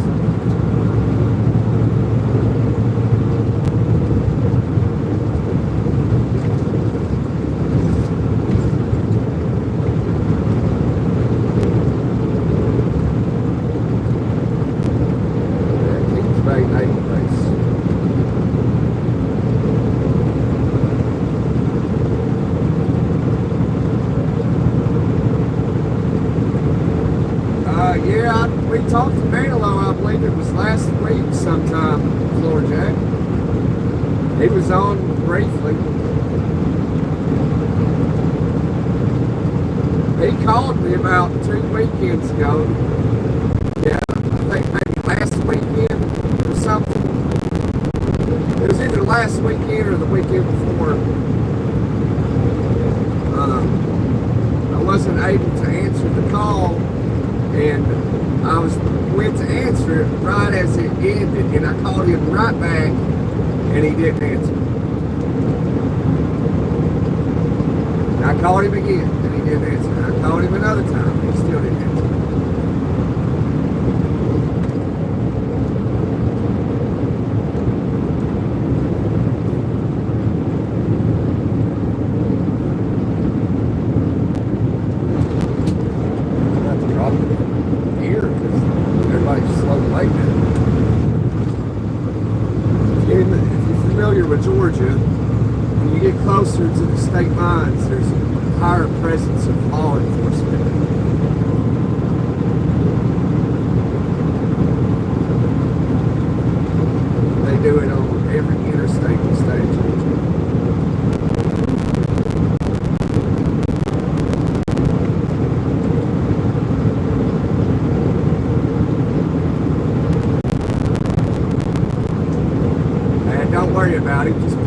We talked to Manilow, I believe it was last week sometime, Floor Jack. He was on briefly. He called me about 2 weekends ago. Yeah, I think maybe last weekend or something. It was either last weekend or the weekend before. I wasn't able to answer the call, and I went to answer it right as it ended, and I called him right back, and he didn't answer. And I called him again, and he didn't answer. I called him another time, and he still didn't answer. With Georgia, when you get closer to the state lines, there's a higher presence of law enforcement. They do it on every interstate in the state of Georgia.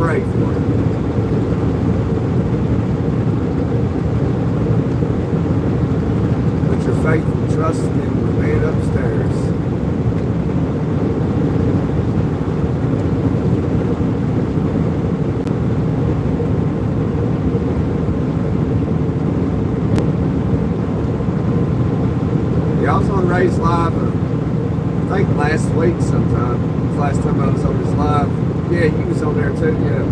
pray for him. Put your faith and trust in the man upstairs. Yeah, I was on Ray's Live, I think last week sometime. It was the last time I was on his live. Yeah, you was on there too, yeah.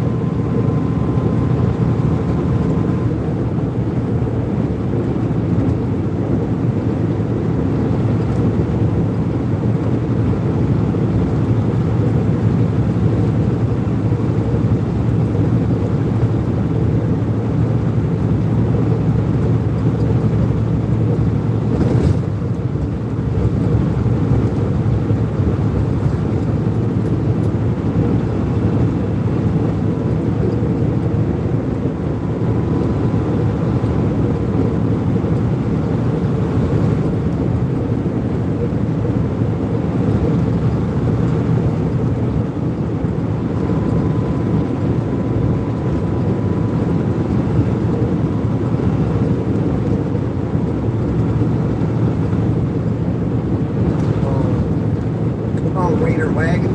Wagon.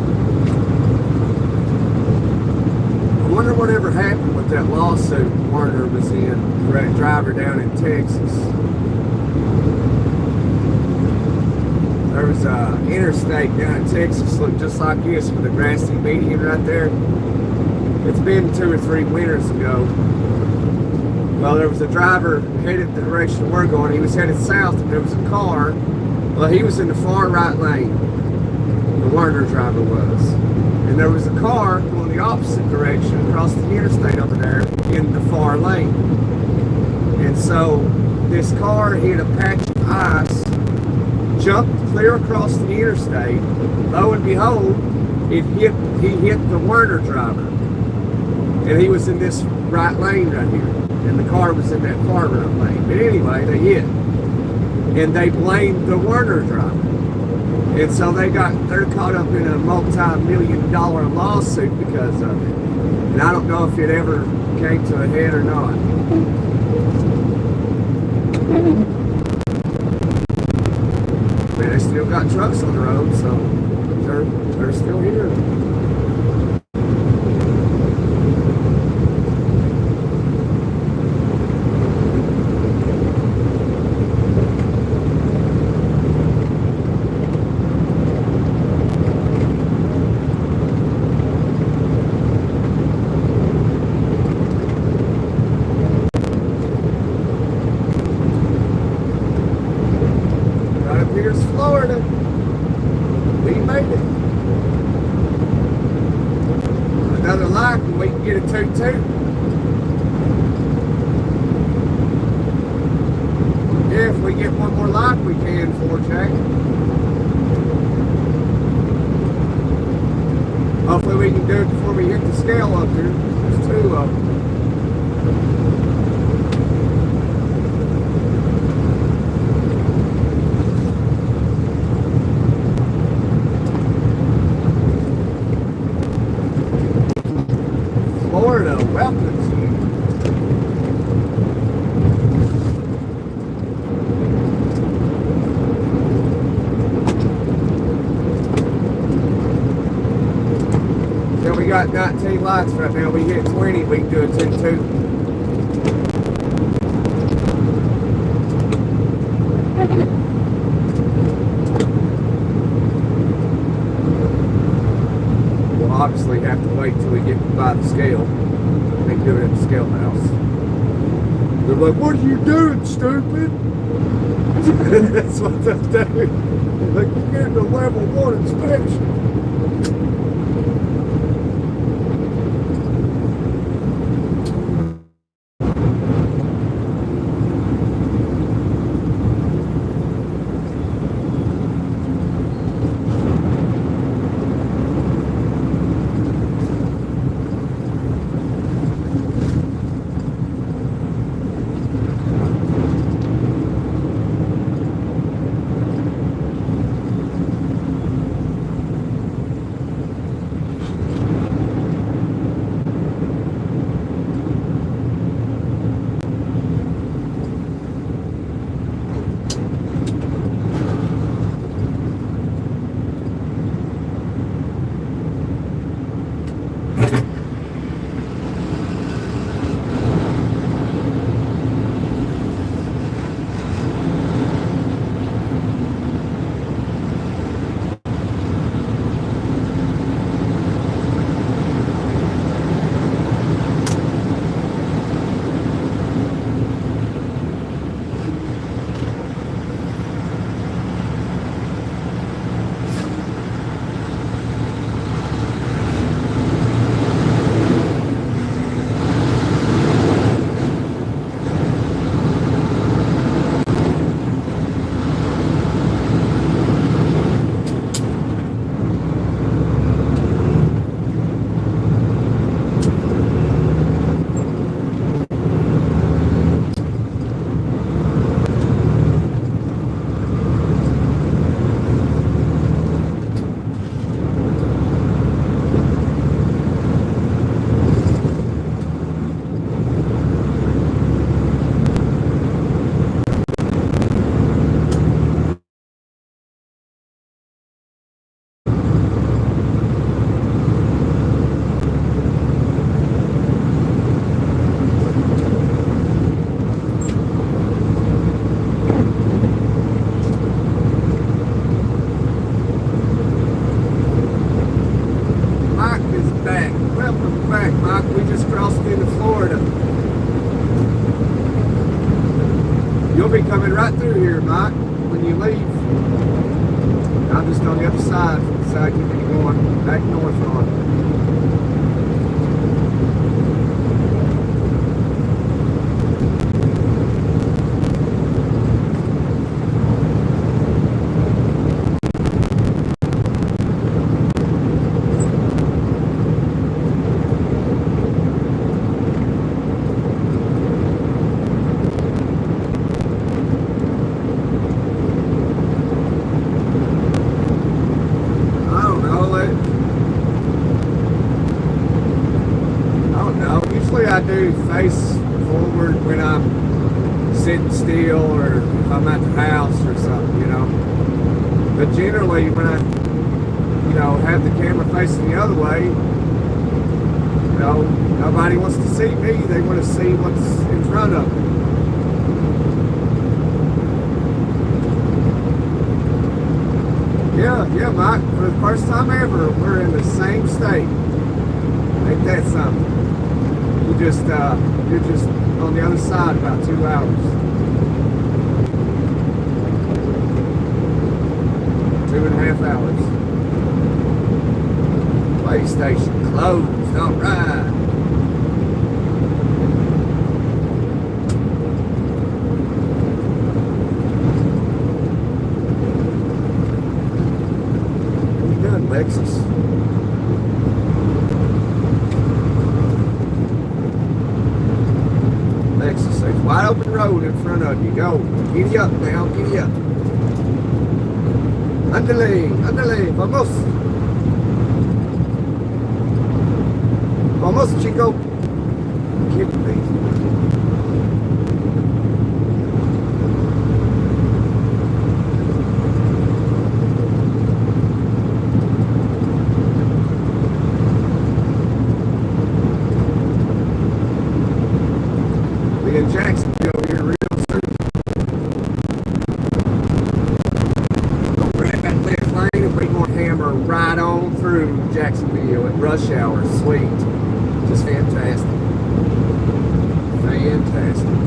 I wonder whatever happened with that lawsuit Warner was in for that driver down in Texas. There was an interstate down in Texas looked just like this with a grassy median right there. It's been 2 or 3 winters ago. Well, there was a driver headed the direction we're going. He was headed south and there was a car. Well, he was in the far right lane. The Warner driver was. And there was a car going the opposite direction across the interstate over there in the far lane. And so this car hit a patch of ice, jumped clear across the interstate. Lo and behold, he hit the Warner driver. And he was in this right lane right here. And the car was in that far right lane. But anyway, they hit. And they blamed the Warner driver. And so they're caught up in a multi-million-dollar lawsuit because of it. And I don't know if it ever came to a head or not. Man, they still got trucks on the road, so they're still here. Here's Florida. We made it. Another lap and we can get a 2-2. Yeah, if we get one more lap we can for Jack. Hopefully we can do it before we hit the scale up here. There's 2 of them. Florida welcomes you. Yeah, we got 19 lights right now. We hit 20, we can do a 10-2. Obviously have to wait till we get by the scale. They do it at the scale house. They're like, what are you doing, stupid? That's what they're doing. Like, you're getting a level 1 inspection. coming right through here, Mike, when you leave. I'm just on the other side, the side you're going back north on. I do face forward when I'm sitting still or if I'm at the house or something, you know. But generally when I, you know, have the camera facing the other way, you know, nobody wants to see me. They want to see what's in front of them. Yeah, Mike, for the first time ever, we're in the same state. Ain't that something? You're just on the other side about 2 hours. 2.5 hours. PlayStation closed, alright. What are you doing, Lexus? There's a wide open road in front of you. Go. Giddy up now. Giddy up. Andale. Vamos. Vamos, chico. Kidding me. In Jacksonville here real soon. Go grab that left lane and we're going to hammer right on through Jacksonville at rush hour. Sweet. Just fantastic. Fantastic.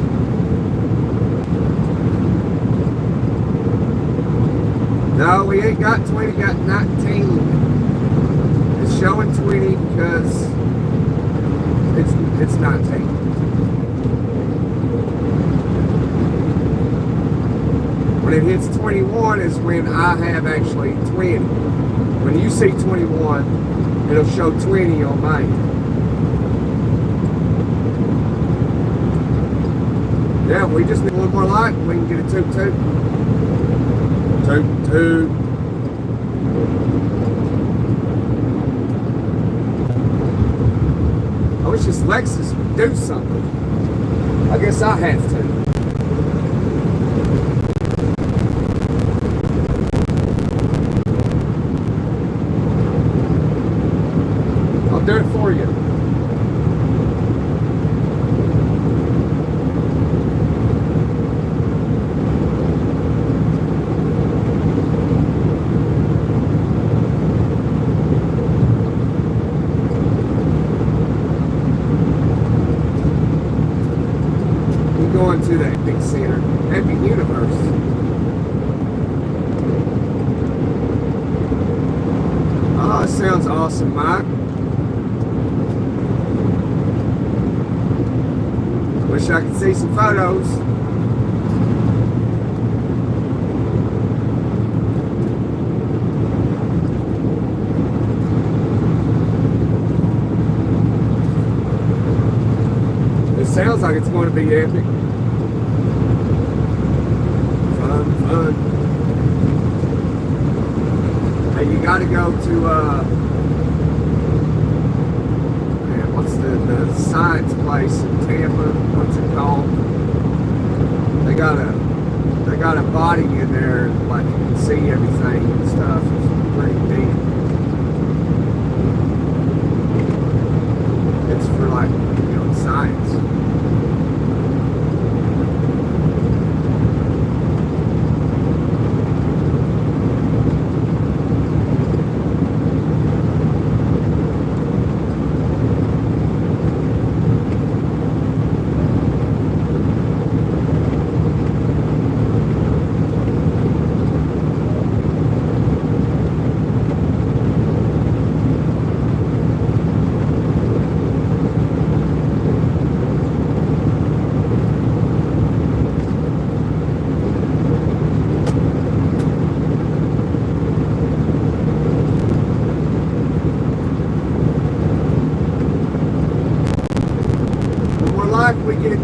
No, we ain't got 20, got 19. It's showing 20 because it's 19. When it hits 21 is when I have actually 20. When you see 21, it'll show 20 on mine. Yeah, we just need one more light and we can get a toot-toot. Toot-toot. I wish this Lexus would do something. I guess I have to. Do it for you. We're going to the Epic Center, Epic Universe. Oh, it sounds awesome, Mike. Wish I could see some photos. It sounds like it's going to be epic. Fun. Hey, you got to go to what's the science place in Tampa? What's it called? They got a body in there, like you can see everything and stuff. It's pretty neat. It's for like, you know, science.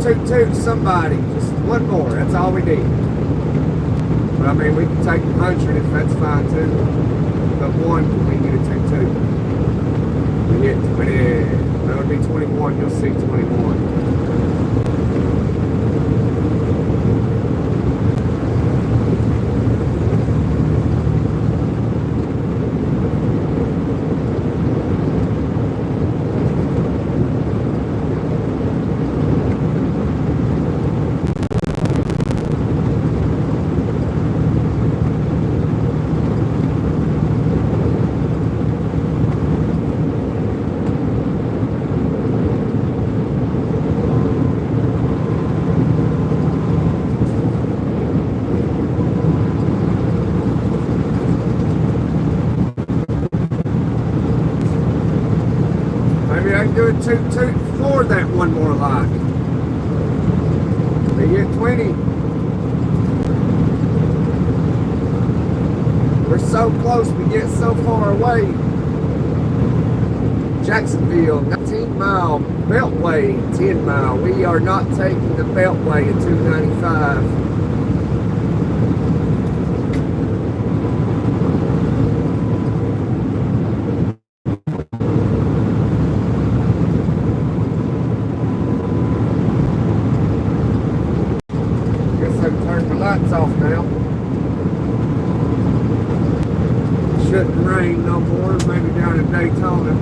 toot toot somebody. Just one more. That's all we need. But I mean, we can take 100 if that's fine too. But one, we need a toot toot. We hit 20. That'll be 21. You'll see 21. Do a toot toot for that one more like. We hit 20. We're so close, we get so far away. Jacksonville, 19-mile Beltway, 10-mile. We are not taking the Beltway at 295. Off now. Shouldn't rain no more, maybe down in Daytona.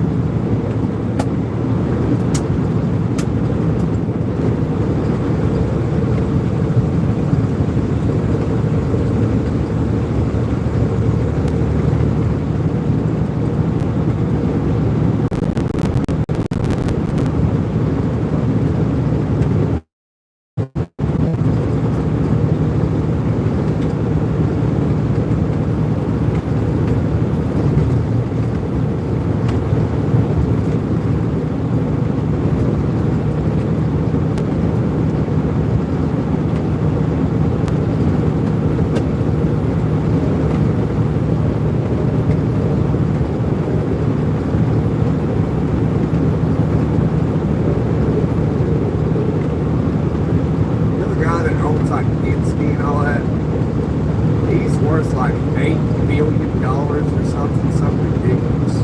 Like $8 billion or something ridiculous.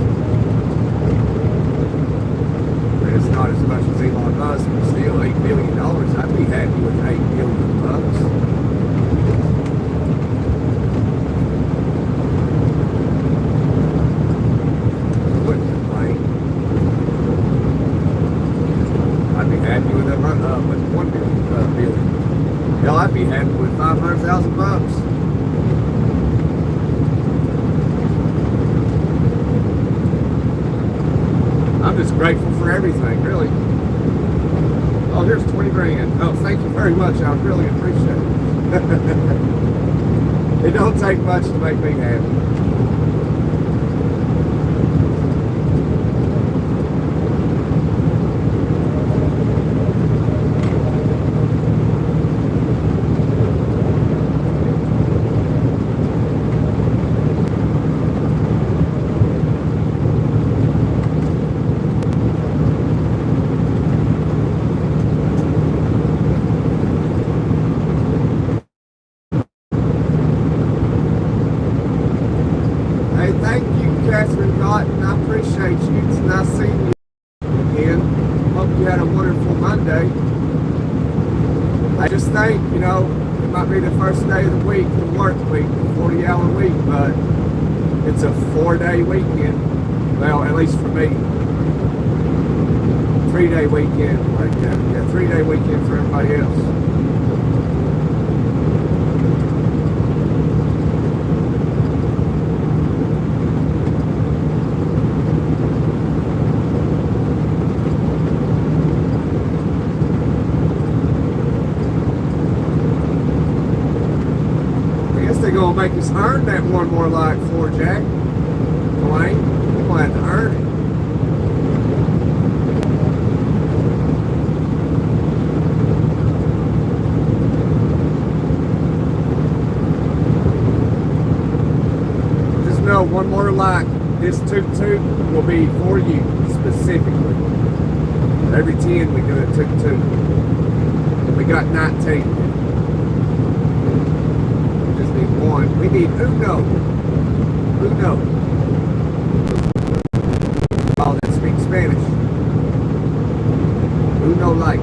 But it's not as much as Elon Musk, but still $8 billion. I'd be happy with $8 billion bucks. I wouldn't complain. I'd be happy with $1 billion. Hell, I'd be happy with 500,000 bucks. I'm just grateful for everything, really. Oh, here's 20 grand. Oh, thank you very much. I really appreciate it. It don't take much to make me happy. I appreciate you. It's nice seeing you again. Hope you had a wonderful Monday. I just think, you know, it might be the first day of the week, the work week, the 40-hour week, but it's a 4-day weekend. Well, at least for me. 3-day weekend, like that. Yeah, 3-day weekend for everybody else. They're gonna make us earn that one more like for Jack. Dwayne, we're gonna have to earn it. Just know one more like, this toot toot will be for you specifically. Every 10 we do a toot toot. got 19. Just need one. We need uno. Uno. Oh, that speaks Spanish. Uno light.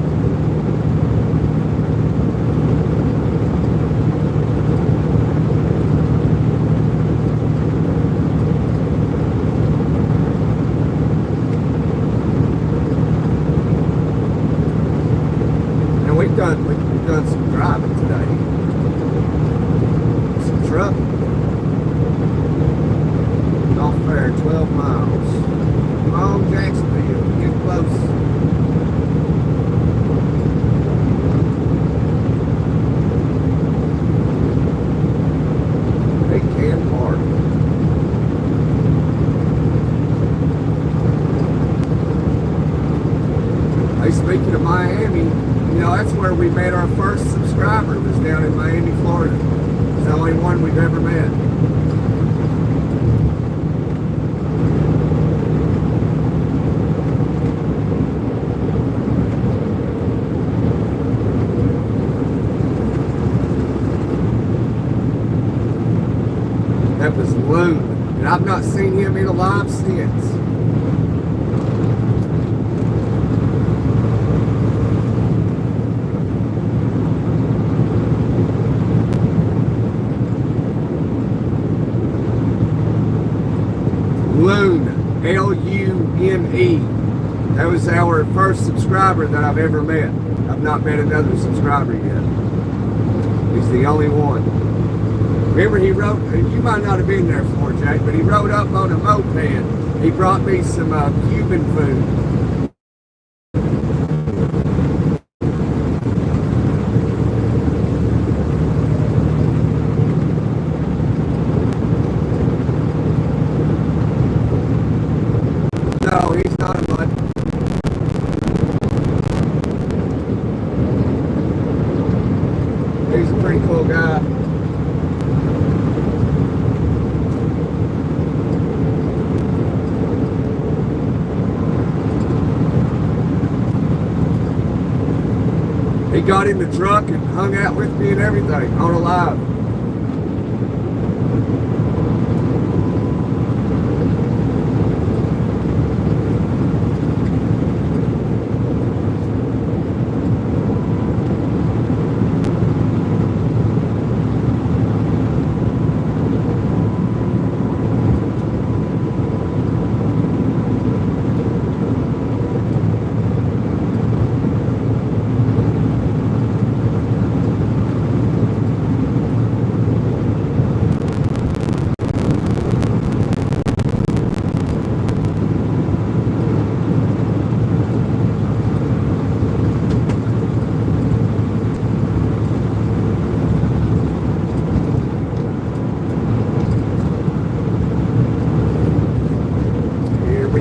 We've done some driving today. Some trucking. Off there, 12 miles. Come on, Jacksonville, get close. They can park. Hey, speaking of Miami, you know, that's where we met our first subscriber, was down in Miami, Florida. It's the only one we've ever met. That was Loon, and I've not seen him in a live since. Lune, L-U-N-E. That was our first subscriber that I've ever met. I've not met another subscriber yet. He's the only one. Remember, he rode, you might not have been there for Jack, but he rode up on a moped. He brought me some Cuban food. No, he's not a mutt. He's a pretty cool guy. He got in the truck and hung out with me and everything on a live.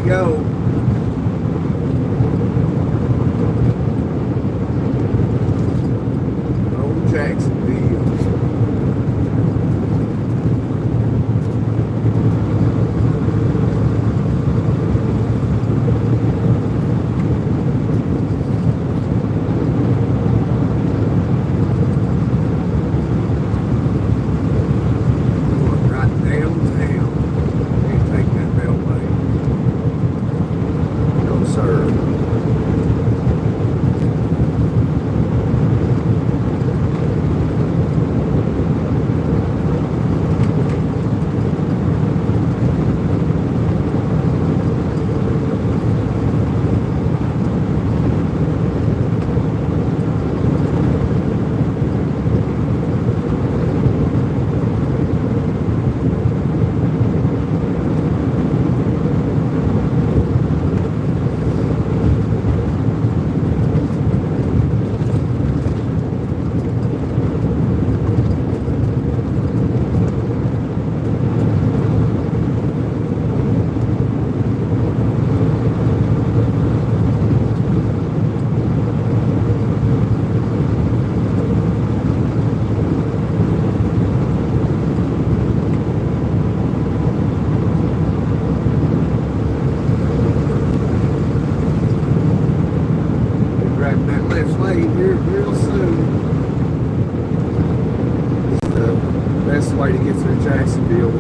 Go. Oh, Jacksonville. Going right downtown. Can't take that beltway.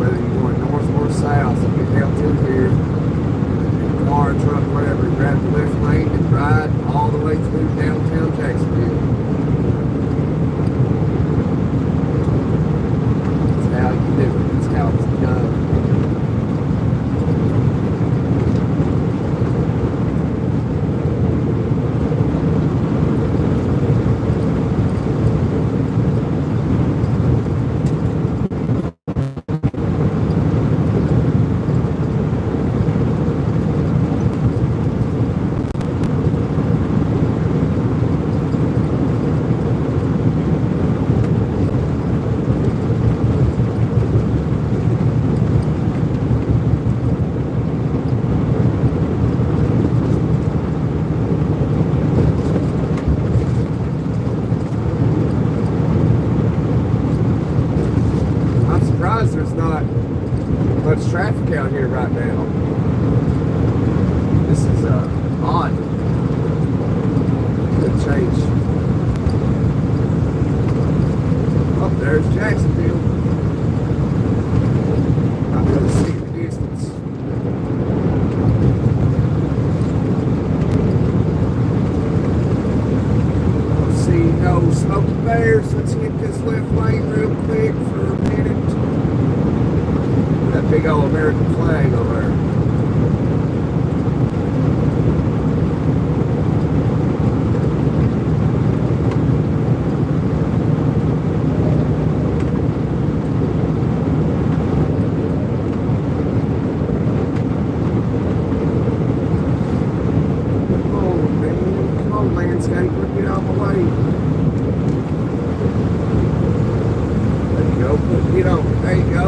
whether you're going north or south, you get down through here, car, truck, whatever, grab the left lane and ride all the way through downtown Jacksonville. That's how you do it. That's how it's done. There's not much traffic out here right now. This is odd. Could change. Oh, there's Jacksonville. Not really see the distance. Let's see, no smoky bears. Let's hit this left lane real quick for a minute. That big old American flag over there. Come on, man. Come on, landscaper. Get out of the way. There you go. Get on. There you go.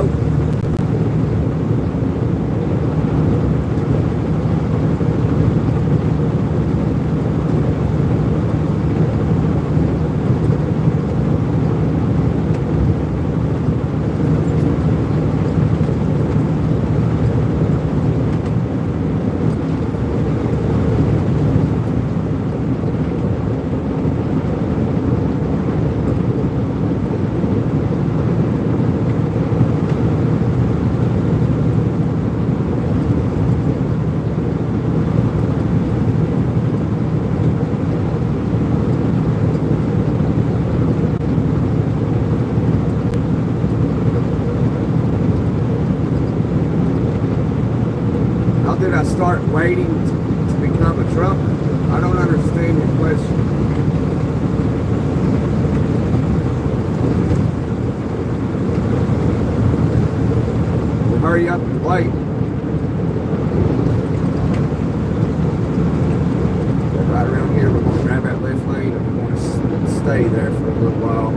Did I start waiting to become a Trumper? I don't understand your question. Well, hurry up and wait. Right around here, we're going to grab that left lane and we're going to stay there for a little while.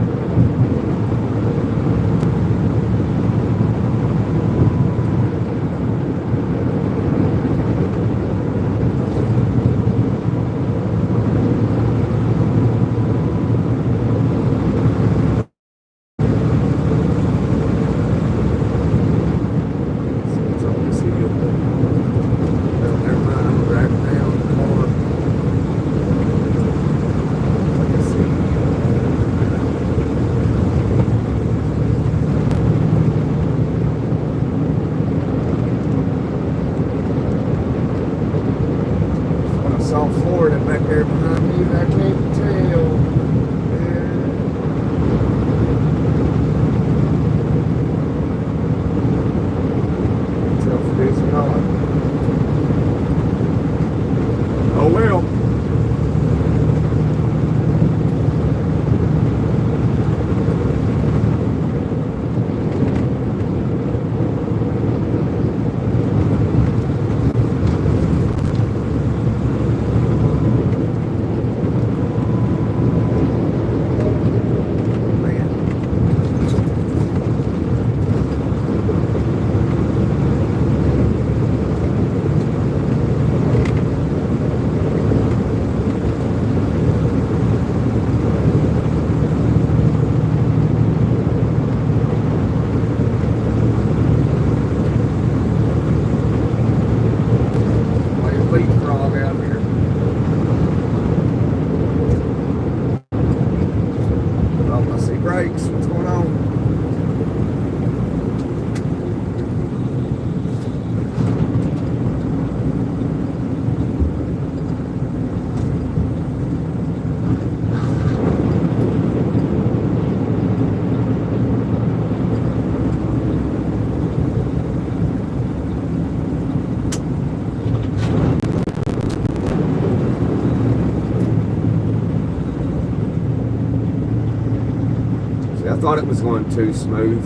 thought it was going too smooth.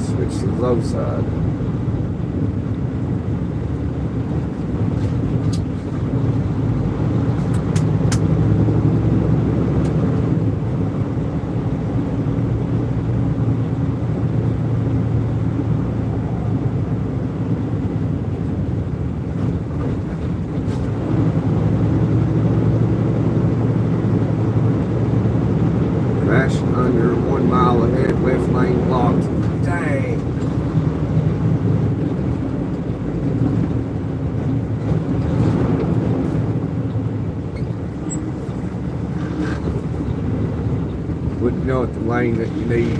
Switch to the low side. Under 1 mile ahead, left lane blocked. Dang. Wouldn't know at the lane that you need.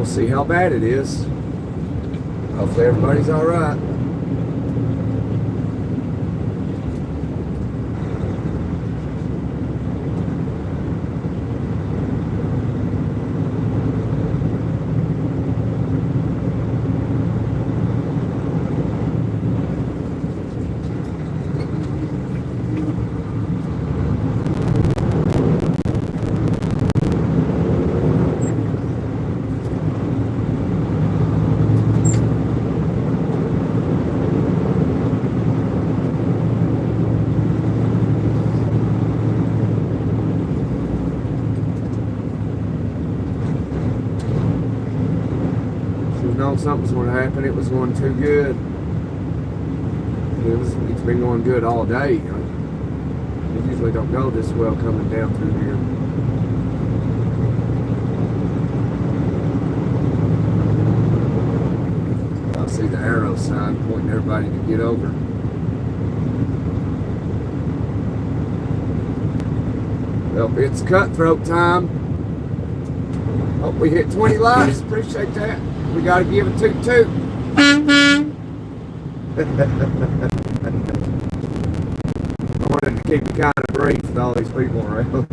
See how bad it is. Hopefully everybody's all right. Something's going to happen. It was going too good. It's been going good all day. It usually don't go this well coming down through here. I see the arrow sign pointing everybody to get over. Well, it's cutthroat time. Hope we hit 20 likes. Appreciate that. We got to give it toot. I wanted to keep it kind of brief with all these people around.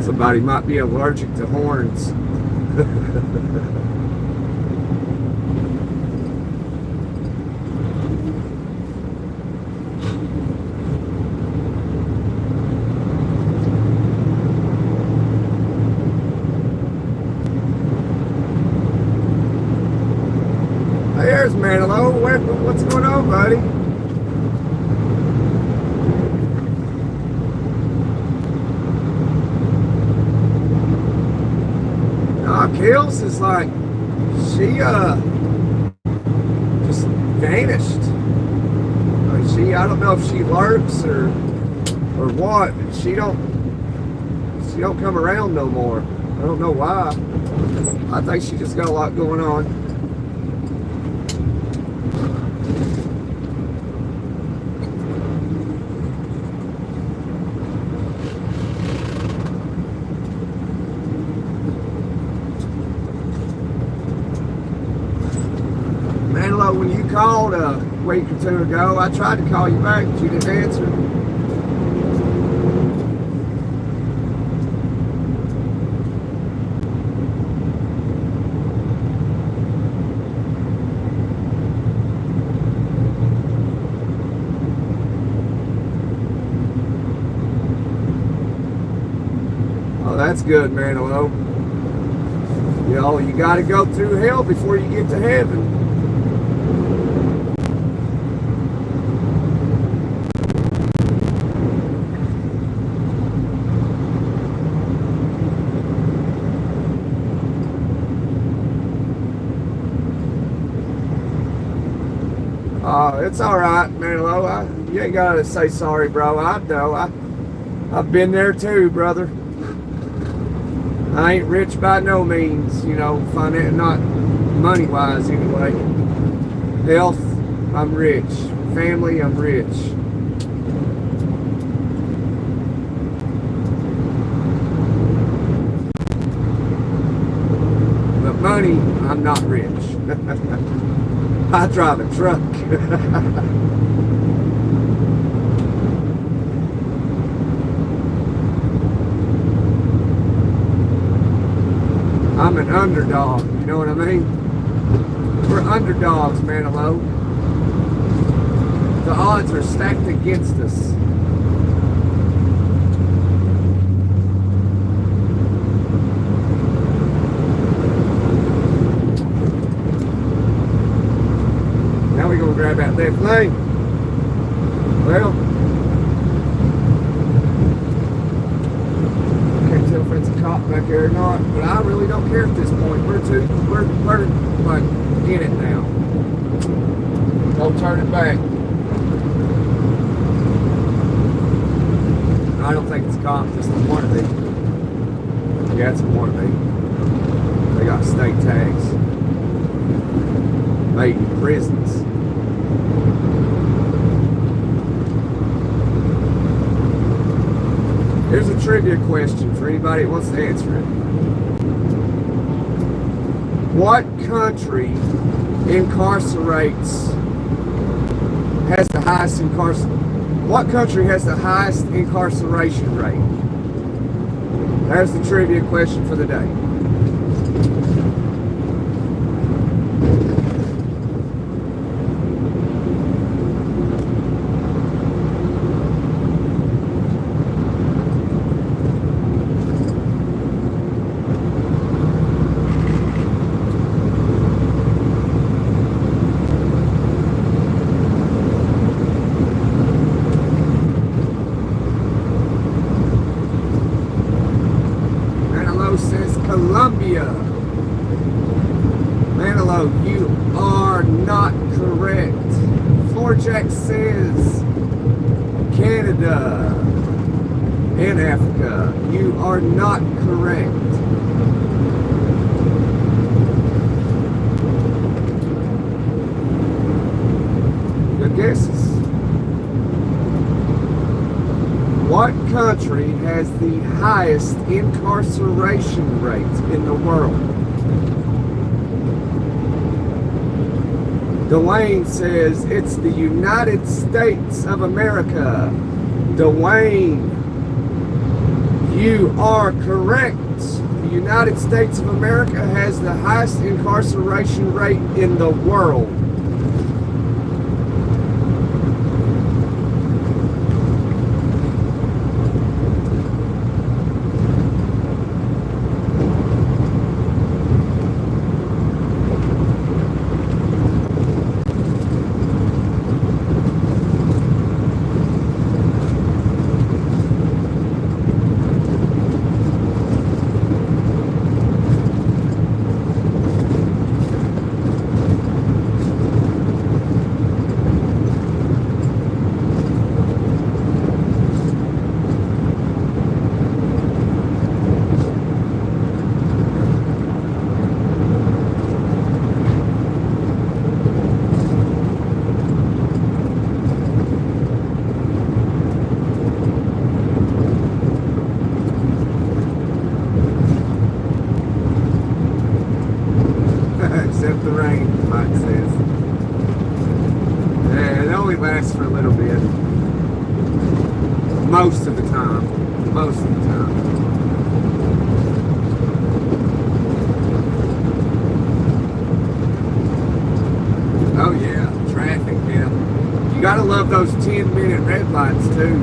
Somebody might be allergic to horns. There's Manilow. What's going on, buddy? Kills is like, she just vanished. I don't know if she lurks or what. She don't come around no more. I don't know why. I think she just got a lot going on. When you called a week or two ago, I tried to call you back, but you didn't answer. Oh, that's good, Manilow. You know, you got to go through hell before you get to heaven. It's all right, Manilow. You ain't gotta say sorry, bro. I know. I've been there too, brother. I ain't rich by no means, you know, not money-wise anyway. Health, I'm rich. Family, I'm rich. But money, I'm not rich. I drive a truck. I'm an underdog, you know what I mean? We're underdogs, man, hello. The odds are stacked against us. Now we're gonna grab that left lane. Well, can't tell if it's a cop back there or not, but I really don't care at this point. We're like in it now. Don't turn it back. I don't think it's a cop, just a wannabe. Yeah, it's a wannabe. They got state tags. Made in prisons. Here's a trivia question for anybody that wants to answer it. What country has the highest incarceration rate? There's the trivia question for the day. Colombia. Manilow, you are not correct. Floorjack says Canada and Africa. You are not correct. Good guesses. What country has the highest incarceration rate in the world? Dwayne says it's the United States of America. Dwayne, you are correct. The United States of America has the highest incarceration rate in the world. Except the rain, Mike says. Yeah, it only lasts for a little bit. Most of the time. Most of the time. Oh yeah, traffic, yeah. You gotta love those 10-minute red lights too.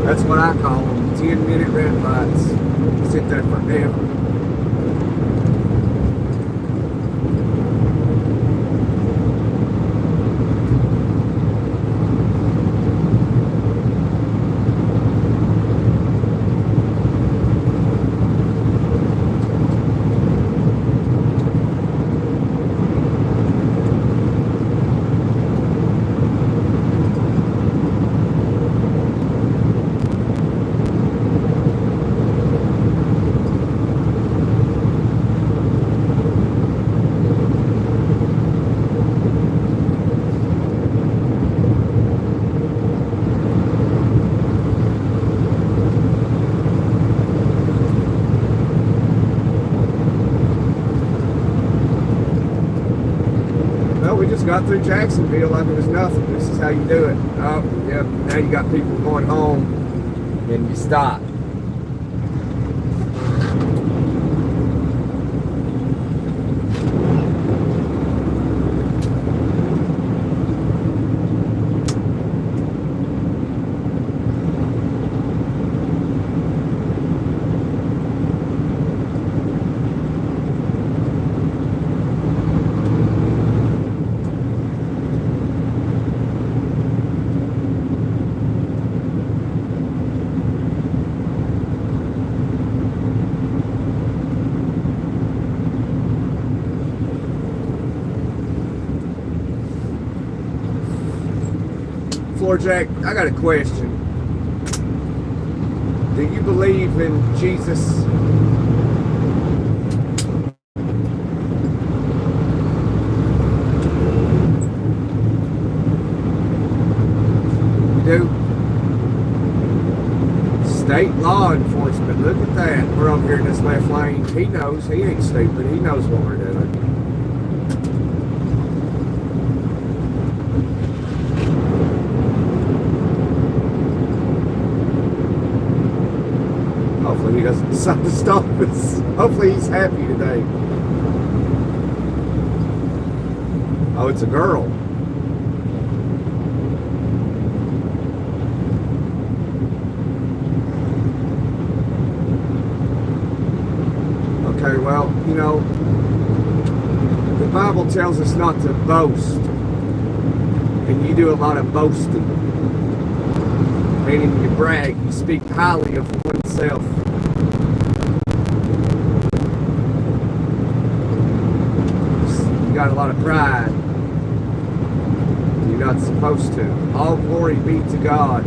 That's what I call them. 10-minute red lights. Sit there forever. got through Jacksonville like it was nothing. This is how you do it. Oh, yep. Now you got people going home, and you stop. Jack, I got a question. Do you believe in Jesus? You do? State law enforcement, look at that. We're over here in this left lane. He knows, he ain't stupid. He knows what we're doing. He doesn't decide to stop us. Hopefully he's happy today. Oh, it's a girl. Okay, well, you know, the Bible tells us not to boast. And you do a lot of boasting. Meaning you brag, you speak highly of oneself. Got a lot of pride. You're not supposed to. All glory be to God.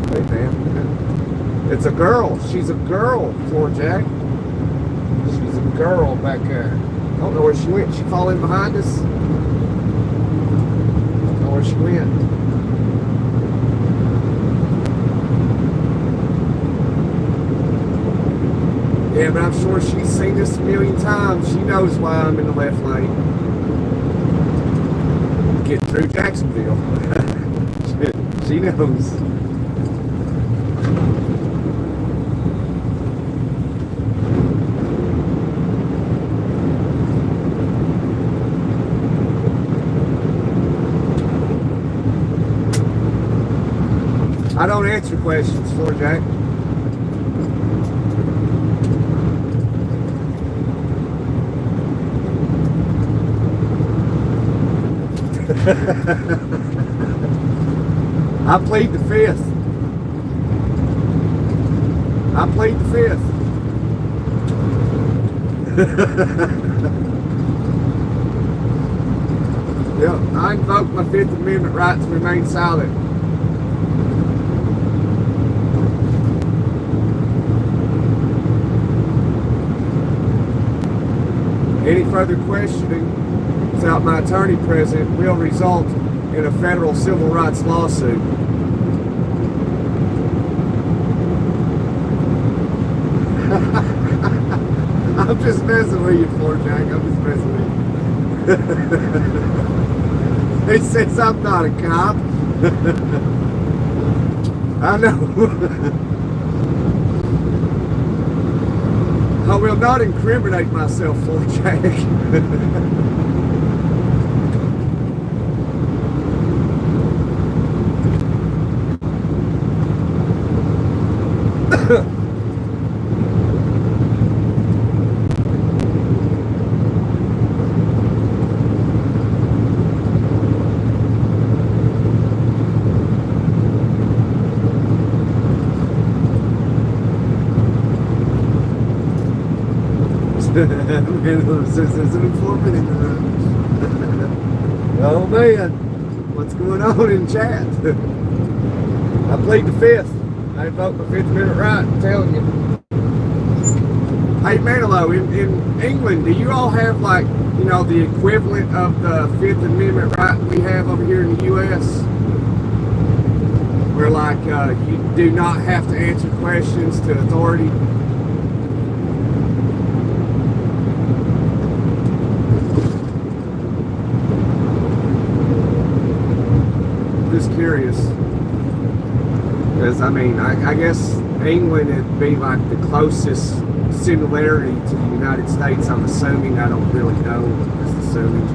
Hey man, it's a girl. She's a girl, Floor Jack. She's a girl back there. I don't know where she went. She fall in behind us? I don't know where she went. Yeah, but I'm sure she's seen this a million times. She knows why I'm in the left lane. Get through Jacksonville. She knows. I don't answer questions, Floor Jack. I plead the fifth. I plead the fifth. Yeah, I invoke my Fifth Amendment right to remain silent. Any further questioning without my attorney present will result in a federal civil rights lawsuit. I'm just messing with you, Floor Jack. I'm just messing with you. He says I'm not a cop. I know. I will not incriminate myself, Floor Jack. There's an informant in the room. Oh man, what's going on in chat? I plead the fifth. I invoke my 5th Amendment right. I'm telling you. Hey, Manilow, in England, do you all have, like, you know, the equivalent of the Fifth Amendment right we have over here in the U.S.? Where, like, you do not have to answer questions to authority? Just curious. Because, I mean, I guess England would be like the closest similarity to the United States. I'm assuming. I don't really know. Just assuming.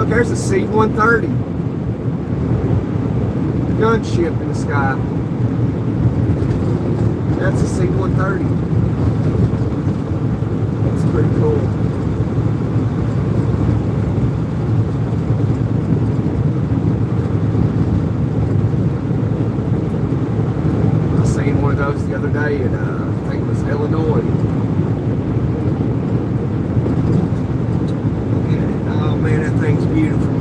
There's a C-130 gunship in the sky. That's a C-130. That's pretty cool. I seen one of those the other day in, I think it was Illinois. Oh man, that thing's beautiful.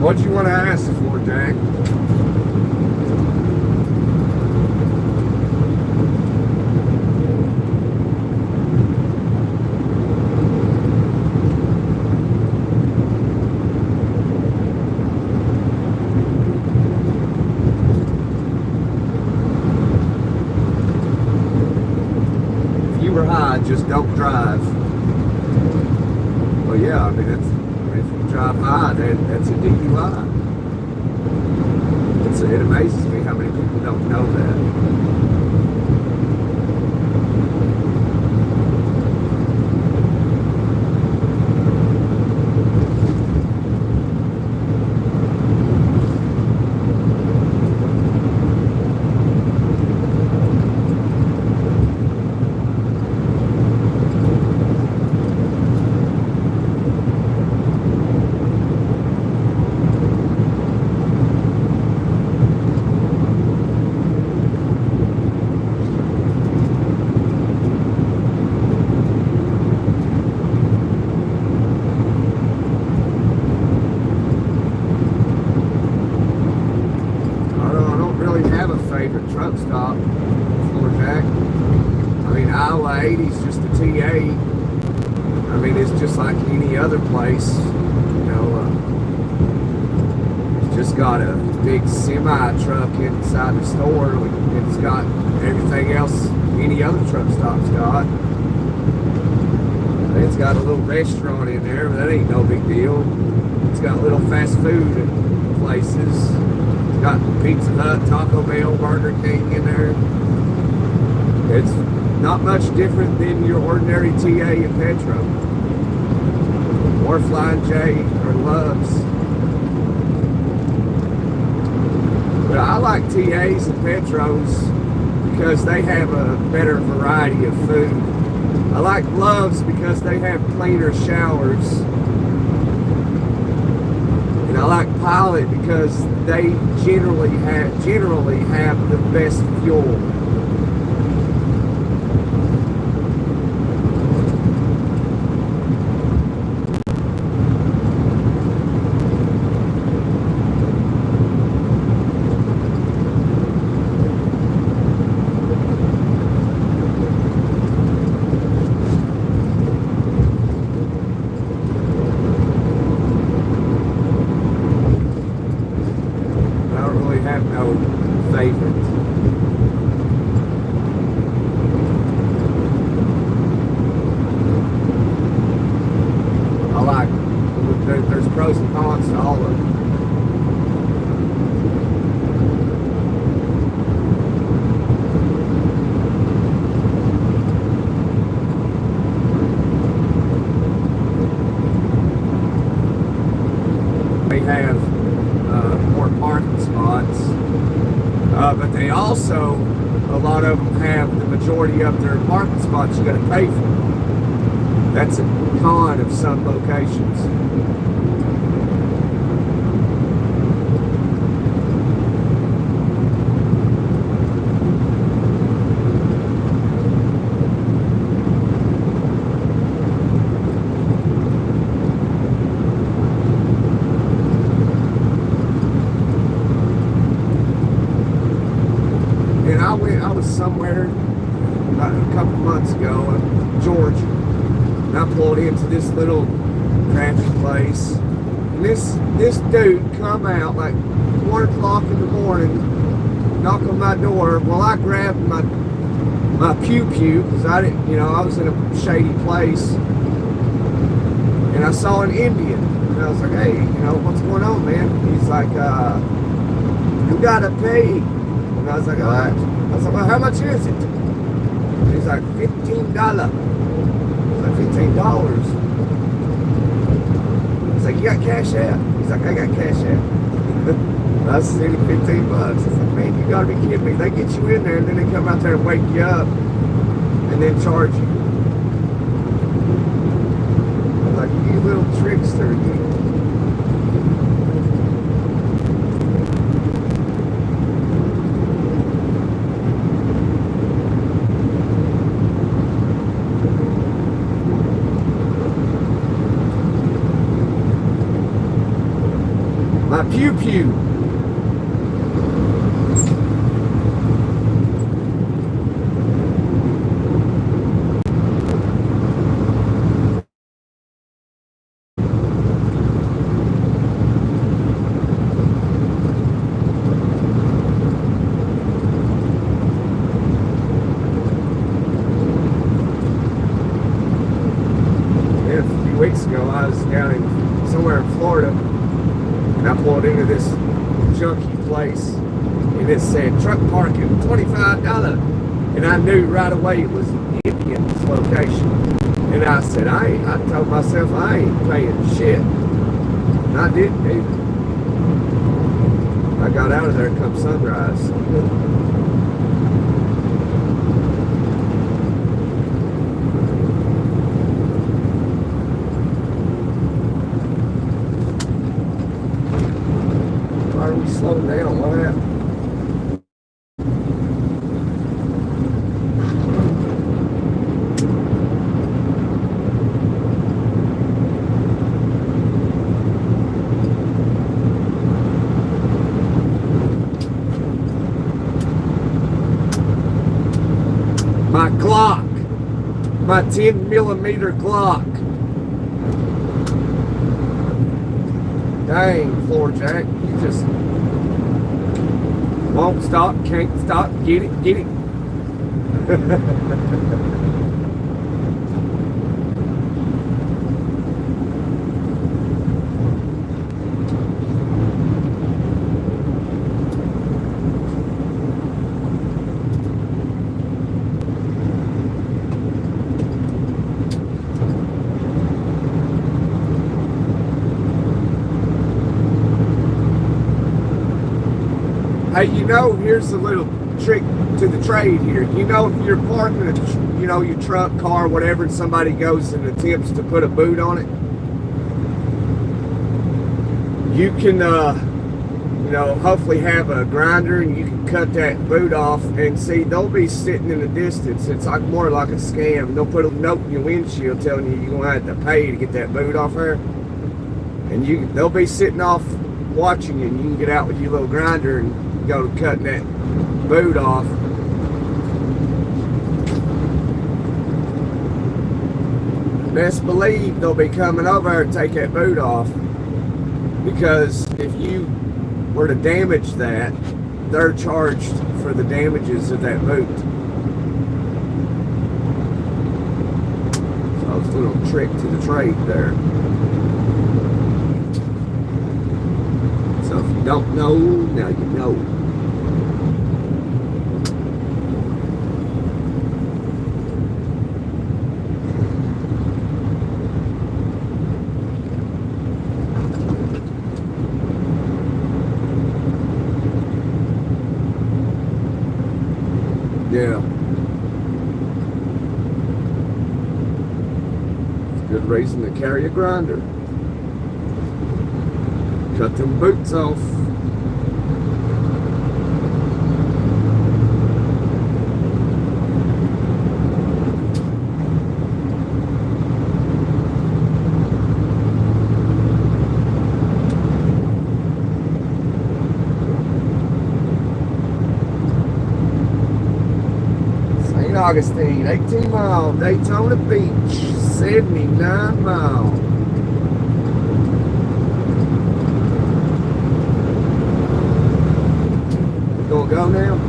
What'd you want to ask for, Jack? If you were high, just don't drive. Well, yeah, I mean, if you drive high, that's a DUI. It amazes me how many people don't know that. Truck stop for Jack. I mean, Iowa 80 is just a TA. I mean, it's just like any other place. You know, it's just got a big semi truck inside the store. It's got everything else any other truck stop's got. It's got a little restaurant in there, but that ain't no big deal. It's got little fast food places. Got Pizza Hut, Taco Bell, Burger King in there. It's not much different than your ordinary TA in Petro. Or Flying J or Love's. But I like TAs and Petros because they have a better variety of food. I like Love's because they have cleaner showers. And I like Pilot because they generally have the best fuel. But they also, a lot of them have the majority of their parking spots you got to pay for. That's a con of some locations. I was somewhere about a couple months ago in Georgia, and I pulled into this little crappy place, and this dude come out like 1 o'clock in the morning, knock on my door. Well, I grabbed my pew because I didn't, I was in a shady place, and I saw an Indian, and I was like, hey, what's going on, man? He's like, you gotta pay. And I was like, all right. I was like, well, how much is it? He's like, $15. I was like, $15? I was like, you got cash out? He's like, I got cash out. I was sending $15. I was like, man, you gotta be kidding me. They get you in there and then they come out there and wake you up and then charge you. I was like, you little trickster, you. My pew. A few weeks ago, I was down in somewhere in Florida. And I pulled into this junky place, and it said truck parking $25, and I knew right away it was an Indian's location. And I said, I told myself I ain't paying shit, and I didn't either. I got out of there come sunrise. Slow down, what happened? My Glock, my 10mm Glock. Dang, floor jack, you just won't stop, can't stop, get it. Hey, here's a little trick to the trade here. If you're parking your truck, car, whatever, and somebody goes and attempts to put a boot on it, you can, hopefully have a grinder and you can cut that boot off, and see, they'll be sitting in the distance. It's like more like a scam. They'll put a note in your windshield telling you you're going to have to pay to get that boot off her, and they'll be sitting off watching you, and you can get out with your little grinder and go to cutting that boot off. Best believe they'll be coming over and take that boot off, because if you were to damage that, they're charged for the damages of that boot. So it's a little trick to the trade there. So if you don't know, now you know. raising to carry a grinder. Cut them boots off. St. Augustine, 18 mile, Daytona Beach, 79 mile. Gonna go now?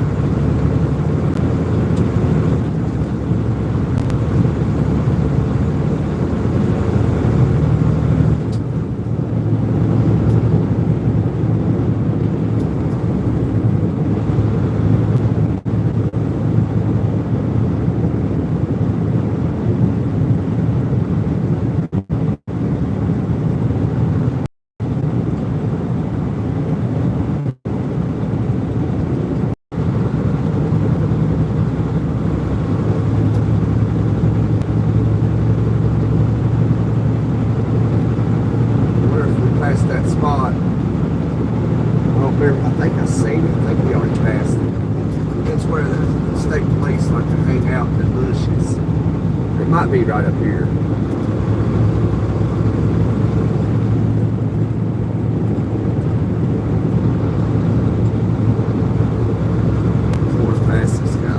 That spot. I think I seen it. I think we already passed it. That's where the state police like to hang out in the bushes. It might be right up here. Before it's past this guy.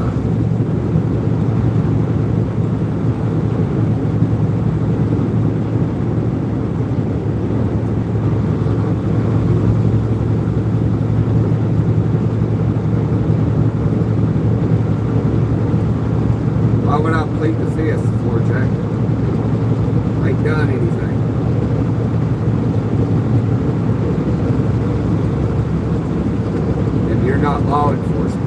Why would I plead the fifth for, Jack? I ain't done anything. And you're not law enforcement.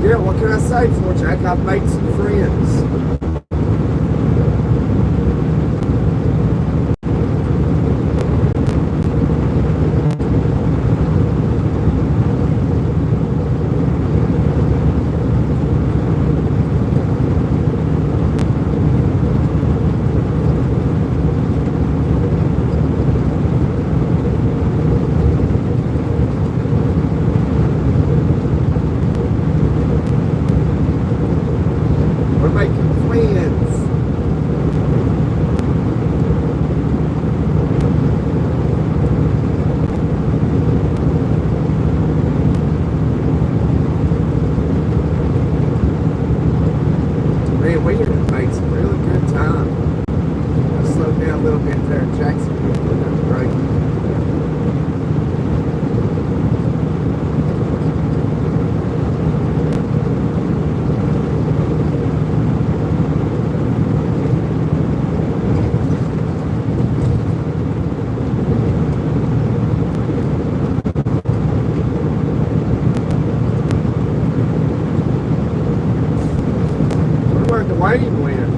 Yeah, what can I say for Jack? I've made some friends. We're making friends. Man, we have made some really good time. I slowed down a little bit there in Jacksonville, but that was great. Wayne went.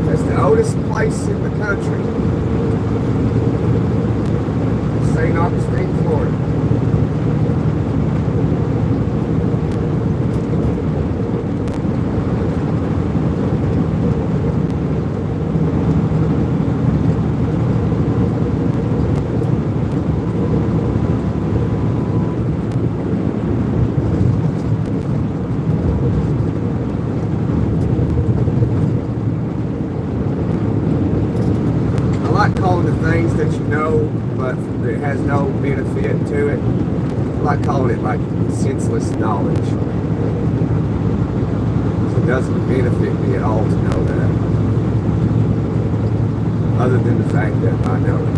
That's the oldest place in the country. St. Augustine, Florida. Calling the things that you know, but it has no benefit to it. I like calling it like senseless knowledge. It doesn't benefit me at all to know that, other than the fact that I know it.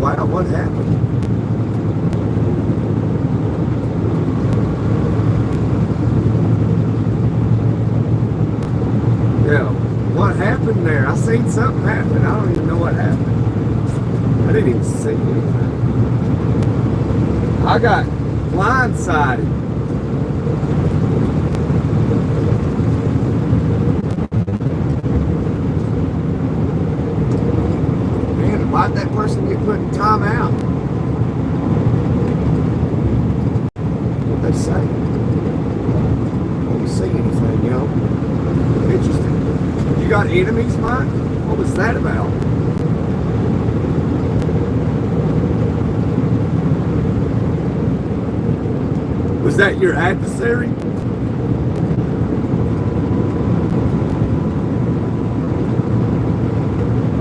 Wow, what happened? Yeah, what happened there? I seen something happen. I don't even know what happened. I didn't even see anything. I got blindsided. Why'd that person get put in timeout? What'd they say? I don't see anything, yo. Interesting. You got enemies, Mike? What was that about? Was that your adversary?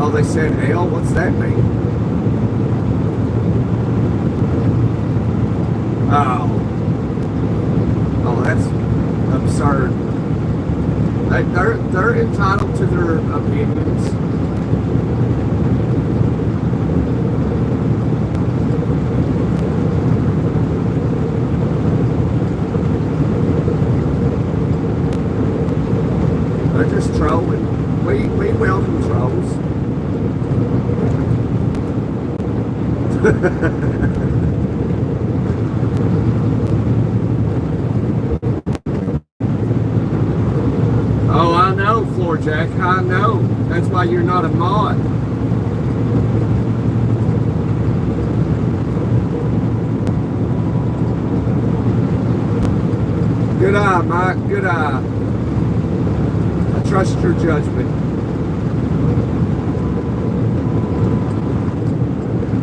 Oh, they said L? What's that mean? Oh. Oh, that's absurd. They're entitled to their opinions. They're just trolling. We welcome trolls. Oh, I know, Floorjack. I know. That's why you're not a mod. Good eye, Mike. Good eye. I trust your judgment.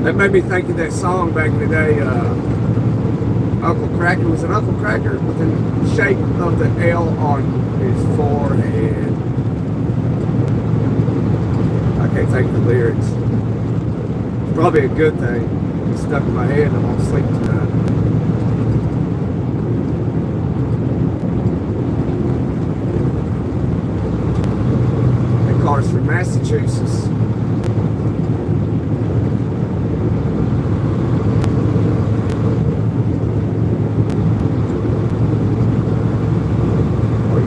That made me think of that song back in the day, Uncle Cracker. Was it Uncle Cracker with the shape of the L on his forehead? I can't think of the lyrics. It's probably a good thing. It's stuck in my head and I won't sleep tonight. That car's from Massachusetts.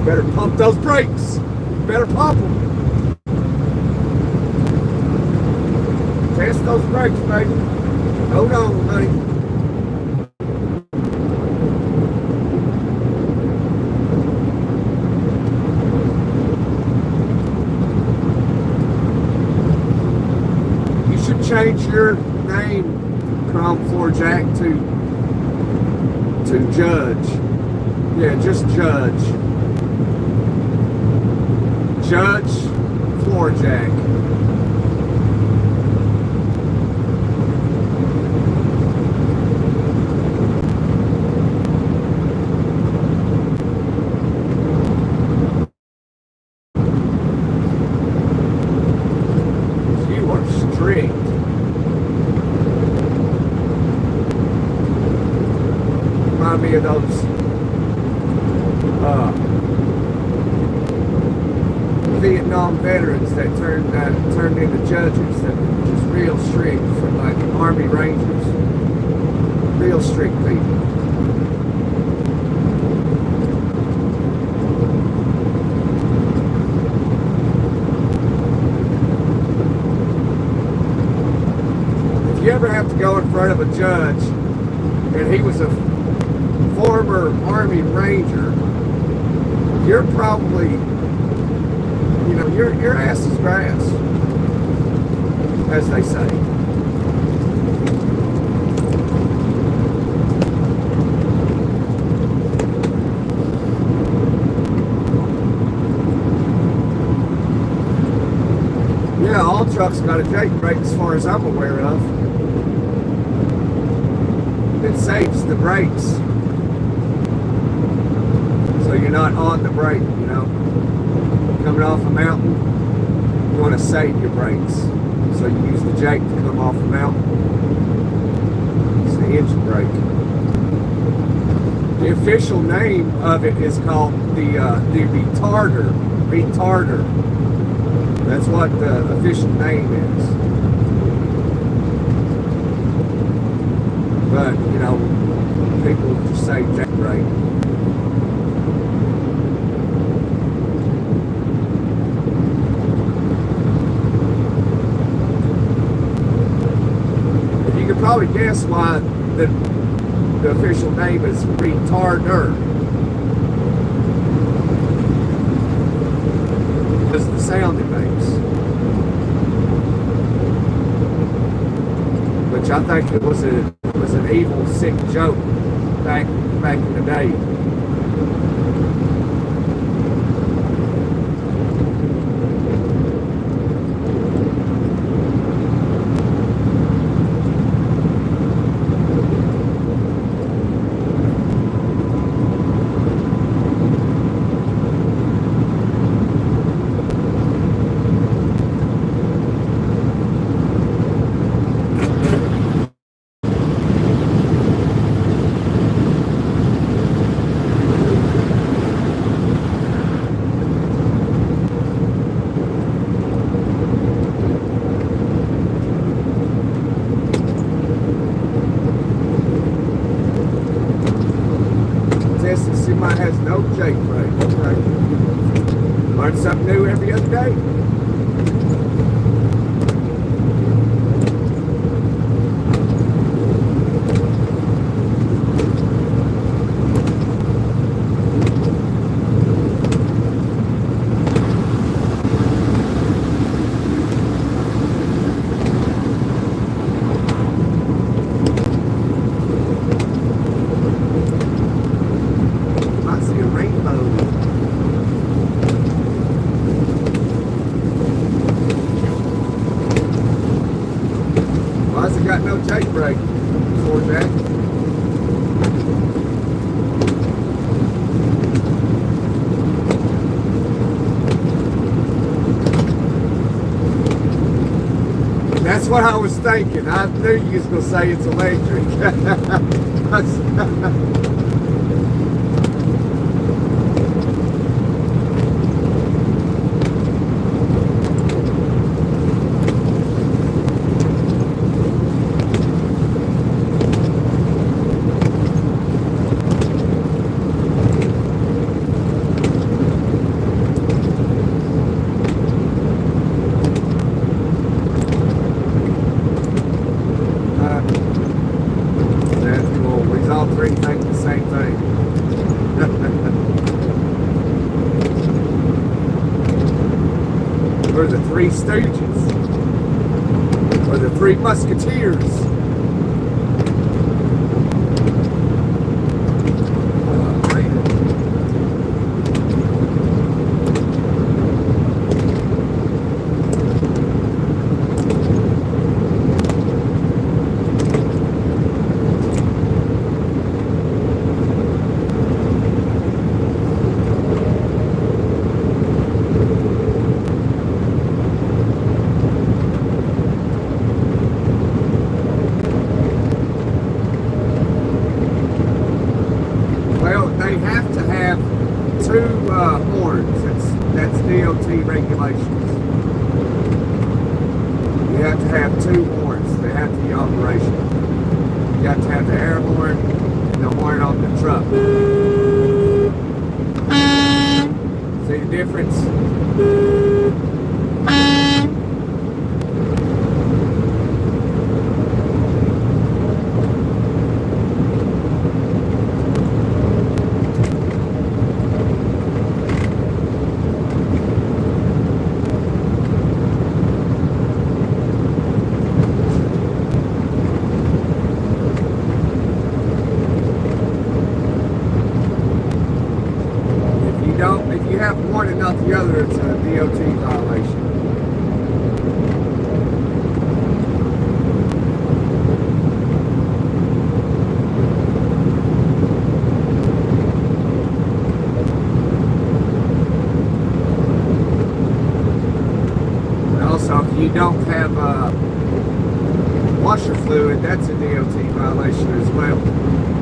Better pump those brakes. Better pump them. Test those brakes, baby. Hold on, honey. You should change your name, Chrome Floorjack, to Judge. Yeah, just Judge. Judge Floorjack. You are strict. Remind me of those Vietnam veterans that turned into judges that were just real strict, from like Army Rangers. real strict people. If you ever have to go in front of a judge, and he was a former Army Ranger, you're probably, you know, your ass is grass, as they say. Yeah, all trucks got a Jake brake as far as I'm aware of. It saves the brakes, so you're not on the brake, you know. Coming off a mountain, you want to save your brakes, so you use the Jake to come off the mountain. It's the engine brake. The official name of it is called the retarder. That's what the official name is. But, you know, people just say Jake brake. You can probably guess why the official name is retarder. Because of the sound it makes. Which I think it was an evil, sick joke back in the day. Mine has no Jake brake. Okay. Learn something new every other day. Got no Jake brake before that. That's what I was thinking. I knew you was going to say it's electric. Think the same thing. We're the Three Stooges. Or the Three Musketeers. That's DOT regulations. You have to have 2 horns. They have to be operational. You got to have the air horn and the horn on the truck. See the difference? If you have one and not the other, it's a DOT violation. And also, if you don't have washer fluid, that's a DOT violation as well.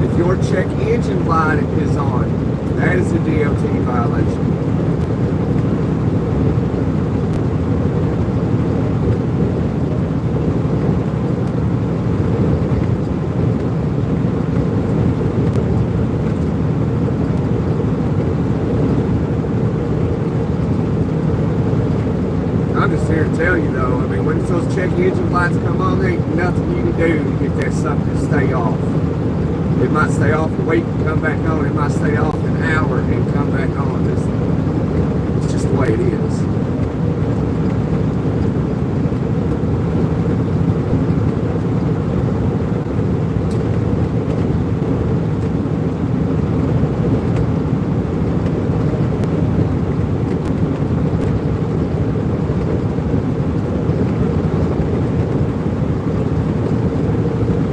If your check engine light is on, that is a DOT violation. I'm just here to tell you though, I mean, when those check engine lights come on, there ain't nothing you can do to get that sucker to stay off. It might stay off a week and come back on. It might stay off an hour and come back on. It's just the way it is.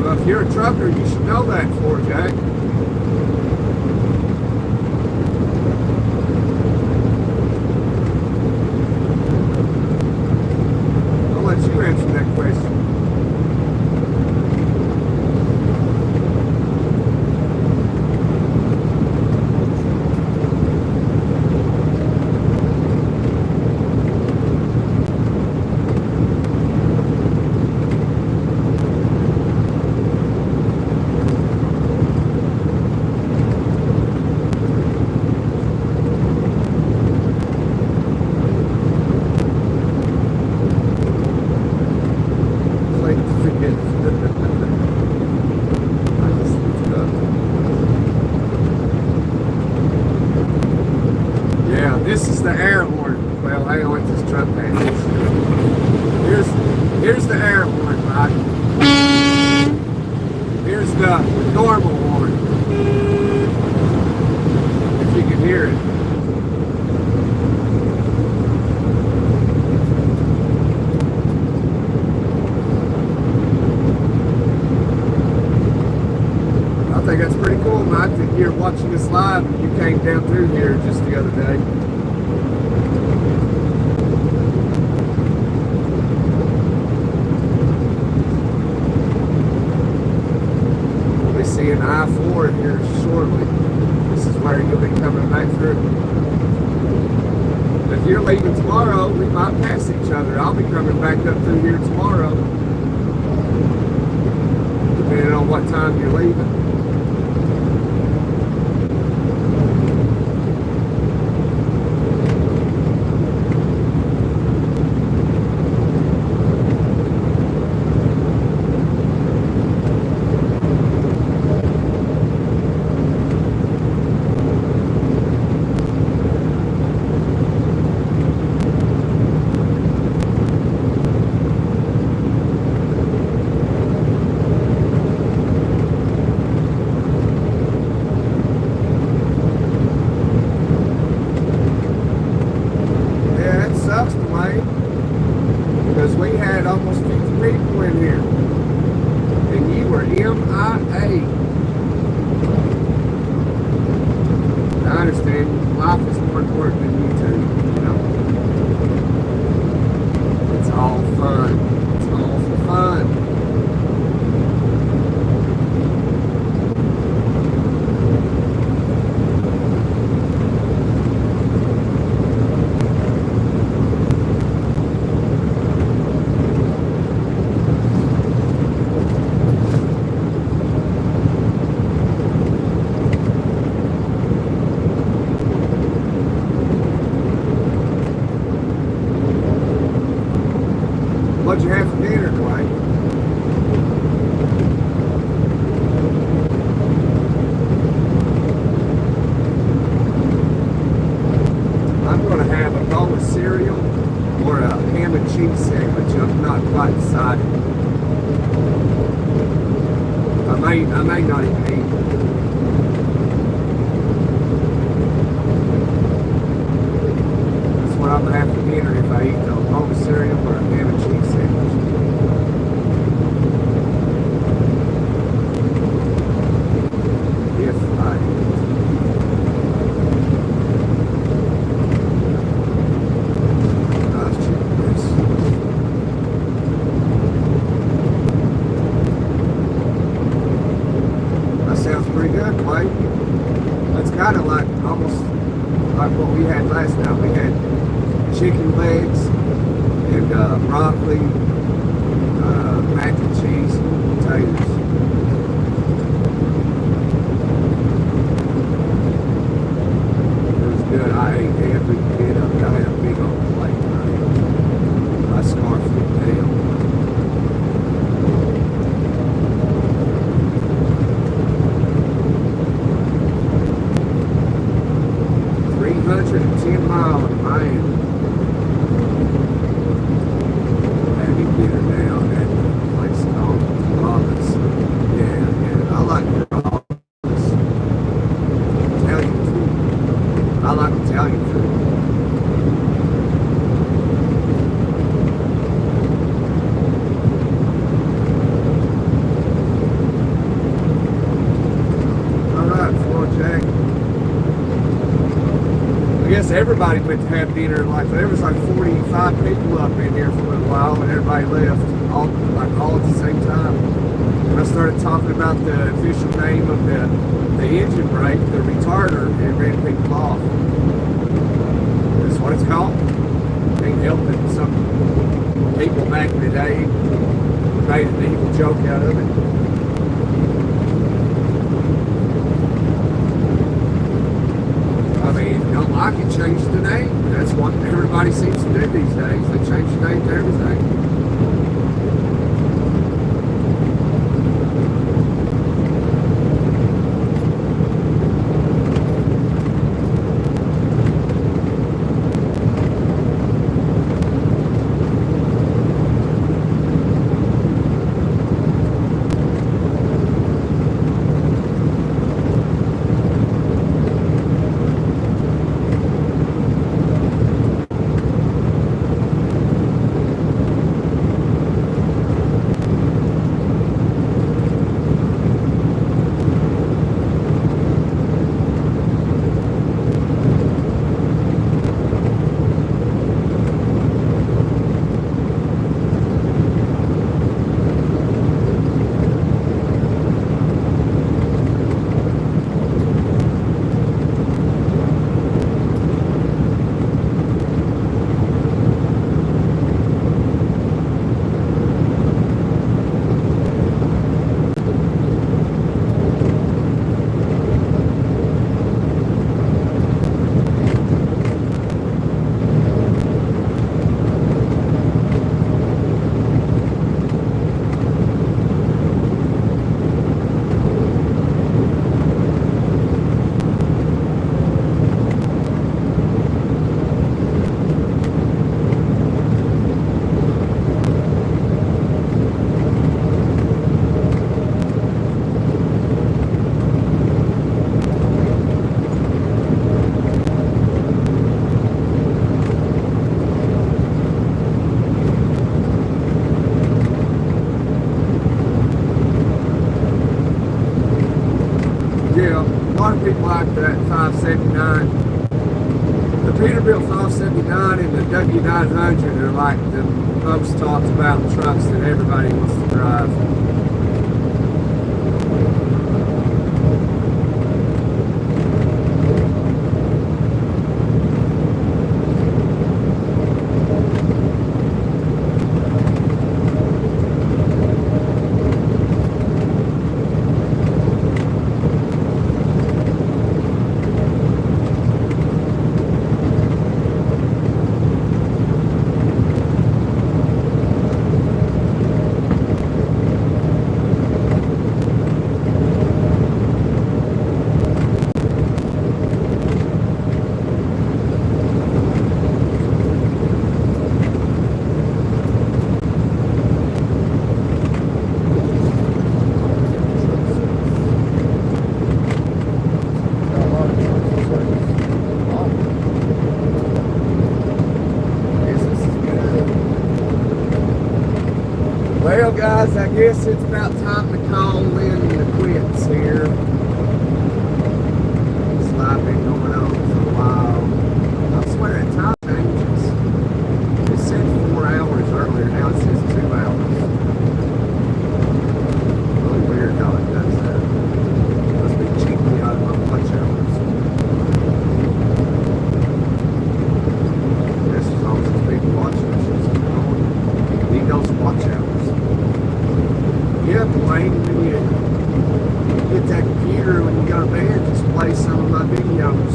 Well, if you're a trucker, you should know that, Jack. I'll let you answer that question. This is the air horn. Well, hang on, let this truck pass. Here's the air horn, right? Here's the normal horn. If you can hear it. I think that's pretty cool, Mike, that you're watching this live and you came down through here just the other day. We'll be seeing I-4 here shortly. This is where you'll be coming back through. If you're leaving tomorrow, we might pass each other. I'll be coming back up through here tomorrow, depending on what time you're leaving. Because we had almost 50 people in here, and you were MIA. I understand life is more important than you two, you know. It's all fun. It's all for fun. may not even eat. That's what I'm gonna have for dinner if I eat the bowl of cereal or a ham and cheese sandwich. If I eat. Pretty good, Clay. That's kind of like almost like what we had last night. We had chicken legs and broccoli, mac and cheese, and potatoes. It was good. I ate every bit of it. I had a big old plate. My scarf went down. 110 miles in Miami. Having dinner down at the place called Roadside. Yeah. I like Roadside. Italian food. I like Italian food. Alright, Floor Jack. I guess everybody went to have dinner. Like there was like 45 people up in here for a little while, and everybody left all at the same time. And I started talking about the official name of the engine brake, the retarder, and ran people off. That's what it's called. Ain't helping. Some people back in the day made an evil joke out of it. I mean, if you don't like it, change the name. That's what everybody seems to do these days. They change the name to everything. Yeah, a lot of people like that 579. The Peterbilt 579 and the W900 are like the most talked about trucks that everybody wants to drive. guys, I guess it's about time to call in the quits here. This live been going on for a while. I swear at time changes. It said 4 hours earlier, now it says 2 hours. Really weird how it does that. Must be cheating me out of my watch hours. This is also people watching this. Need those watch hours. Yeah, Dwayne, when you get that computer when you go to bed, just play some of my videos.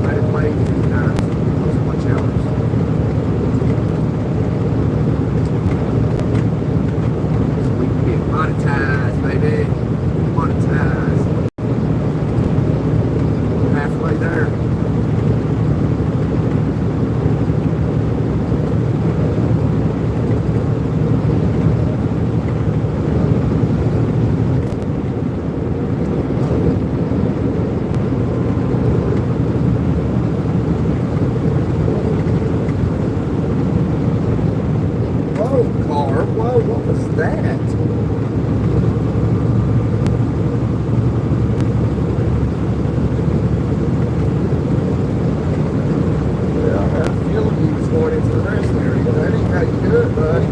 Let it play a few times. Those watch hours. So we can get monetized, baby. Monetized. We're halfway there. Whoa, what was that? Yeah, I had a feeling he was going into the rest area. That ain't how you do it, buddy.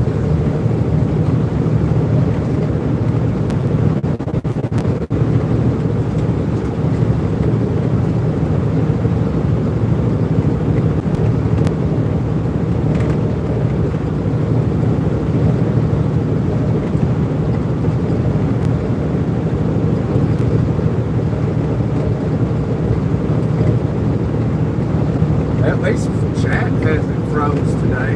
At least chat hasn't froze today.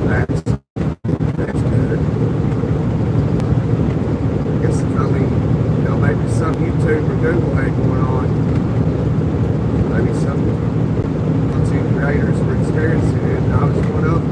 That's good. I guess it's only, maybe some YouTube or Google had going on. Maybe some content creators were experiencing it, and I was one of them.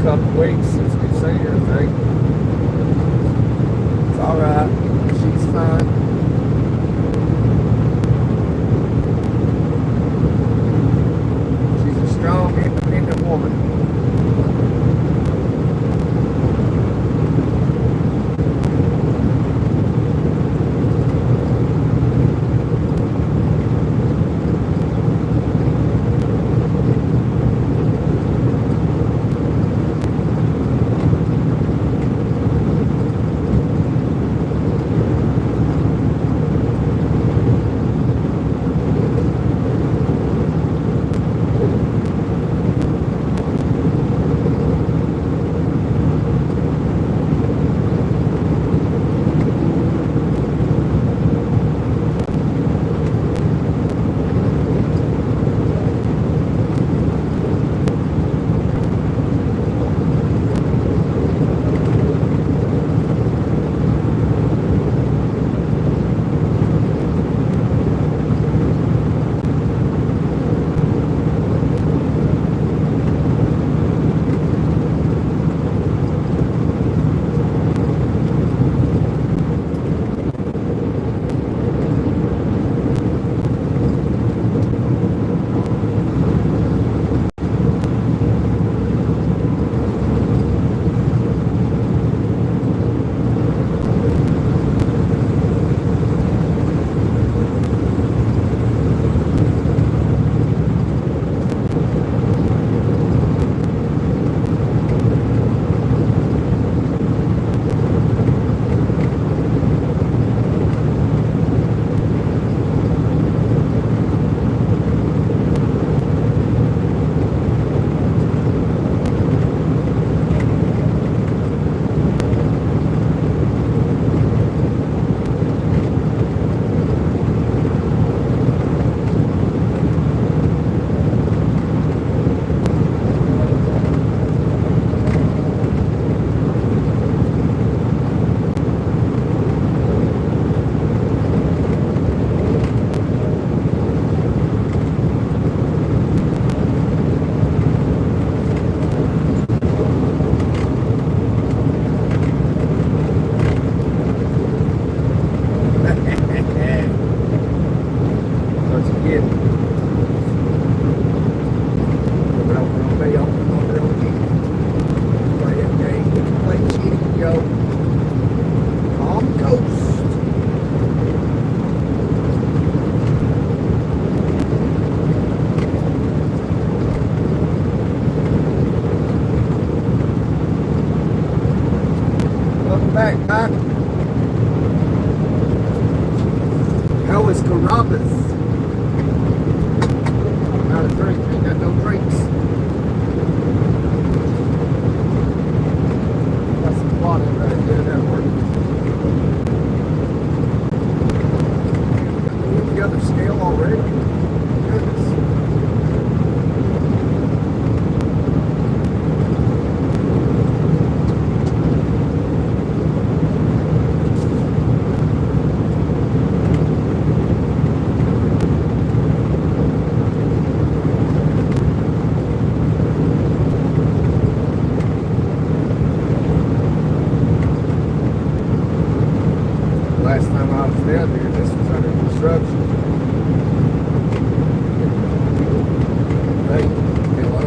couple weeks since we've seen her, I think. It's alright. She's fine. She's a strong, independent woman. Back, Doc. How was Carrabba's? Not a drink, ain't got no drinks. Got some water right there, that works. Got the other scale already? Goodness. Last time I was down there, this was under construction. Hey, hello.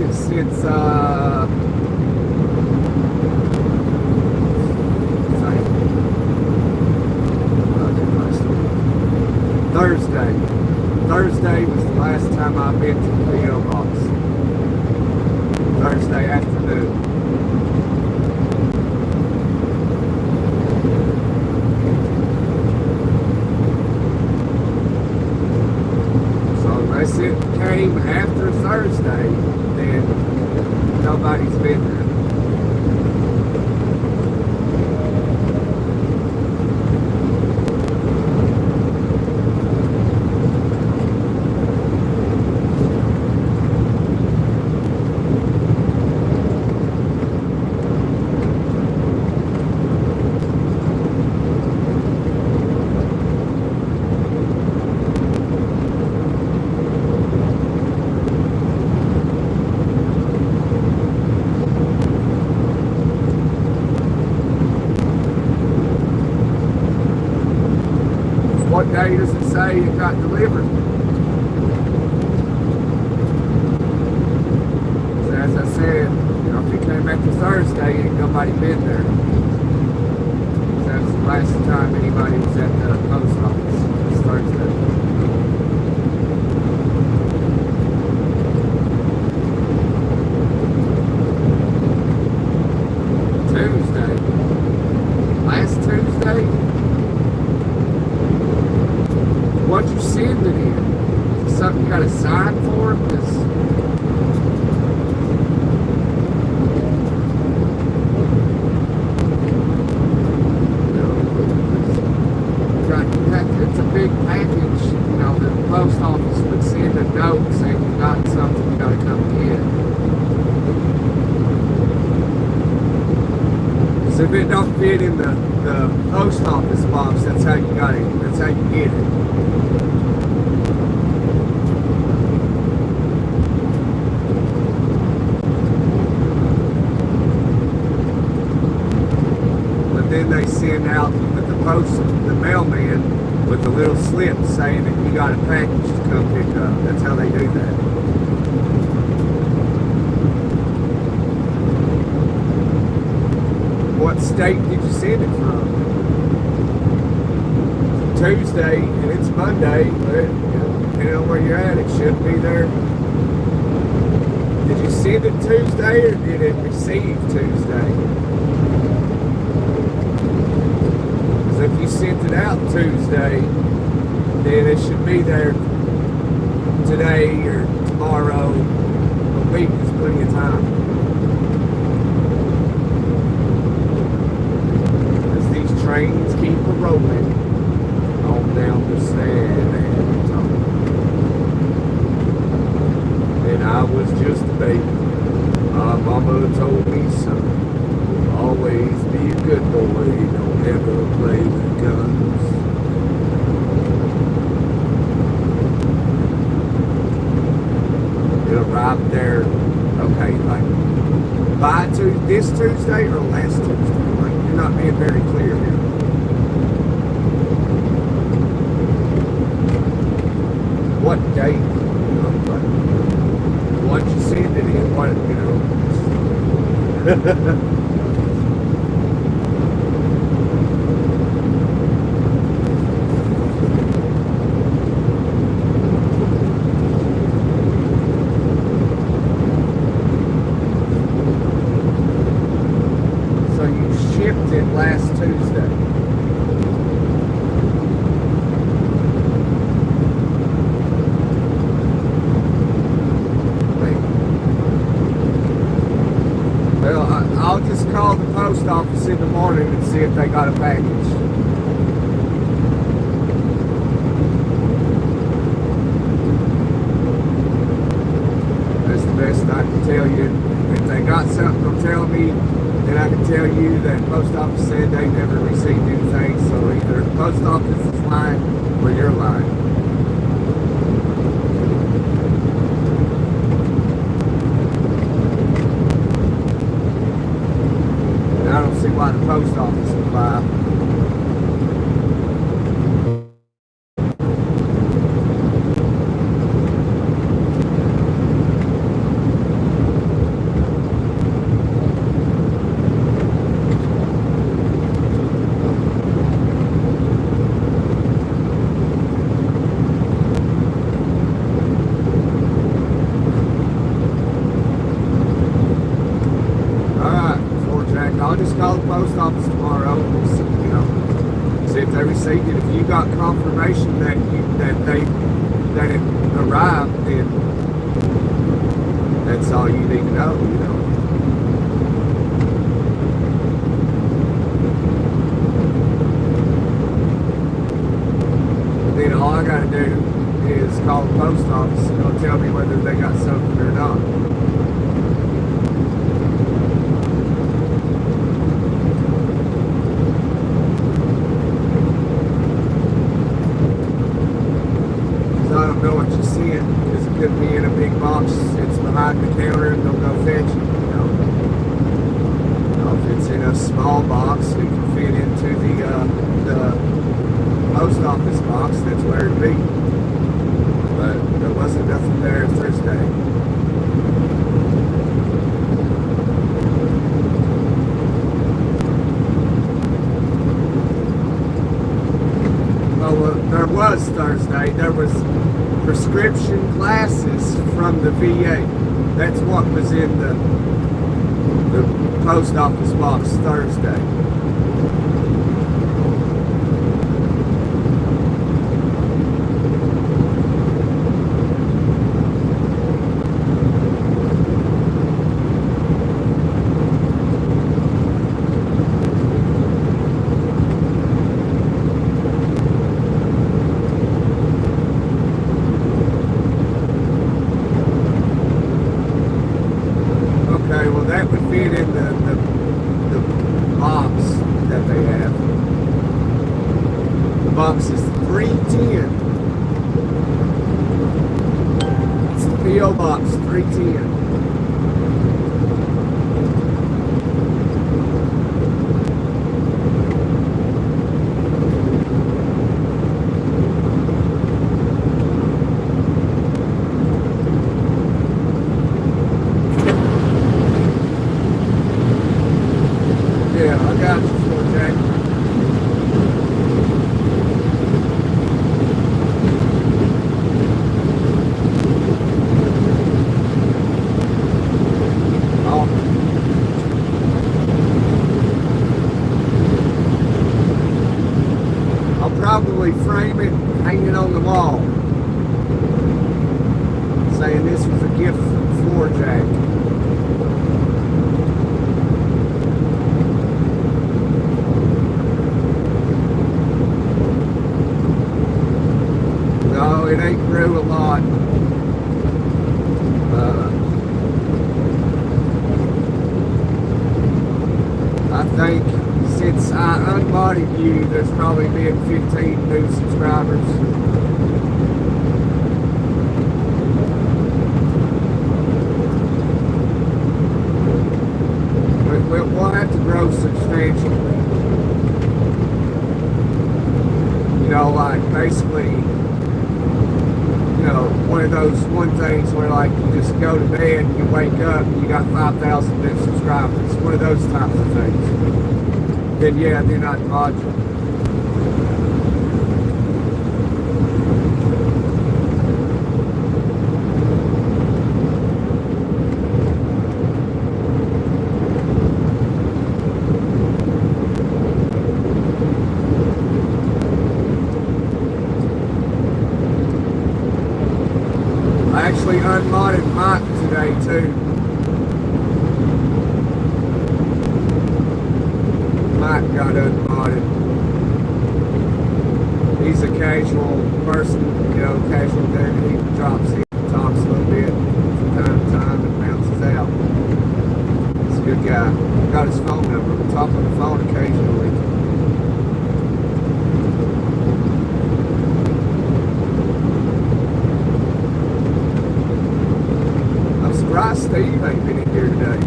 it since Thursday. Thursday was the last time I've been to the PO box. Thursday afternoon. So unless it came after Thursday, then nobody's been there. What day does it say it got delivered? So as I said, if it came after Thursday, ain't nobody been there. So that's the last time anybody was at the post office. It's Thursday. Tuesday. Last Tuesday? What'd you send it in? Is it something you got to sign for? Because it's a big package. The post office would send a note saying you got something you got to come get. So if it don't fit in the post office box, that's how you got it. That's how you get it. Then they send out with the mailman with a little slip saying that you got a package to come pick up. That's how they do that. What state did you send it from? Tuesday, and it's Monday, but depending on where you're at, it should be there. Did you send it Tuesday or did it receive Tuesday? If you sent it out Tuesday, then it should be there today or tomorrow. A week is plenty of time. As these trains keep rolling on down the Savannah. And I was just a baby. My mama told me, son, always be a good boy, don't ever play with guns. It'll arrive there, okay, like by this Tuesday or last Tuesday? Like, you're not being very clear here. What date? Like, what you send it in, what, last Tuesday. Well, I'll just call the post office in the morning and see if they got a package. That's the best I can tell you. If they got something, they'll tell me. And I can tell you that post office said they never received anything, so either the post office is lying or you're lying. And I don't see why the post office would lie. just call the post office tomorrow and see, see if they received it. If you got confirmation that it arrived, then that's all you need to know. Then all I gotta do is call the post office and they'll tell me whether they got something or not. I don't know what you're seeing, because it could be in a big box. It's behind the counter and they'll go fetch it, If it's in a small box, it can fit into the post office box, that's where it'd be. But there wasn't nothing there Thursday. Well, there was Thursday. There was prescription classes from the VA. That's what was in the post office box Thursday. That would fit in the box that they have. The box is 310. It's the P.O. Box 310. Yeah, I got you, Jack. I'll probably frame it, hang it on the wall, saying this was a gift from Floor Jack. No, it ain't grew a lot. I think since I unmodded you, there's probably been 15 new subscribers. We'll have to grow substantially. Like basically, one of those things where like you just go to bed and you wake up and you got 5,000 new subscribers. One of those types of things. Then yeah, they're not modular. I actually unmodded Mike today too. Mike got unmodded. He's a casual person, casual dude. He drops in, talks a little bit from time to time and bounces out. He's a good guy. Got his phone number. We talk on the phone occasionally. Steve ain't been in here today.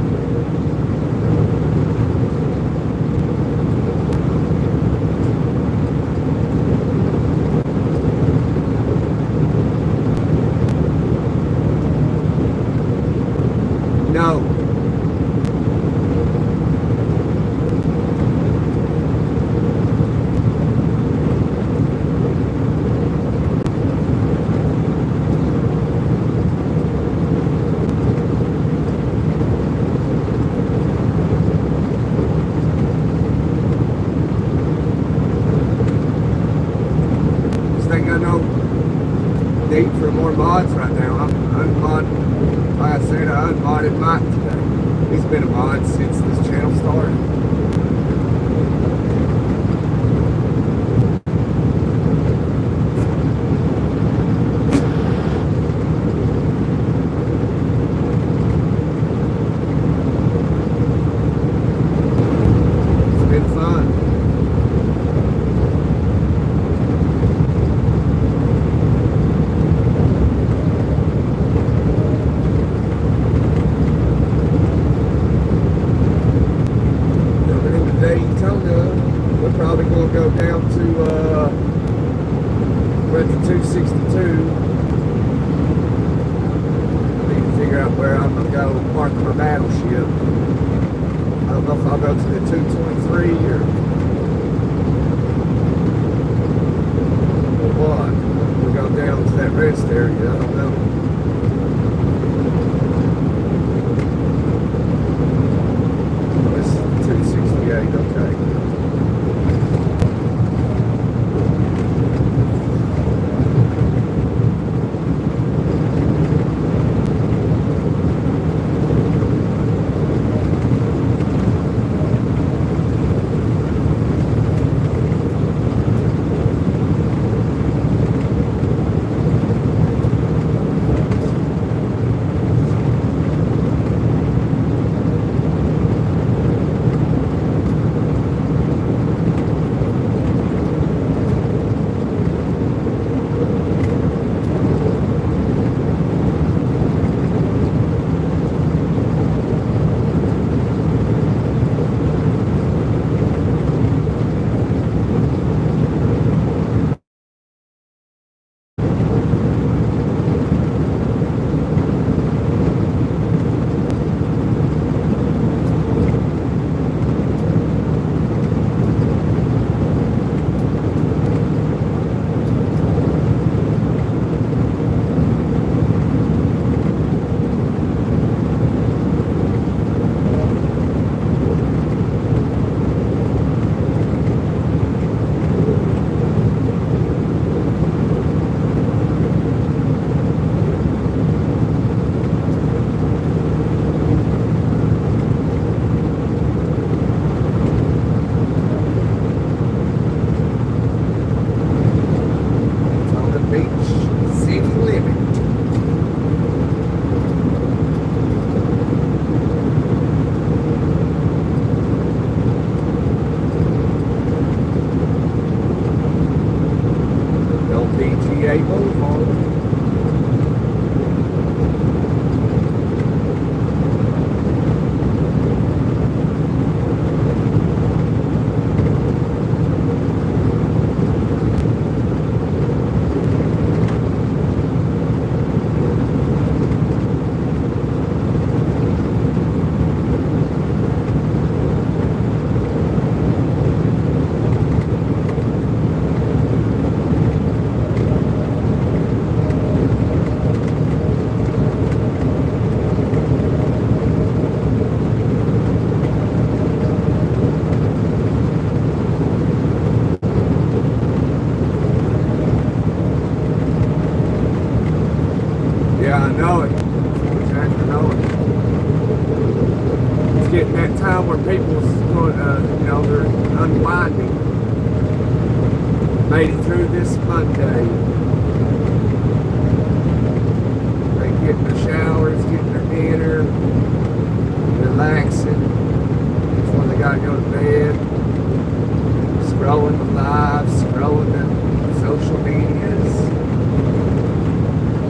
No. He's been a mod since this channel started. It's been fun. We're probably going to go down to we're at the 262. Need to figure out where I'm going to go park my battleship. I don't know if I'll go to the 223 or what. We'll go down to that rest area. I don't know. This is 268, okay. Yeah, I know it. Exactly know it. It's getting that time where people's going, they're unwinding. Made it through this Monday. They getting their showers, getting their dinner, relaxing before they gotta go to bed. Scrolling the lives, scrolling the social medias.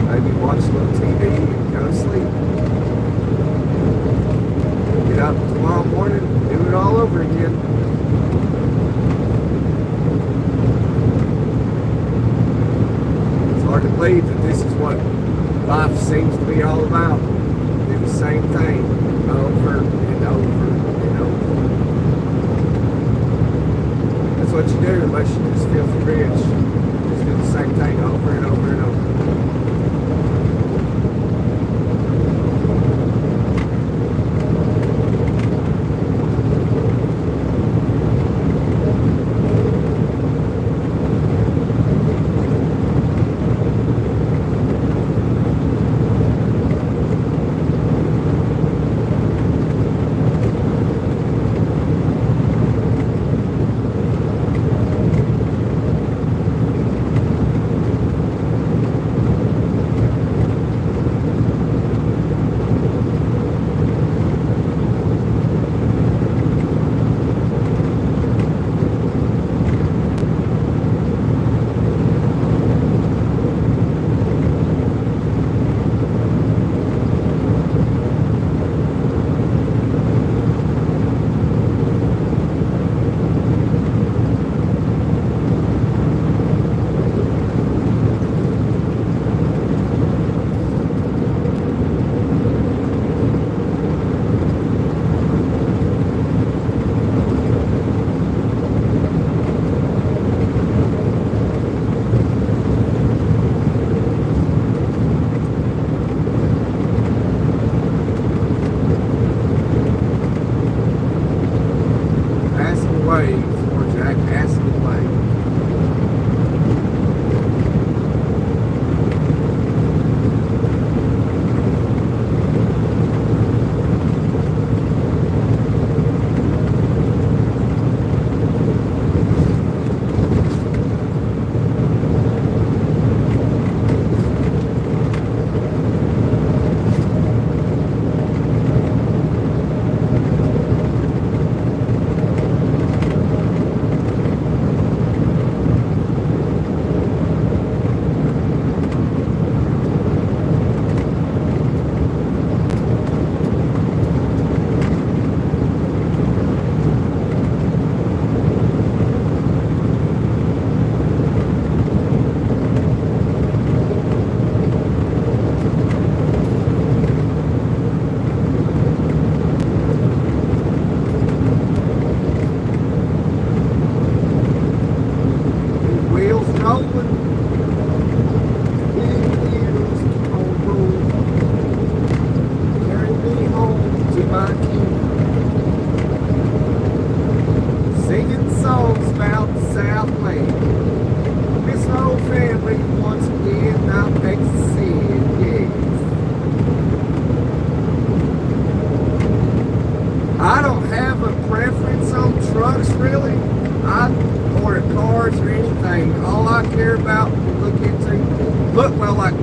Maybe watch a little TV and go to sleep. Get up tomorrow morning, do it all over again. It's hard to believe that this is what life seems to be all about. Do the same thing. away, for Jack, ask away.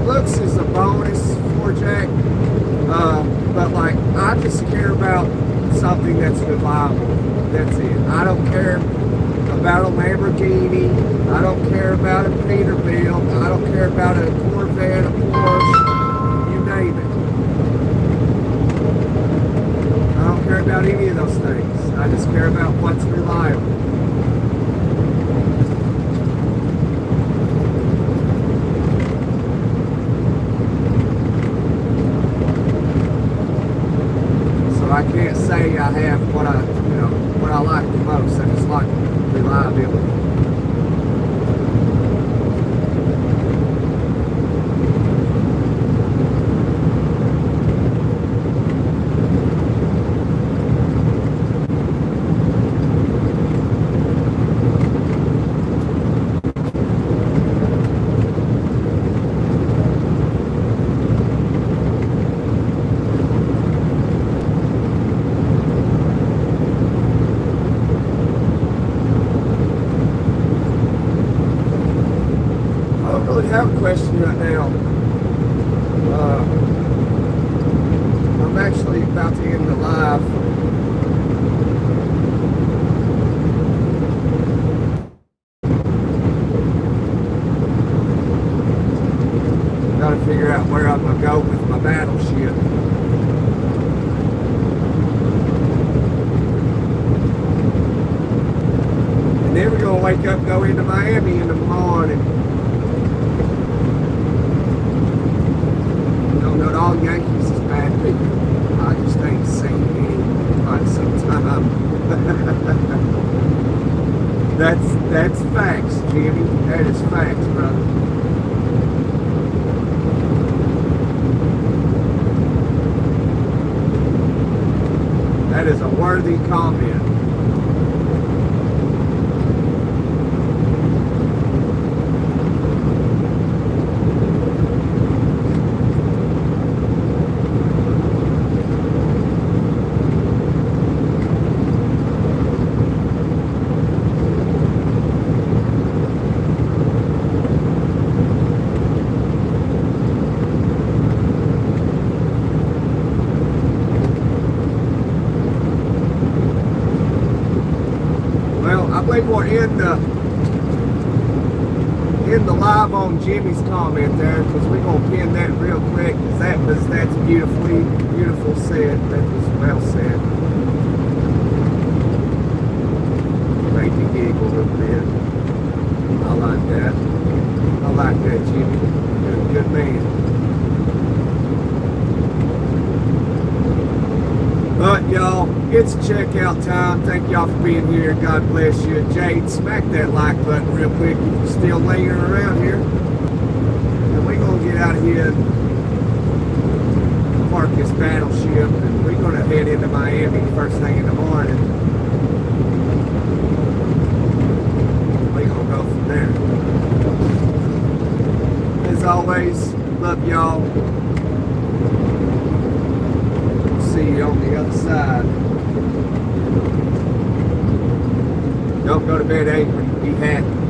Looks is a bonus for Jack, but like I just care about something that's reliable. That's it. I don't care about a Lamborghini. I don't care about a Peterbilt. I don't care about a Corvette, a Porsche, you name it. I don't care about any of those things. I just care about what's reliable. I can't say I have what I like the most. I just like reliability. Have a question right now. I'm actually about to end the live. Got to figure out where I'm going to go with my battleship. And then we're going to wake up and go into Miami in the morning. All Yankees is bad people. I just ain't seen any quite some time. That's facts, Jimmy. That is facts, brother. That is a worthy comment. We're in the live on Jimmy's comment there, because we're gonna pin that real quick, because that's beautiful said. That was well said. Made me giggle a little bit. I like that. I like that, Jimmy. Good man. But y'all, it's checkout time. Thank y'all for being here. God bless you. Jade, smack that like button real quick if you're still laying around here. And we're going to get out of here and park this battleship. And we're going to head into Miami first thing in the morning. go from there. As always, love y'all. See you on the other side. Don't go to bed angry. Be happy.